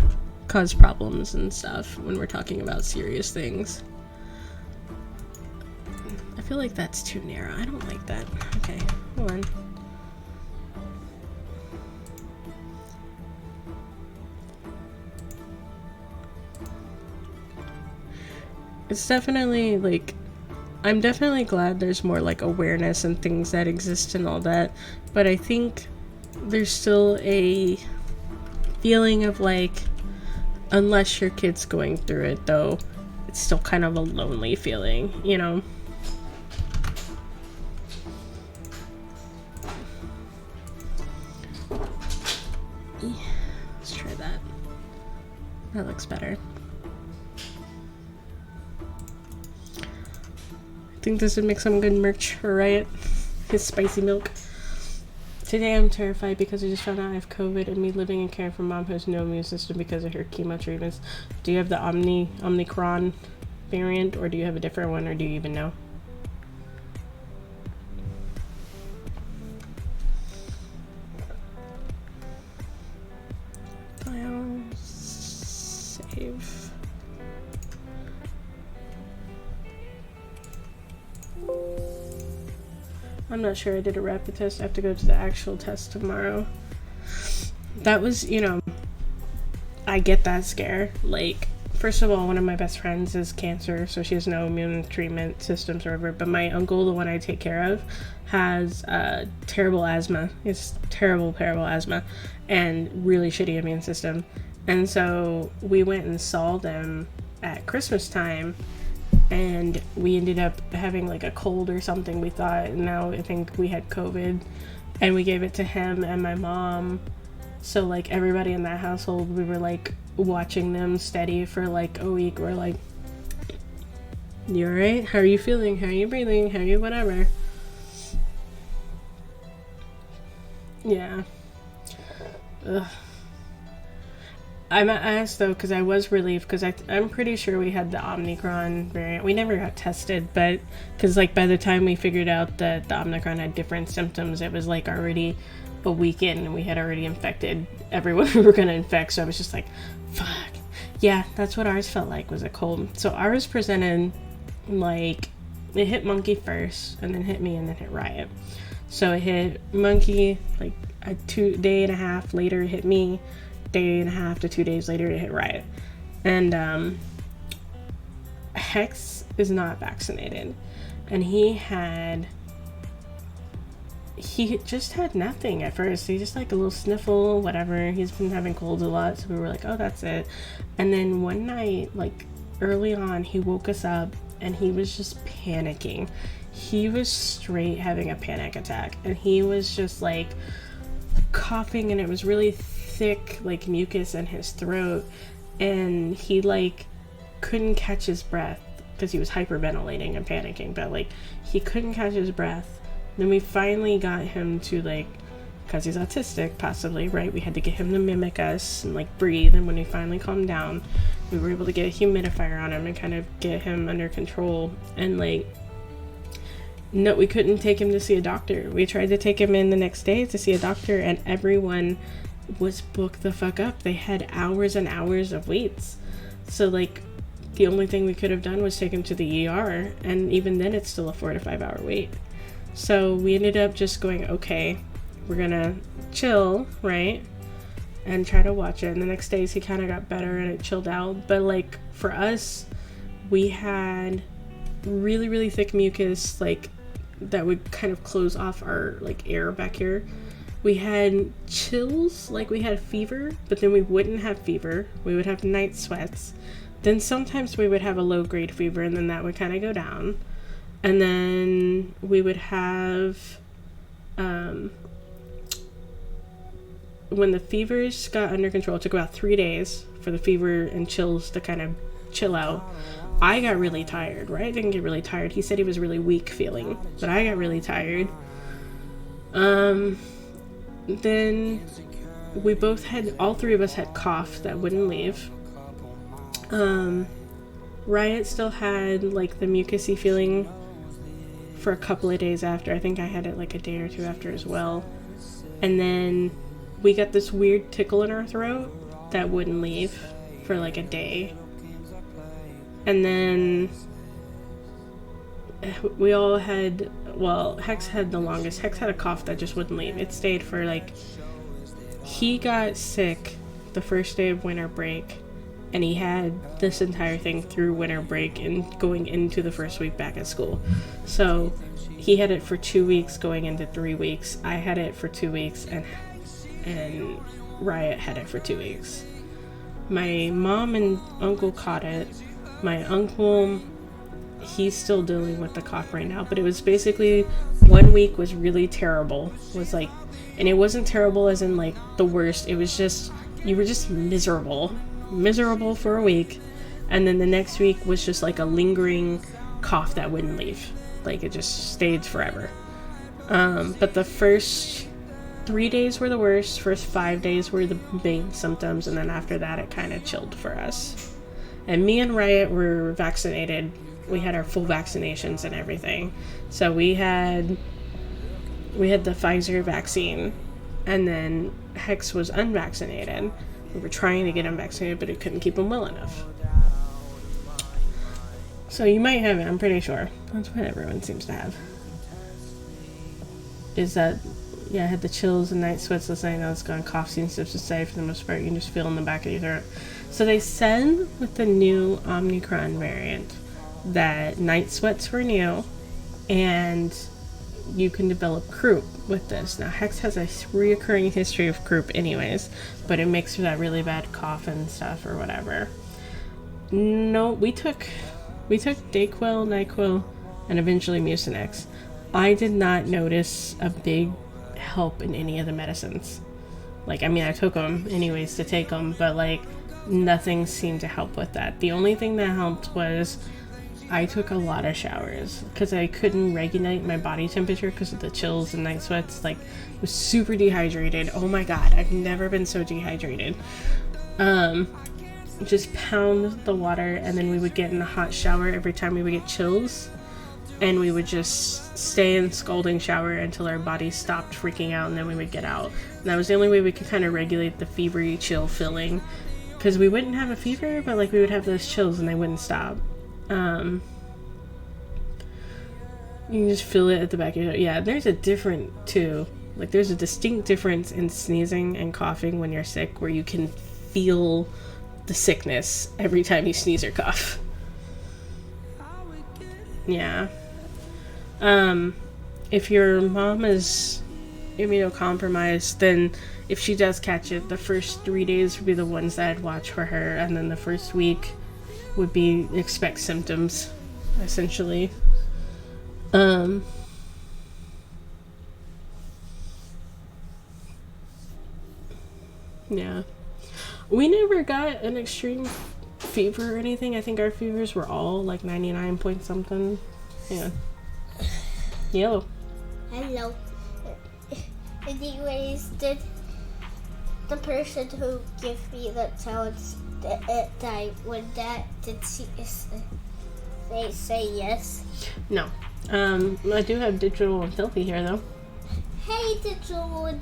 S2: cause problems and stuff when we're talking about serious things. I feel like that's too narrow. I don't like that. Okay, hold on. It's definitely like, I'm definitely glad there's more like awareness and things that exist and all that, but I think there's still a feeling of like, unless your kid's going through it though, it's still kind of a lonely feeling, you know? Let's try that. That looks better. I think this would make some good merch for Riot. His spicy milk. Today I'm terrified because I just found out I have COVID and me living and caring for mom who has no immune system because of her chemo treatments. Do you have the Omicron variant, or do you have a different one, or do you even know? File, save. I'm not sure. I did a rapid test. I have to go to the actual test tomorrow. That was, you know, I get that scare. Like, first of all, one of my best friends is cancer, so she has no immune treatment systems or whatever. But my uncle, the one I take care of, has terrible asthma. It's terrible asthma and really shitty immune system. And so we went and saw them at Christmas time. And we ended up having like a cold or something, we thought, and now I think we had COVID, and we gave it to him and my mom. So like everybody in that household, we were like watching them steady for like a week. We're like, you alright? How are you feeling? How are you breathing? How are you whatever? Yeah. Ugh. I'm asked though, because I was relieved, because I'm pretty sure we had the Omicron variant. We never got tested, but because like by the time we figured out that the Omicron had different symptoms, it was like already a week in and we had already infected everyone we were going to infect. So I was just like, fuck. Yeah, that's what ours felt like, was a cold. So ours presented like, it hit Monkey first and then hit me and then hit Riot. So it hit Monkey like a day and a half later, it hit me. Day and a half to 2 days later to hit Riot. And Hex is not vaccinated, and he just had nothing at first. He just like a little sniffle, whatever. He's been having colds a lot, so we were like, oh, that's it. And then one night, like early on, he woke us up and he was just panicking. He was straight having a panic attack, and he was just like coughing, and it was really thick like mucus in his throat, and he like couldn't catch his breath because he was hyperventilating and panicking, but like he couldn't catch his breath. Then we finally got him to, like, because he's autistic possibly, right, we had to get him to mimic us and like breathe, and when he finally calmed down, we were able to get a humidifier on him and kind of get him under control. And like, no, we couldn't take him to see a doctor. We tried to take him in the next day to see a doctor, and everyone was booked the fuck up. They had hours and hours of waits. So like, the only thing we could have done was take him to the ER, and even then it's still a 4 to 5 hour wait. So we ended up just going, okay, we're gonna chill, right, and try to watch it. And the next days he kind of got better and it chilled out. But like, for us, we had really, really thick mucus, like, that would kind of close off our like air back here. We had chills, like we had fever, but then we wouldn't have fever. We would have night sweats. Then sometimes we would have a low grade fever, and then that would kind of go down. And then we would have when the fevers got under control, it took about 3 days for the fever and chills to kind of chill out. I got really tired. Riot didn't get really tired. He said he was really weak feeling, but I got really tired. Then we both had, all three of us had cough that wouldn't leave. Riot still had like the mucusy feeling for a couple of days after. I think I had it like a day or two after as well. And then we got this weird tickle in our throat that wouldn't leave for like a day. And then we all had, well, Hex had the longest. Hex had a cough that just wouldn't leave. It stayed for like, he got sick the first day of winter break, and he had this entire thing through winter break and going into the first week back at school. So he had it for 2 weeks going into 3 weeks. I had it for 2 weeks, and Riot had it for 2 weeks. My mom and uncle caught it. My uncle, he's still dealing with the cough right now, but it was basically 1 week was really terrible. Was like, and it wasn't terrible as in like the worst. It was just, you were just miserable for a week. And then the next week was just like a lingering cough that wouldn't leave. Like it just stayed forever. But the first 3 days were the worst. First 5 days were the main symptoms. And then after that, it kind of chilled for us. And me and Riot were vaccinated. We had our full vaccinations and everything. So we had the Pfizer vaccine, and then Hex was unvaccinated. We were trying to get him vaccinated, but it couldn't keep him well enough. So you might have it, I'm pretty sure. That's what everyone seems to have. Is that, yeah, I had the chills and night sweats last night. Now it's gone. Cough seems to subside for the most part. You can just feel in the back of your throat. So they said with the new Omicron variant that night sweats were new, and you can develop croup with this. Now Hex has a reoccurring history of croup anyways, but it makes for that really bad cough and stuff or whatever. No, we took Dayquil, NyQuil, and eventually Mucinex. I did not notice a big help in any of the medicines. Like, I mean, I took them anyways to take them, but like nothing seemed to help with that. The only thing that helped was I took a lot of showers because I couldn't regulate my body temperature because of the chills and night sweats. Like, I was super dehydrated. Oh my god, I've never been so dehydrated. Just pound the water, and then we would get in a hot shower every time we would get chills, and we would just stay in scalding shower until our bodies stopped freaking out, and then we would get out. And that was the only way we could kind of regulate the fevery chill feeling, because we wouldn't have a fever, but like we would have those chills and they wouldn't stop. You can just feel it at the back of your throat. Yeah, there's a distinct difference in sneezing and coughing when you're sick, where you can feel the sickness every time you sneeze or cough. Yeah. If your mom is immunocompromised, then if she does catch it, the first 3 days would be the ones that I'd watch for her, and then the first week would be expect symptoms, essentially. Yeah. We never got an extreme fever or anything. I think our fevers were all like 99 point something. Yeah. Yellow.
S3: Hello. Anyways, did the person who gave me the talents die when that did they say yes?
S2: No. I do have Digital and Filthy here though.
S3: Hey, Digital and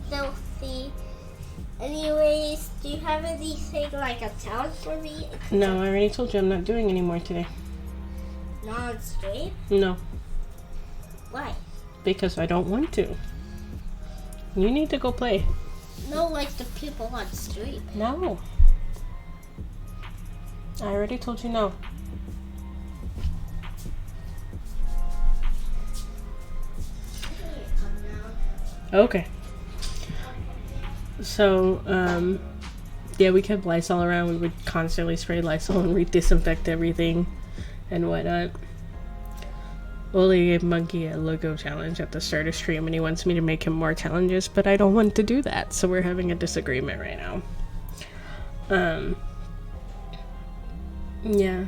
S3: Filthy. Anyways, do you have anything like a talent for me?
S2: No, I already told you I'm not doing any more today.
S3: Non-stream?
S2: No.
S3: Why?
S2: Because I don't want to. You need to go play.
S3: No, like the people on stream.
S2: No. I already told you no. Okay. So, yeah, we kept Lysol around. We would constantly spray Lysol and disinfect everything and whatnot. Oli gave Monkey a logo challenge at the start of stream, and he wants me to make him more challenges, but I don't want to do that, so we're having a disagreement right now. Yeah.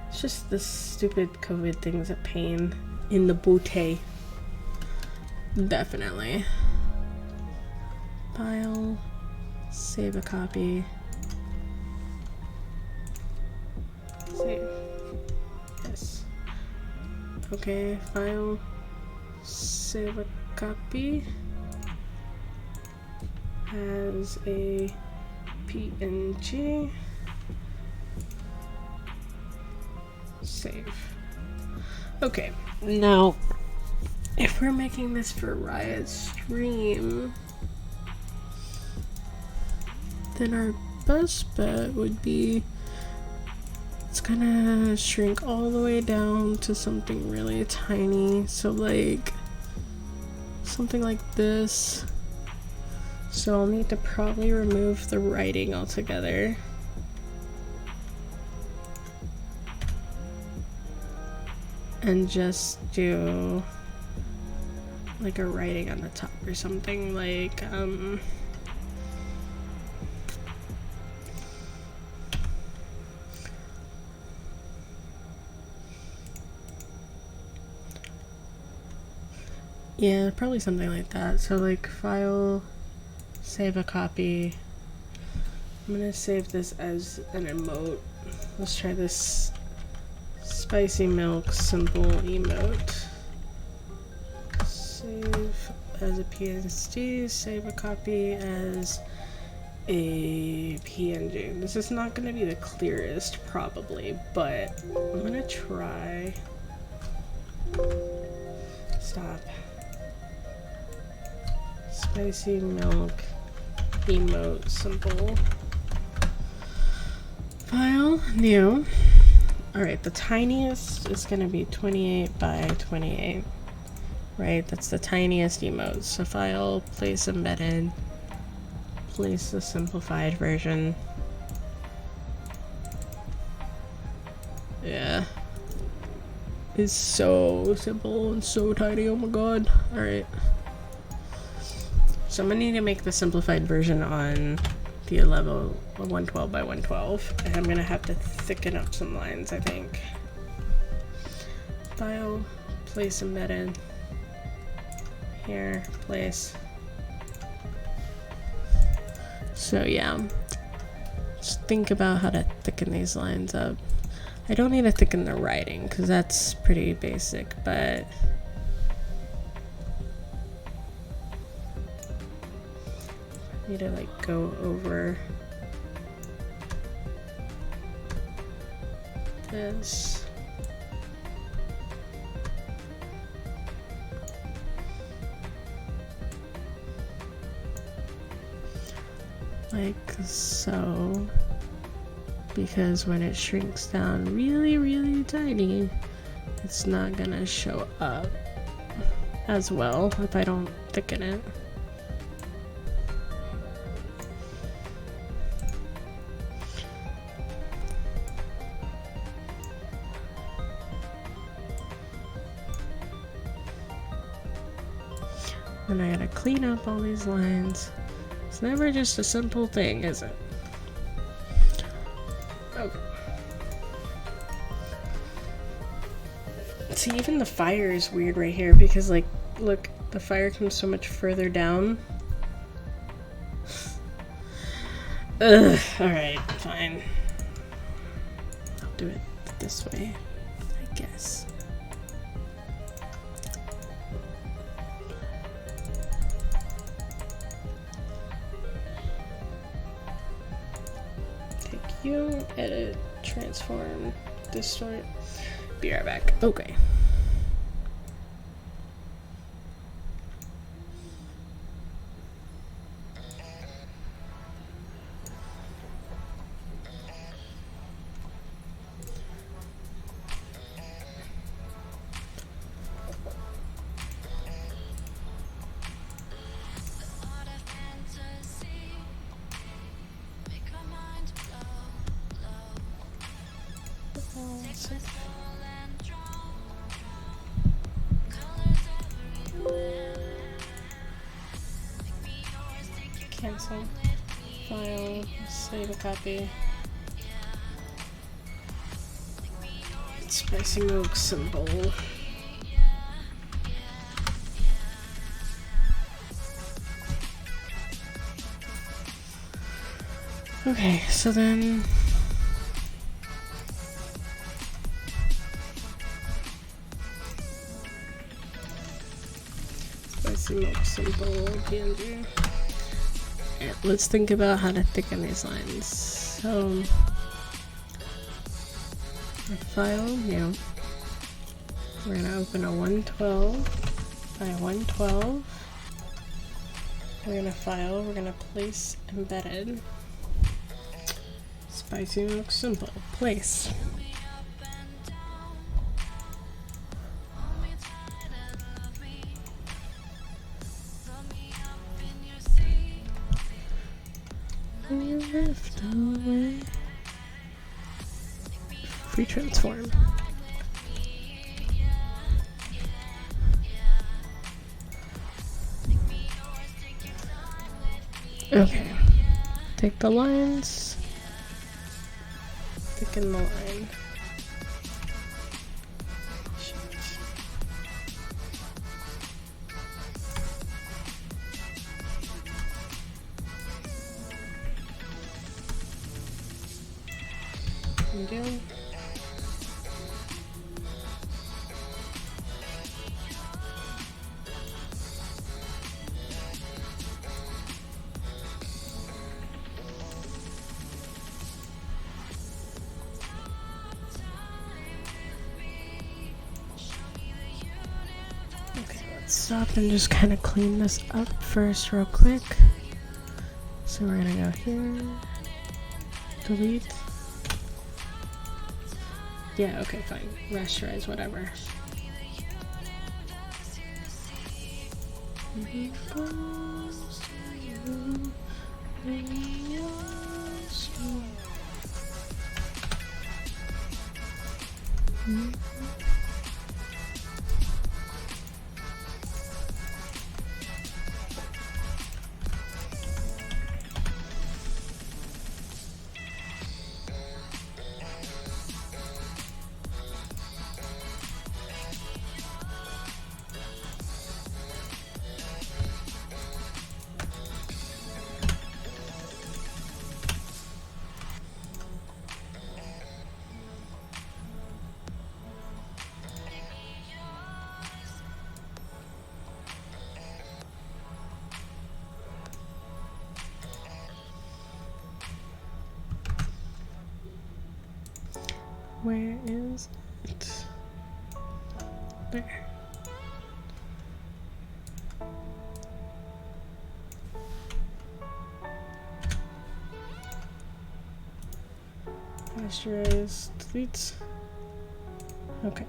S2: It's just the stupid COVID thing's a pain in the booty. Definitely. File. Save a copy. Save. Yes. Okay, file. Save a copy. As a PNG. Save. Okay, now if we're making this for Riot stream, then our best bet would be it's gonna shrink all the way down to something really tiny, so like something like this. So I'll need to probably remove the writing altogether. And just do like a writing on the top or something, like yeah, probably something like that. So like file, save a copy. I'm gonna save this as an emote. Let's try this spicy milk simple emote. Save as a PNG, save a copy as a PNG. This is not gonna be the clearest probably, but I'm gonna try. Stop. Spicy milk emote simple. File, new. Alright, the tiniest is gonna be 28 by 28. Right, that's the tiniest emote. So file, place embedded, place the simplified version. Yeah. It's so simple and so tiny, oh my god. Alright. So I'm gonna need to make the simplified version on the level 112 by 112, and I'm gonna have to thicken up some lines, I think. File, place embedded. Here, place. So yeah, just think about how to thicken these lines up. I don't need to thicken the writing because that's pretty basic, but I need to like go over this. Like so, because when it shrinks down really, really tiny, it's not gonna show up as well if I don't thicken it. And I gotta clean up all these lines. It's never just a simple thing, is it? Okay. See, even the fire is weird right here because, like, look, the fire comes so much further down. Ugh, alright, fine. I'll do it this way, I guess. You edit, transform, distort. Be right back. Okay. So save a copy. Spicy milk symbol. Okay, so then spicy milk symbol PNG. And let's think about how to thicken these lines. So a file new. We're gonna open a 112 by 112. We're gonna file, we're gonna place embedded. Spicy milk symbol, place. Lift away. Free transform. Okay. Take the lines. Thicken the line. Undo. Okay, let's stop and just kind of clean this up first real quick. So we're gonna go here, delete. Yeah, okay, fine. Rasterize, whatever. Where is it? There. Rasterize, delete. Okay.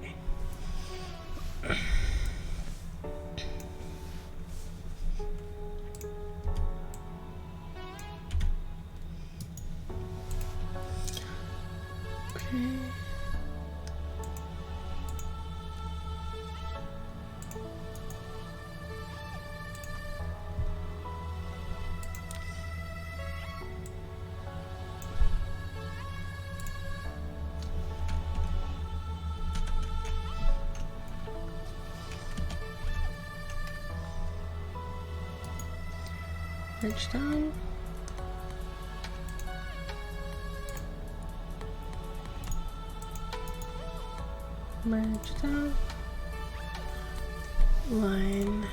S2: Okay. Merge down. Merge down. Line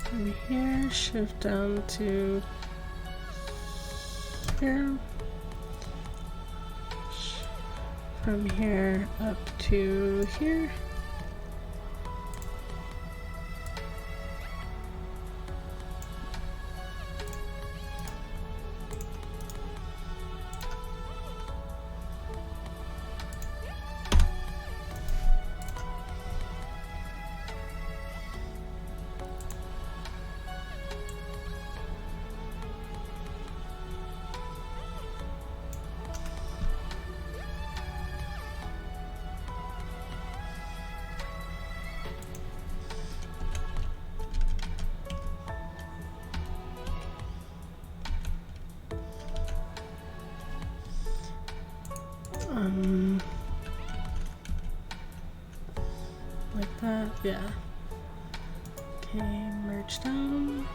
S2: from here, shift down to here. From here up to here. Like that, yeah. Okay, merge down,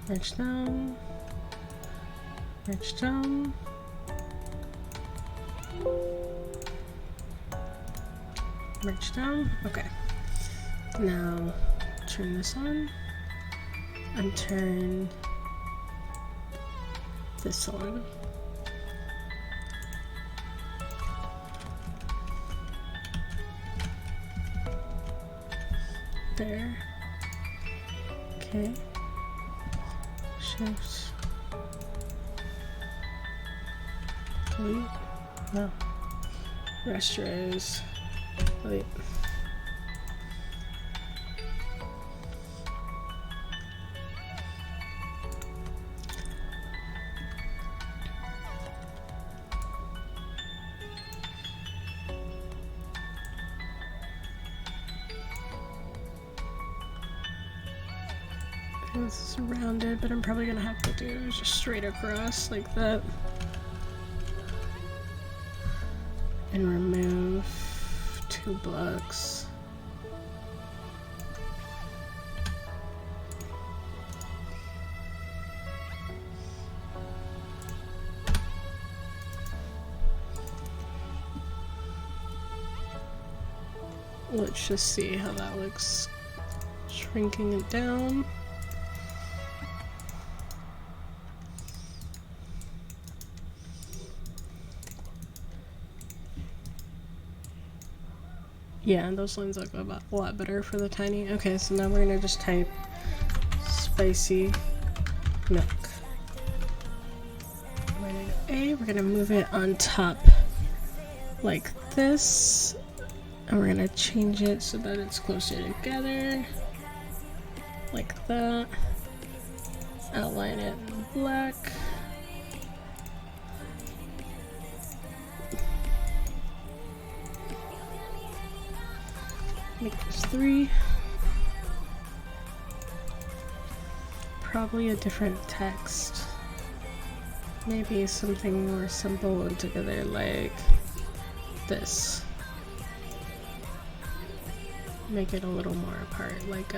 S2: merge down, merge down. Merge down, okay. Now turn this on and turn this on. There. Okay. Shift. Delete. No. Rest rows. Delete. This is rounded, but I'm probably gonna have to do just straight across like that. And remove 2 blocks. Let's just see how that looks. Shrinking it down. Yeah, those lines look a lot better for the tiny. Okay, so now we're gonna just type spicy milk. We're gonna move it on top like this. And we're gonna change it so that it's closer together. Like that. Outline it in black. Make this 3. Probably a different text. Maybe something more simple and together like this. Make it a little more apart, like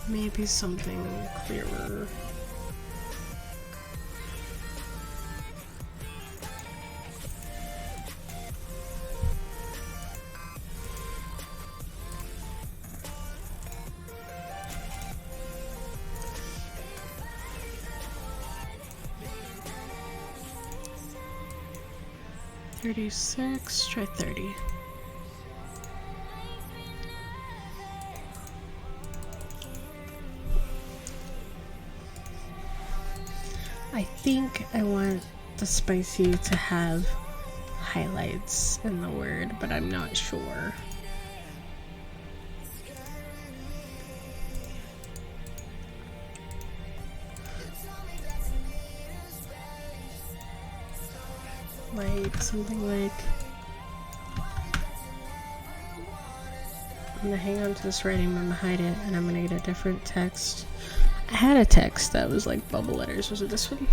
S2: maybe something clearer. $36, try 30. I think I want the spicy to have highlights in the word, but I'm not sure. Like something like, I'm gonna hang on to this writing, I'm gonna hide it, and I'm gonna get a different text. I had a text that was like bubble letters. Was it this one?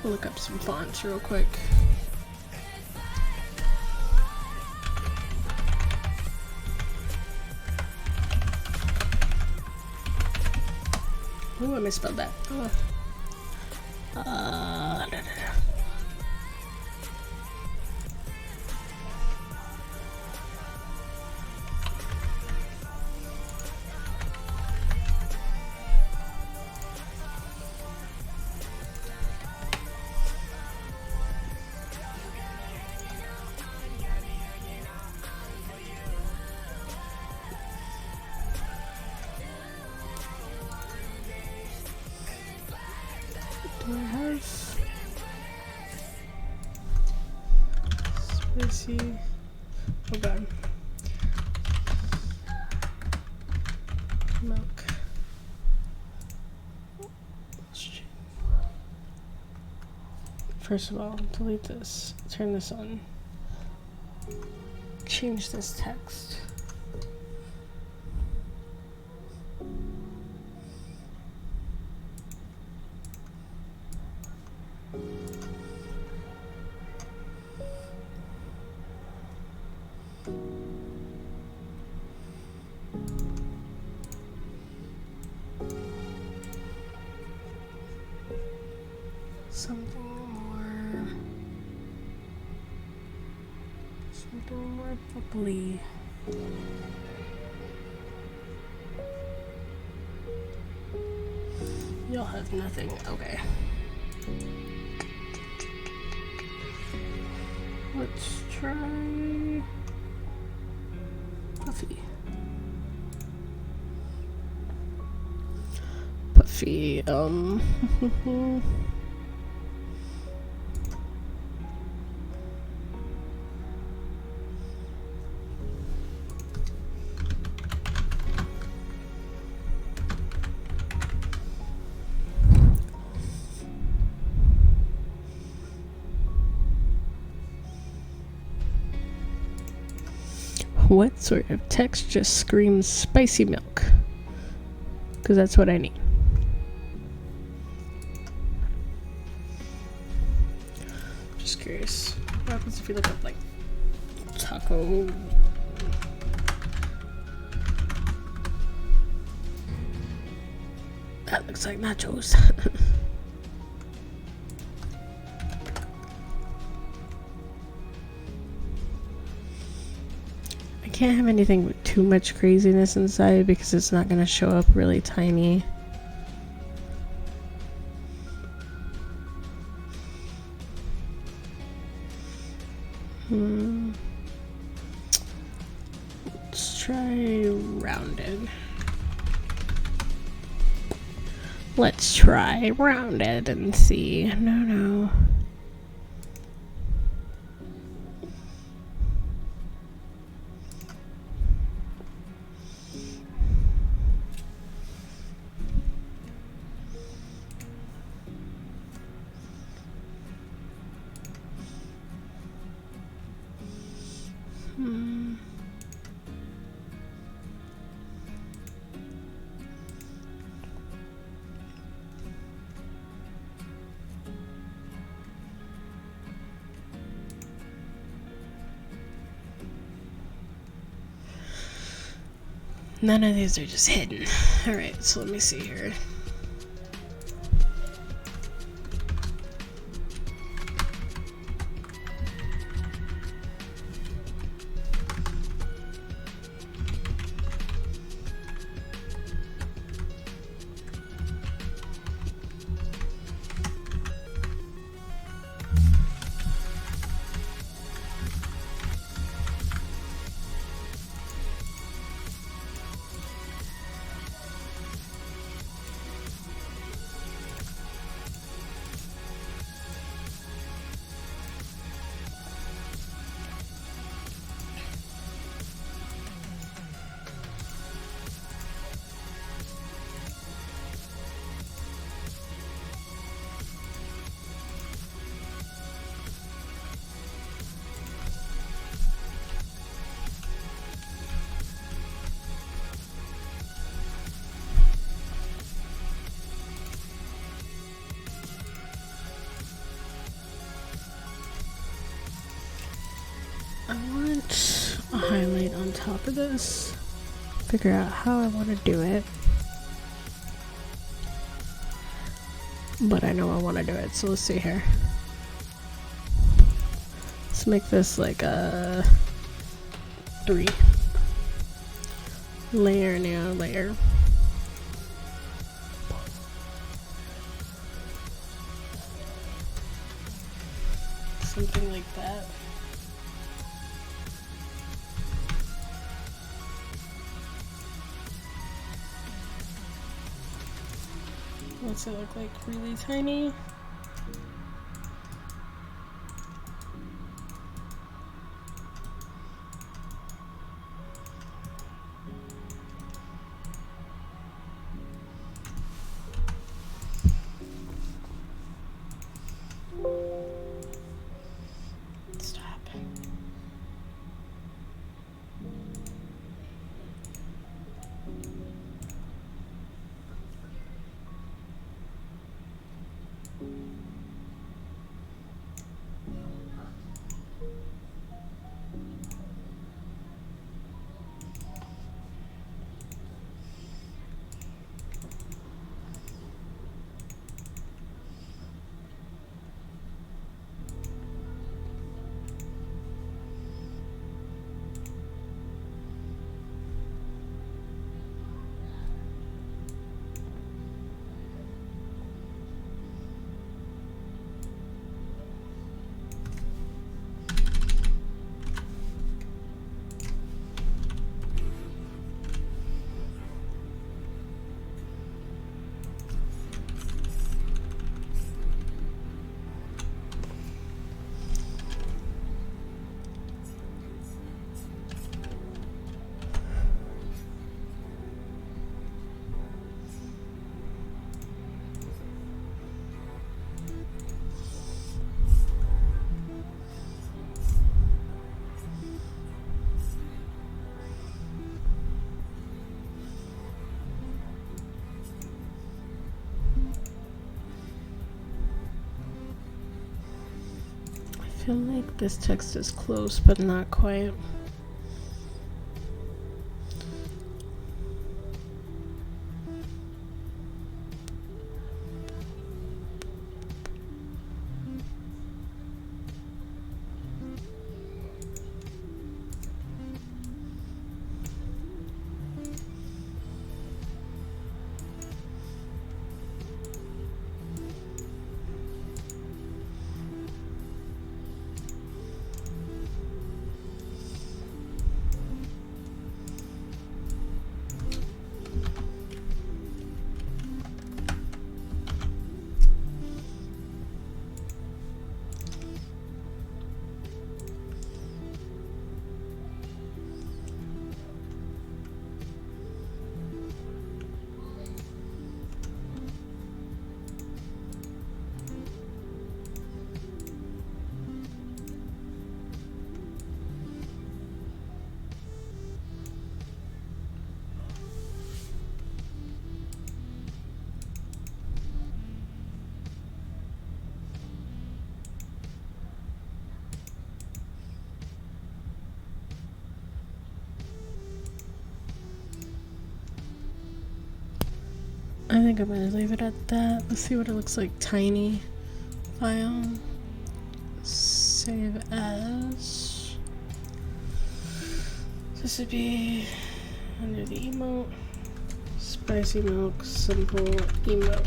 S2: We'll look up some fonts real quick. Oh, I misspelled that. Oh. Da, da, da. Let's see. Oh god. Milk. First of all, delete this. Turn this on. Change this text. Something more bubbly. You'll have nothing. Okay. Let's try Puffy. Puffy, what sort of text just screams spicy milk? Because that's what I need. Just curious. What happens if you look up like taco? That looks like nachos. Can't have anything with too much craziness inside because it's not going to show up really tiny. Let's try rounded. Let's try rounded and see. No. None of these are just hidden. Alright, so let me see here. I want a highlight on top of this. Figure out how I want to do it. But I know I want to do it, so let's see here. Let's make this like a 3 layer now, layer. Something like that. What's it look like? Really tiny? feel like this text is close, but not quite. I think I'm gonna leave it at that. Let's see what it looks like. Tiny file. Save as. This would be under the emote. Spicy milk, simple emote.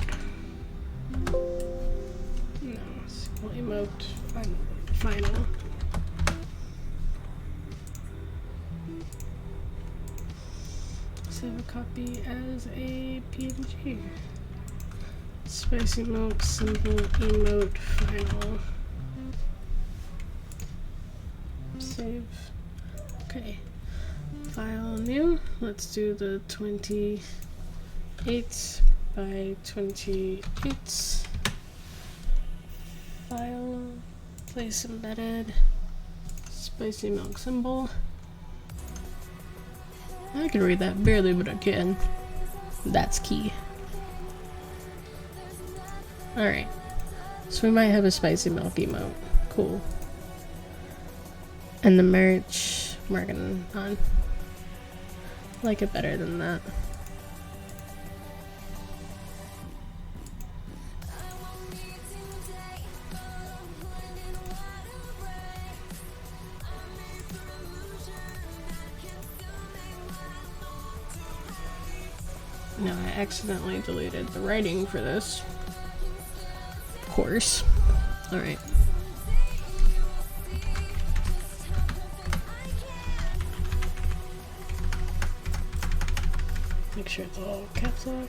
S2: No, simple emote. Final. Save a copy as a PNG. Spicy milk, simple emote, final. Save. Okay. File new. Let's do the 28 by 28. File. Place embedded. Spicy milk symbol. I can read that barely, but I can. That's key. Alright. So we might have a spicy milk emote. Cool. And the merch, I'm working on. I like it better than that. No, I accidentally deleted the writing for this. Of course. Alright. Make sure it's all caps lock.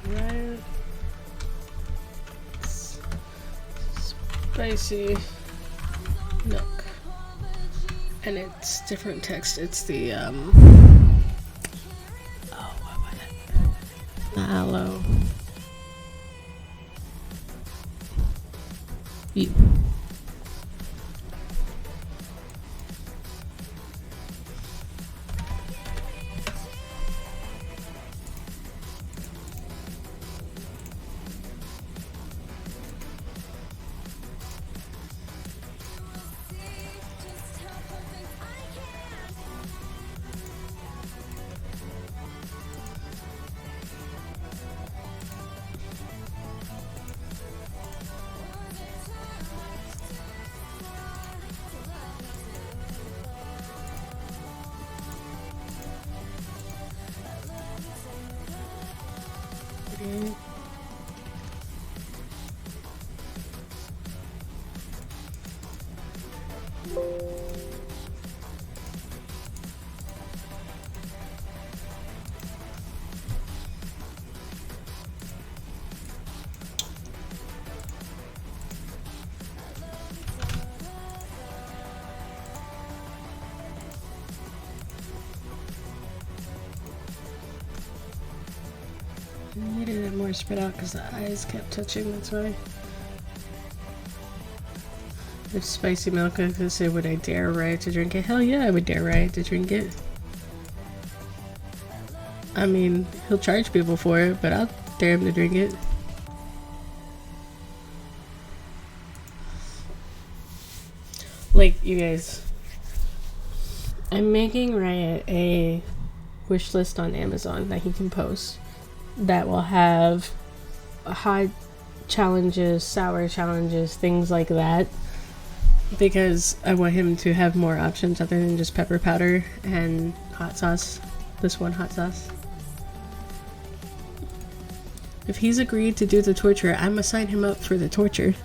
S2: Right. Spicy milk. And it's different text. It's the aloe. You. Okay. I needed it more spread out because the eyes kept touching, that's why. If spicy milk, I could say, would I dare Riot to drink it? Hell yeah, I would dare Riot to drink it. I mean, he'll charge people for it, but I'll dare him to drink it. Like, you guys, I'm making Riot a wish list on Amazon that he can post that will have hot challenges, sour challenges, things like that, because I want him to have more options other than just pepper powder and hot sauce. This one hot sauce. If he's agreed to do the torture, I'm gonna sign him up for the torture.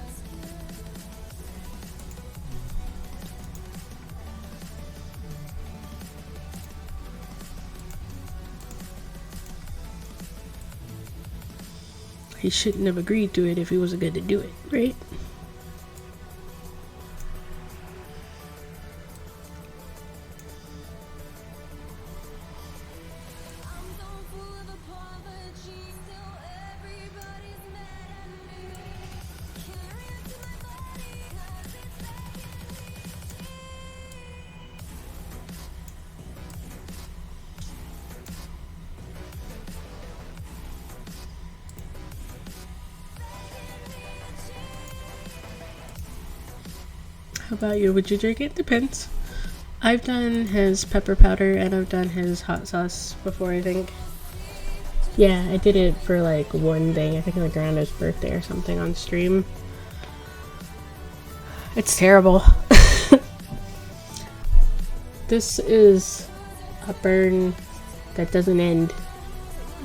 S2: He shouldn't have agreed to it if he wasn't going to do it, right? How about you? Would you drink it? Depends. I've done his pepper powder and I've done his hot sauce before, I think. Yeah, I did it for like one thing. I think like around his birthday or something on stream. It's terrible. This is a burn that doesn't end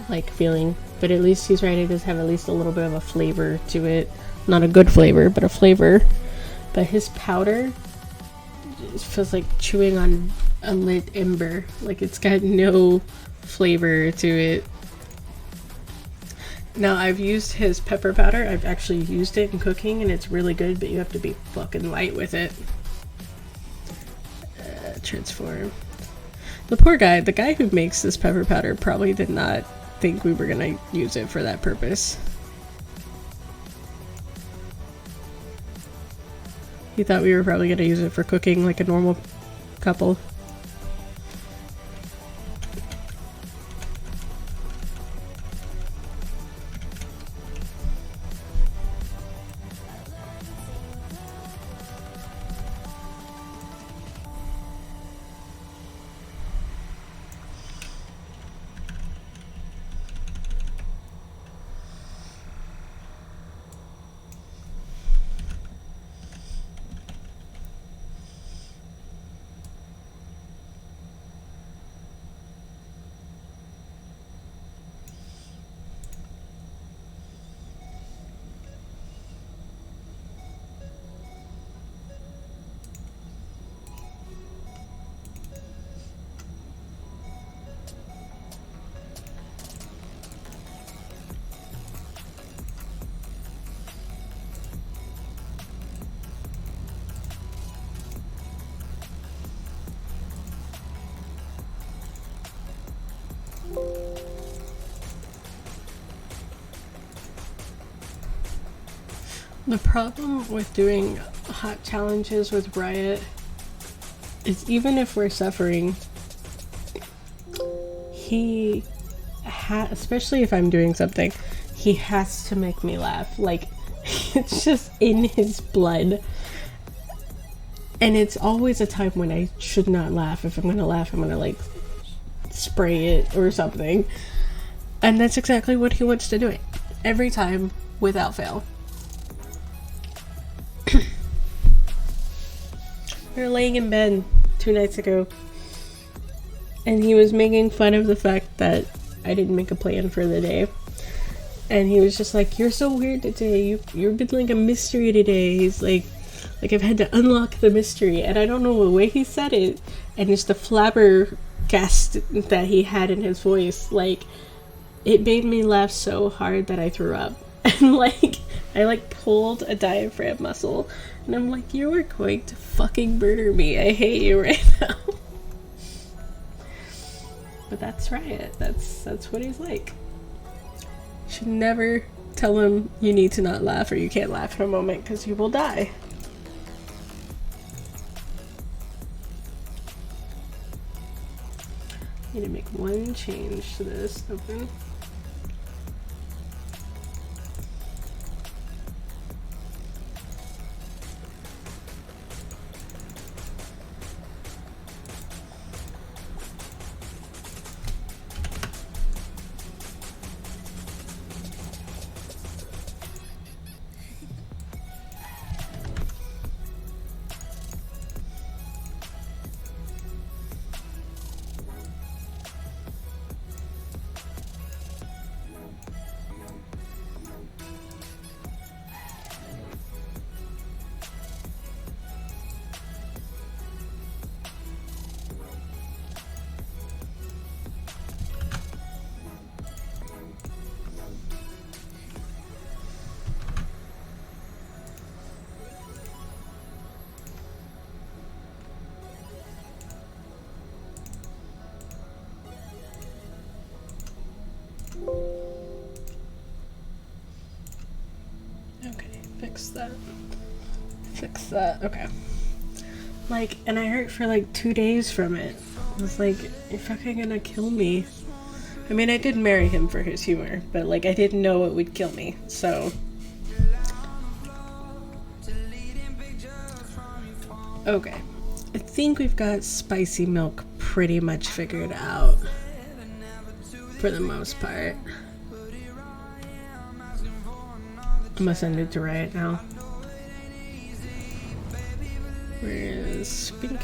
S2: like feeling. But at least he's right, it does have at least a little bit of a flavor to it. Not a good flavor, but a flavor. But his powder, it feels like chewing on a lit ember. Like it's got no flavor to it. Now I've used his pepper powder. I've actually used it in cooking and it's really good, but you have to be fucking light with it. Transform. The poor guy, the guy who makes this pepper powder probably did not think we were gonna use it for that purpose. He thought we were probably going to use it for cooking like a normal couple. The problem with doing hot challenges with Riot is even if we're suffering, he especially if I'm doing something, he has to make me laugh. Like, it's just in his blood. And it's always a time when I should not laugh. If I'm gonna laugh, I'm gonna like spray it or something. And that's exactly what he wants to do it. Every time, without fail. We were laying in bed 2 nights ago, and he was making fun of the fact that I didn't make a plan for the day. And he was just like, "You're so weird today. You've been like a mystery today." He's like I've had to unlock the mystery. And I don't know the way he said it, and just the flabbergast that he had in his voice, like, it made me laugh so hard that I threw up. And like, I like pulled a diaphragm muscle. And I'm like, you are going to fucking murder me. I hate you right now. But that's Riot. That's what he's like. You should never tell him you need to not laugh or you can't laugh in a moment because you will die. Need to make one change to this. Open. that. Fix that. Okay. Like, and I hurt for like 2 days from it. I was like, you're fucking gonna kill me. I mean, I did marry him for his humor, but like, I didn't know it would kill me, so. Okay. I think we've got spicy milk pretty much figured out. For the most part. I'm gonna send it to Riot now. Where is Pink?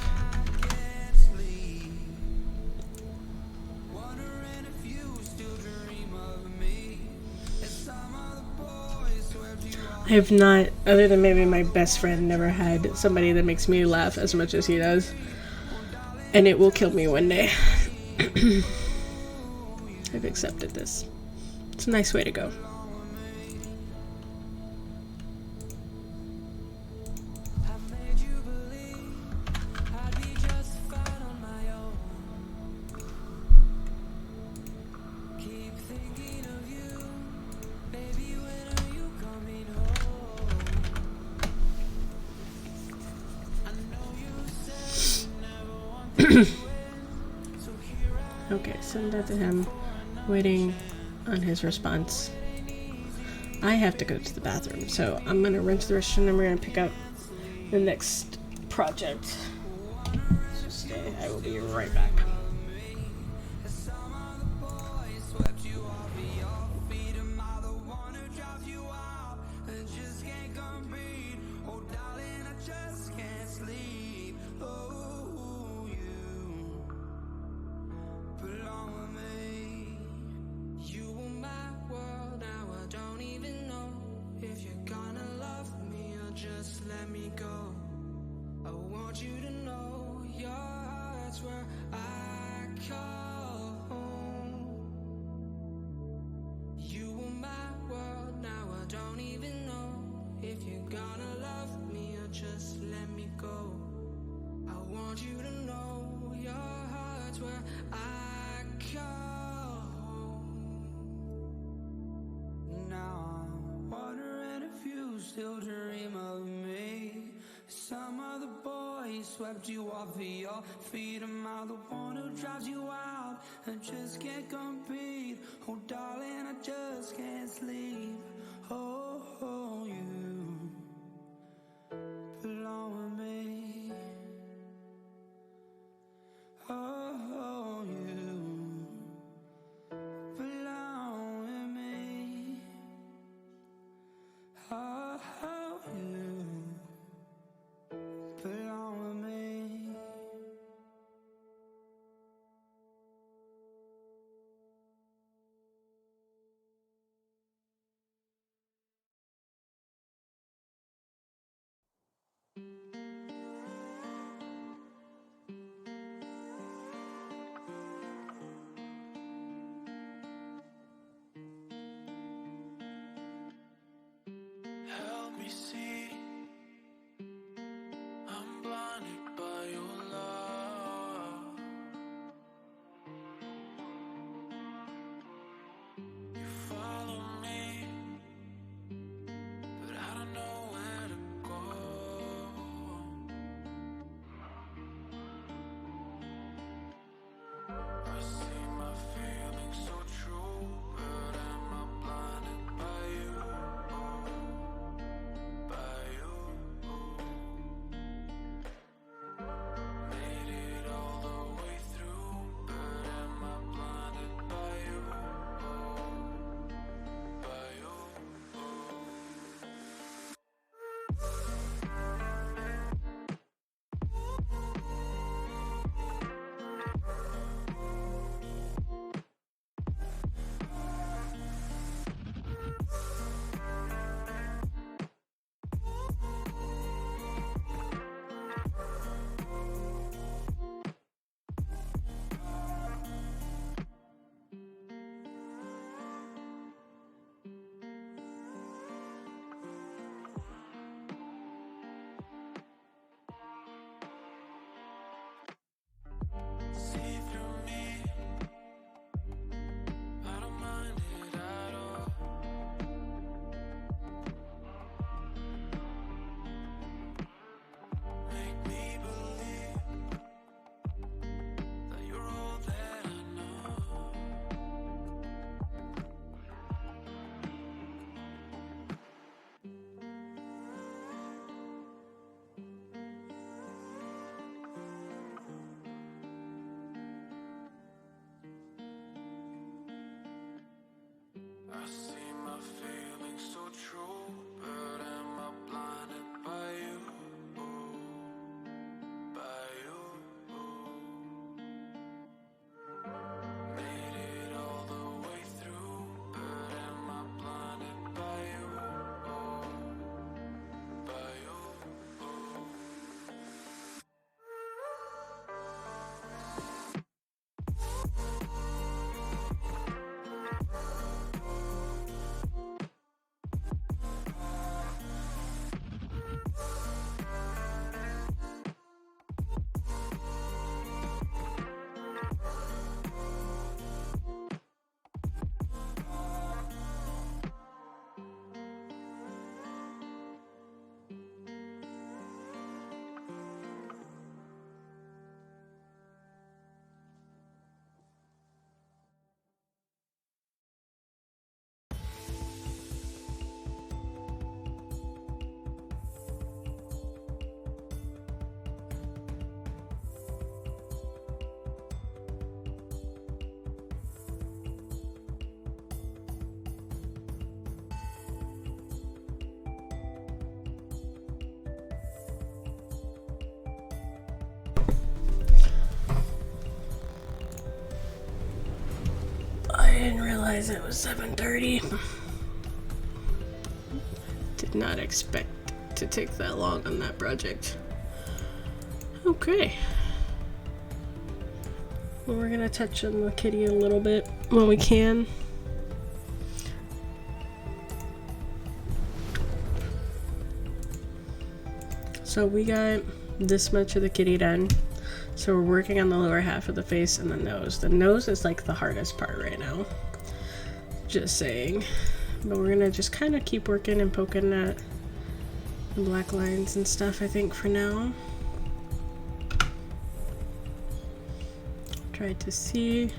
S2: I have not, other than maybe my best friend, never had somebody that makes me laugh as much as he does. And it will kill me one day. I've accepted this. It's a nice way to go. Okay, send that to him. Waiting on his response. I have to go to the bathroom, so I'm gonna run to the restroom and we're gonna pick up the next project. So stay. I will be right back.
S1: Still dream of me. Some other boy swept you off of your feet. Am I the one who drives you out and just can't compete? Oh darling, I just can't sleep. Oh, you belong with me. Oh, you belong with me. Oh, you belong with me. Help me see, I'm blinded by your love. You follow me, but I don't know where to go. I see my feelings so true, but am I blinded by you? By you. Made it all the way through, but am I blinded by you? By you.
S2: I didn't realize it was 7:30. Did not expect to take that long on that project. Okay. Well, we're gonna touch on the kitty a little bit when we can. So we got this much of the kitty done. So we're working on the lower half of the face and the nose. The nose is like the hardest part right now. Just saying. But we're gonna just kind of keep working and poking at the black lines and stuff, I think, for now. Try to see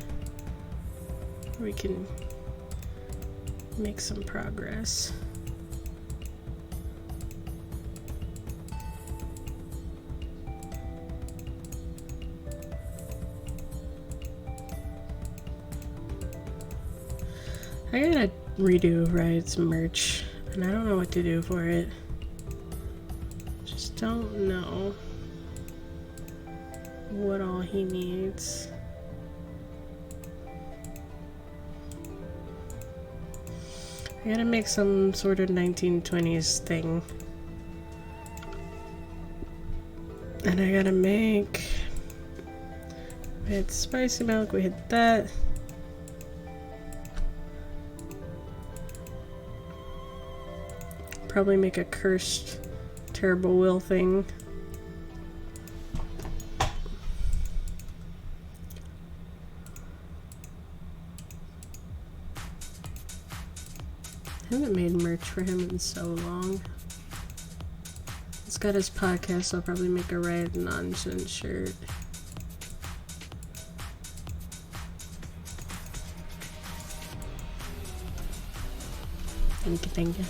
S2: if we can make some progress. I gotta redo Riot's merch, and I don't know what to do for it. Just don't know what all he needs. I gotta make some sort of 1920s thing. And I gotta make... We had spicy milk, we had that. Probably make a cursed terrible will thing. I haven't made merch for him in so long. He's got his podcast, so I'll probably make a Riot Nonsense shirt. Thank you, thank you.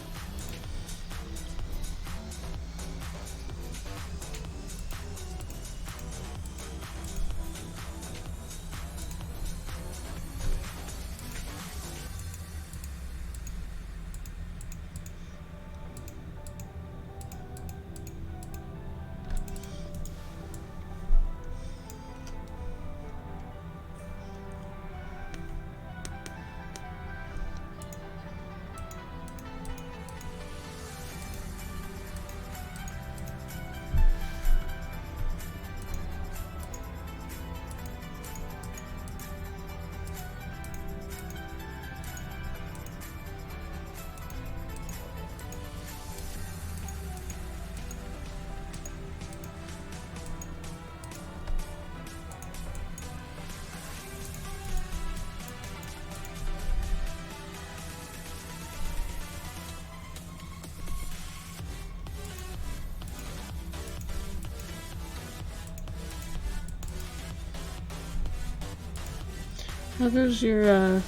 S2: How goes your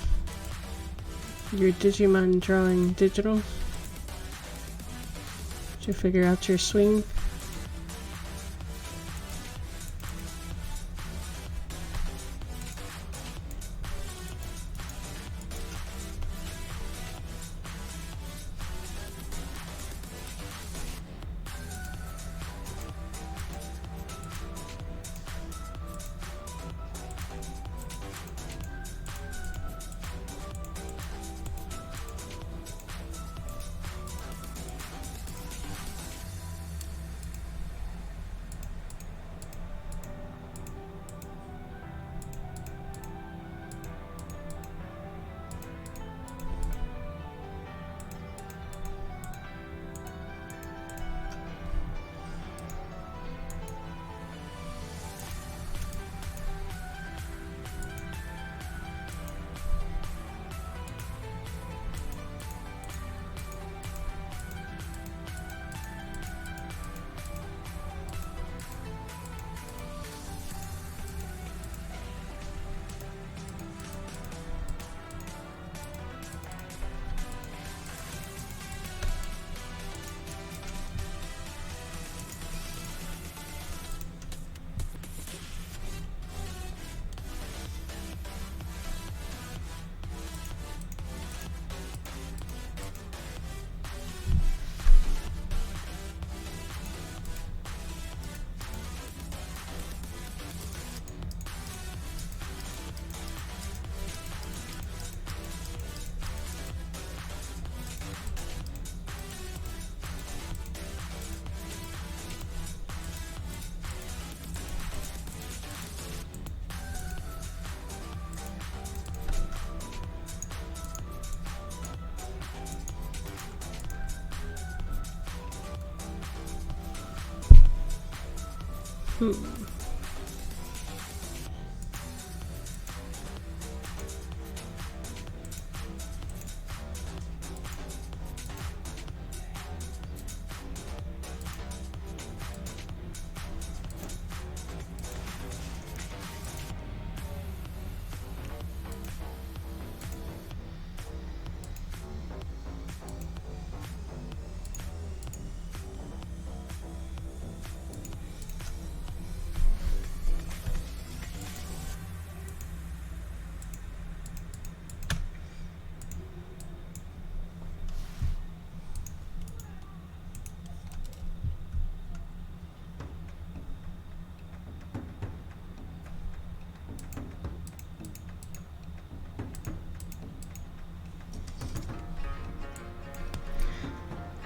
S2: Digimon drawing digital? Did you figure out your swing?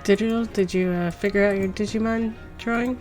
S2: Digital, did you figure out your Digimon drawing?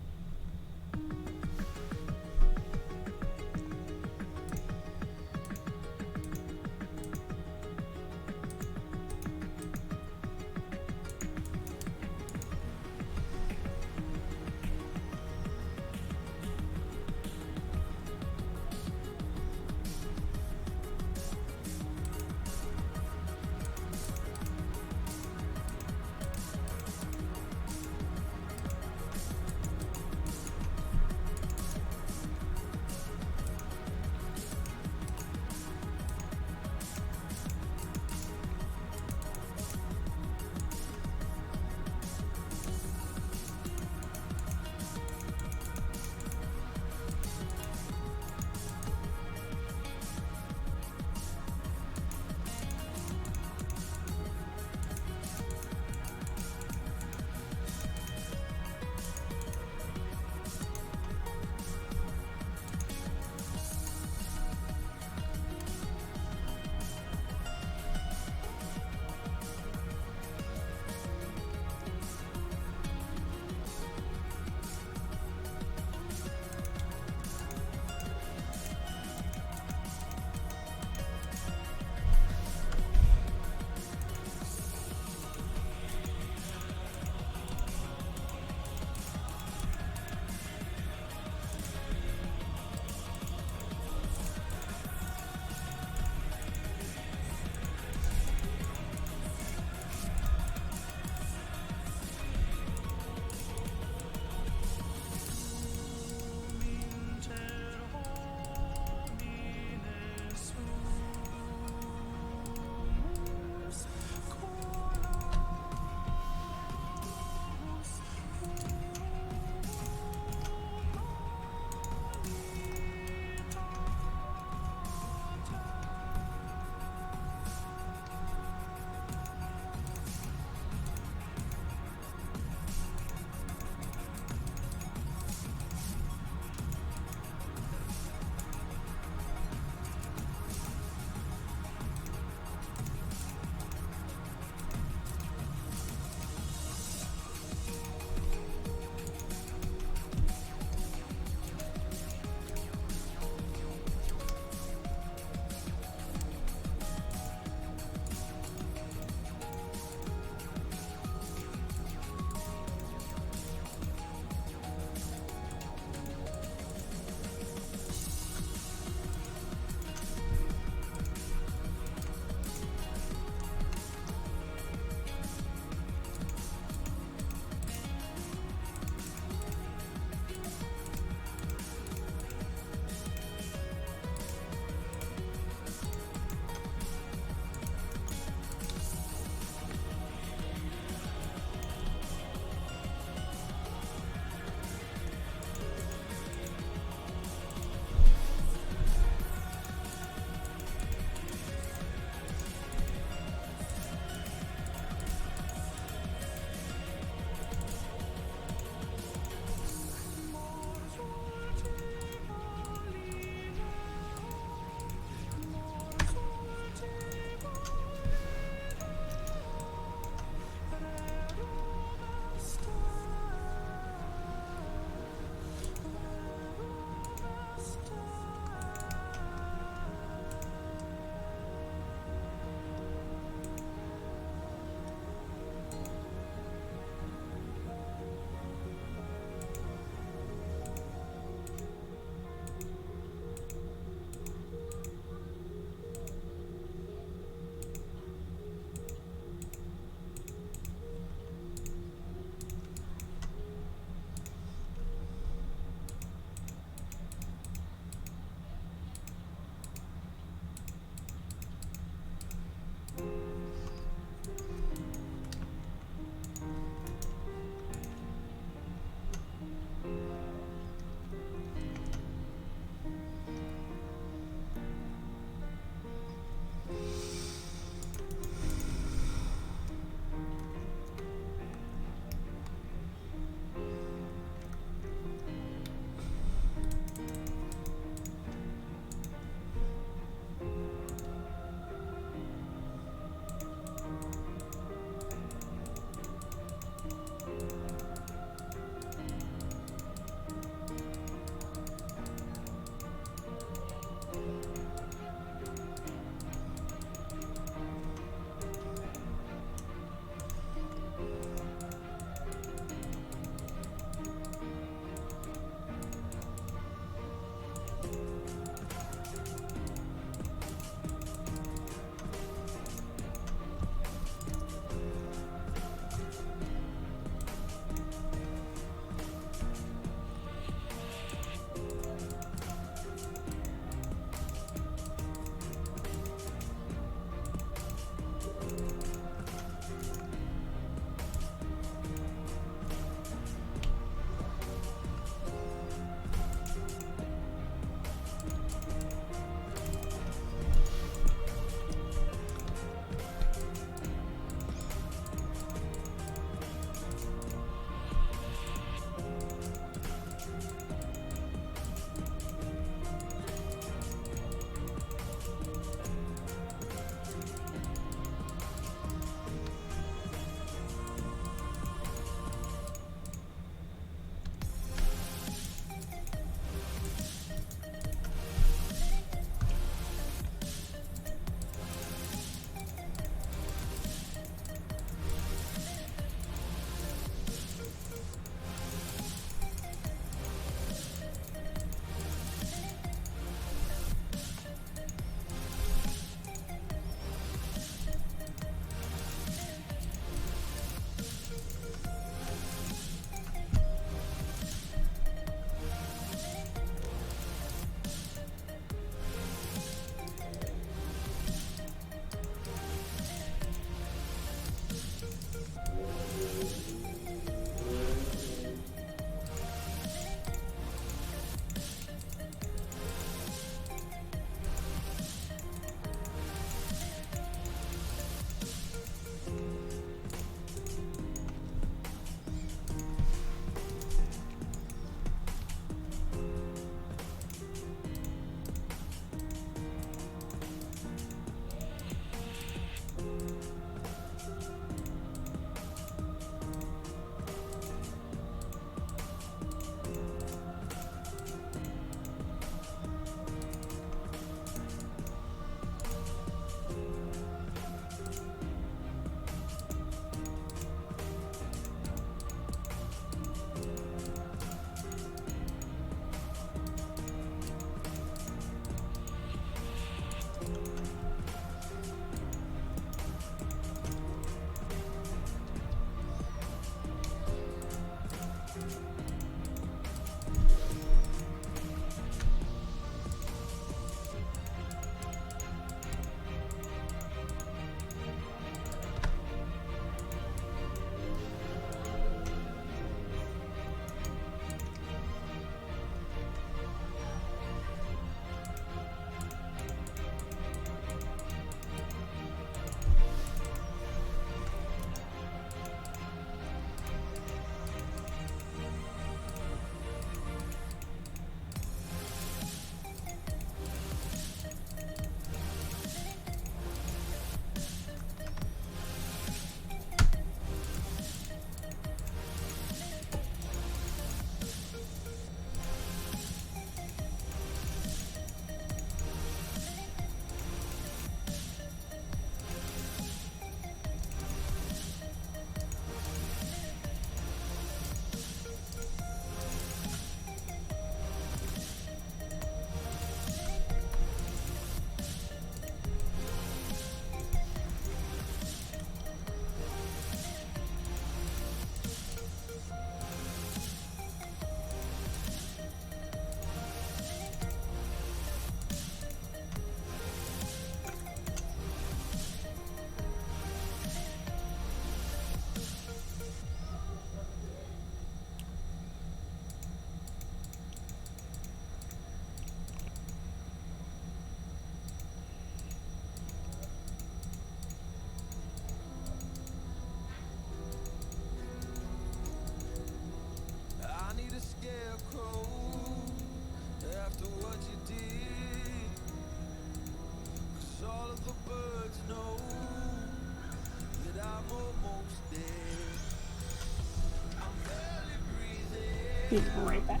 S2: Be right back.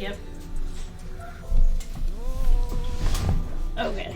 S2: Yep. Okay.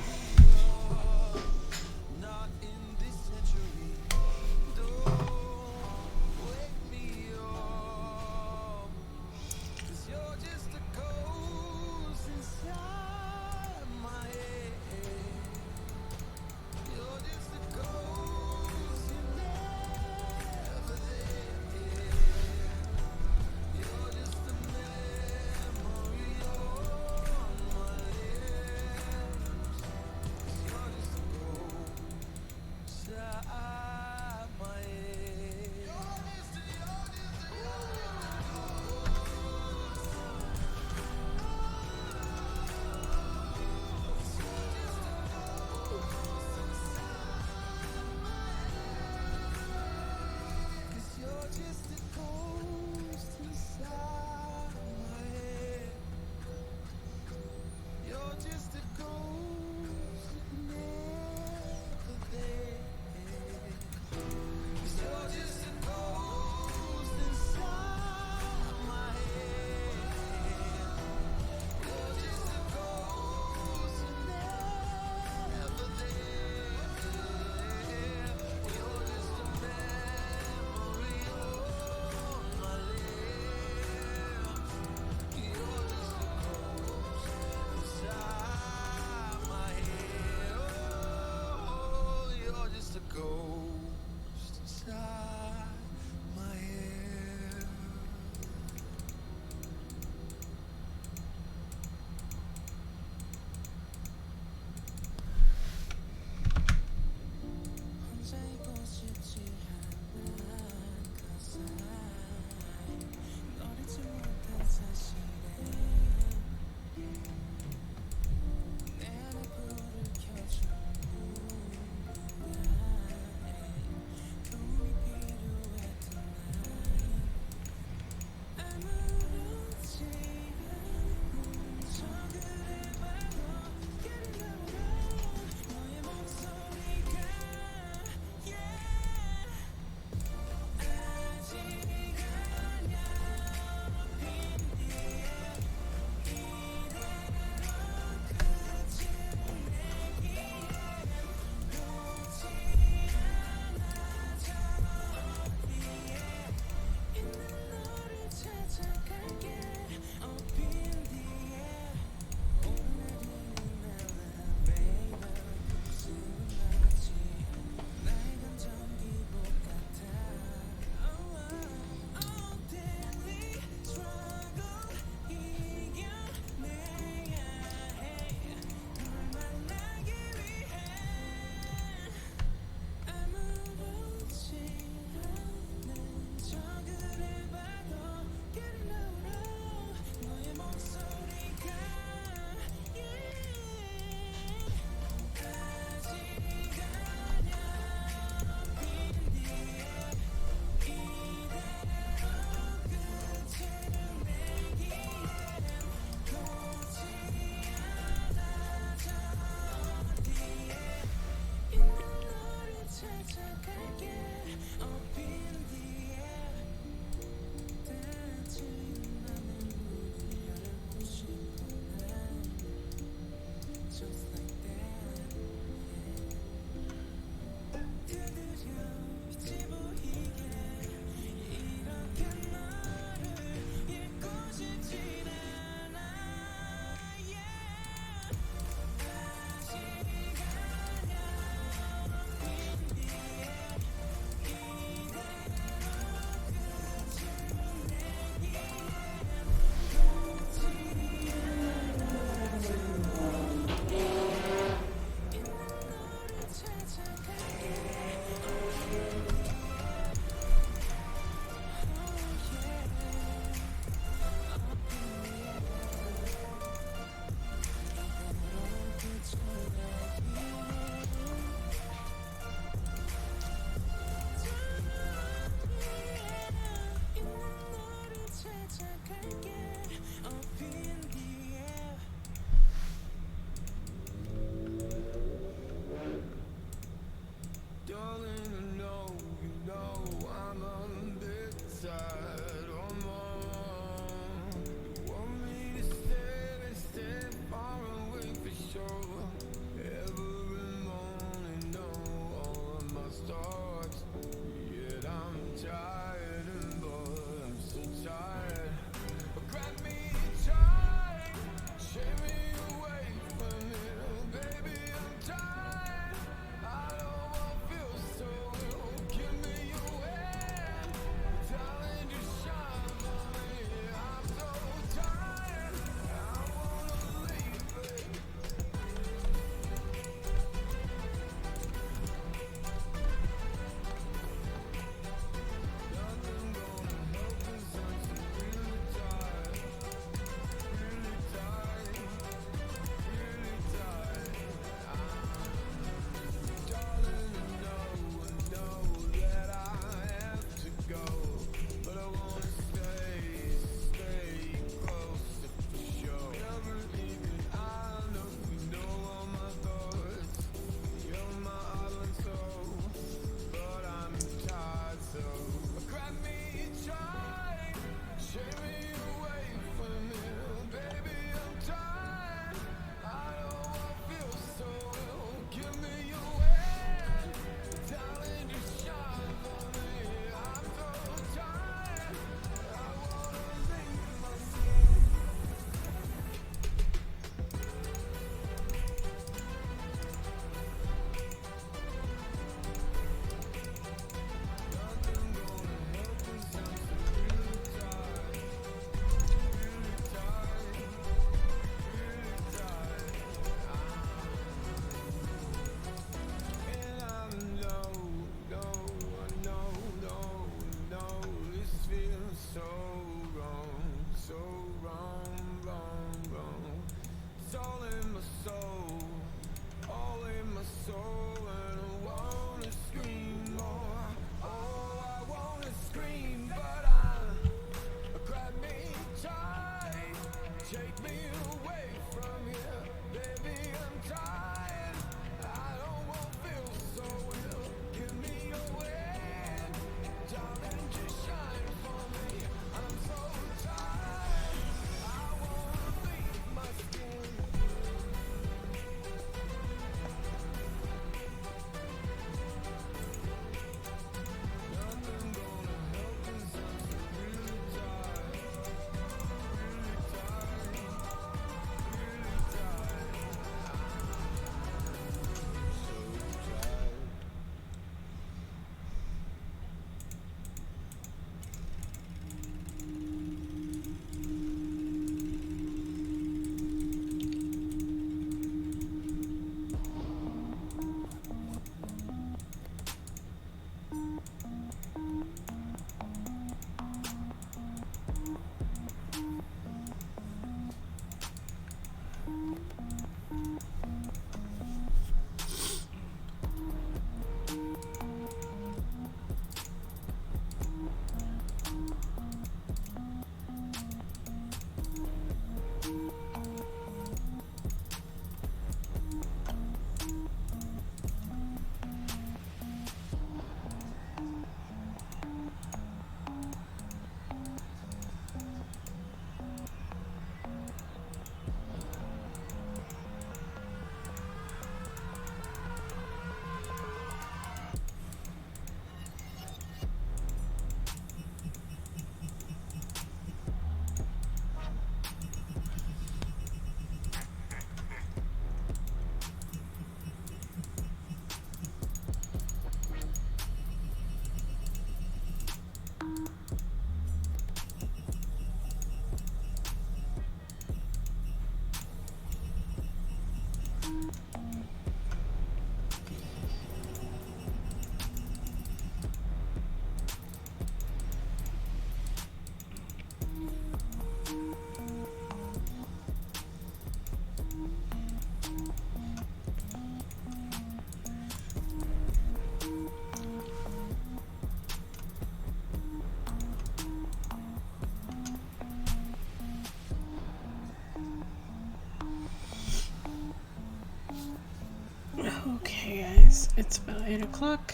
S2: anyways, it's about 8 o'clock.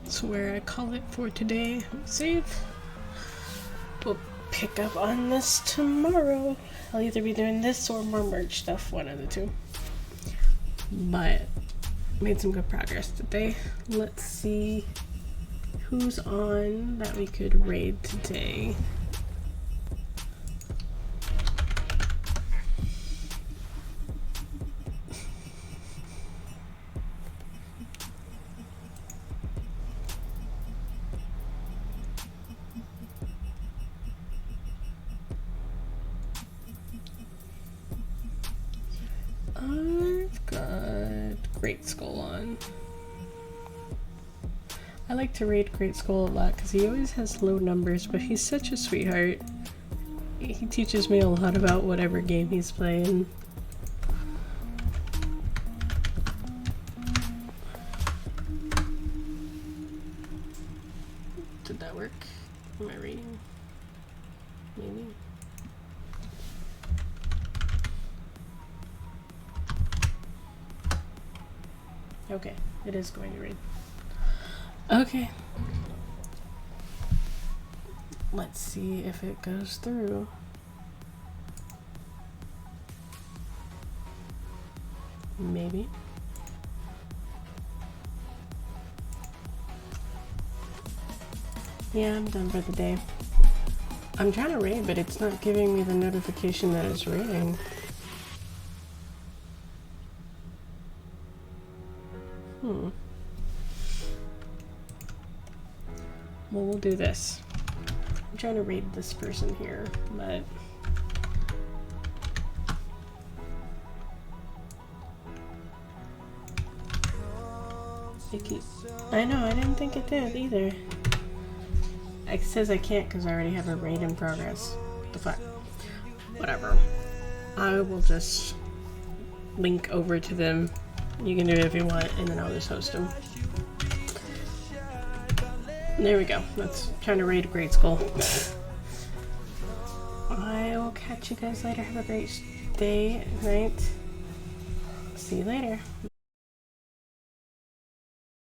S2: That's where I call it for today. Save. We'll pick up on this tomorrow. I'll either be doing this or more merch stuff, one of the two. But made some good progress today. Let's see who's on that we could raid today. I've got Great Skull on. I like to raid Great Skull a lot because he always has low numbers, but he's such a sweetheart. He teaches me a lot about whatever game he's playing. Did that work? Am I reading? Maybe. Okay, it is going to read. Okay. Let's see if it goes through. Maybe. Yeah, I'm done for the day. I'm trying to raid, but it's not giving me the notification that it's raiding. Well, we'll do this. I'm trying to raid this person here, but I know, I didn't think it did either. It says I can't because I already have a raid in progress. The fuck? Whatever. I will just link over to them. You can do it if you want, and then I'll just host them. There we go. That's trying to raid Great Skull. I will catch you guys later. Have a great day, night. See you later.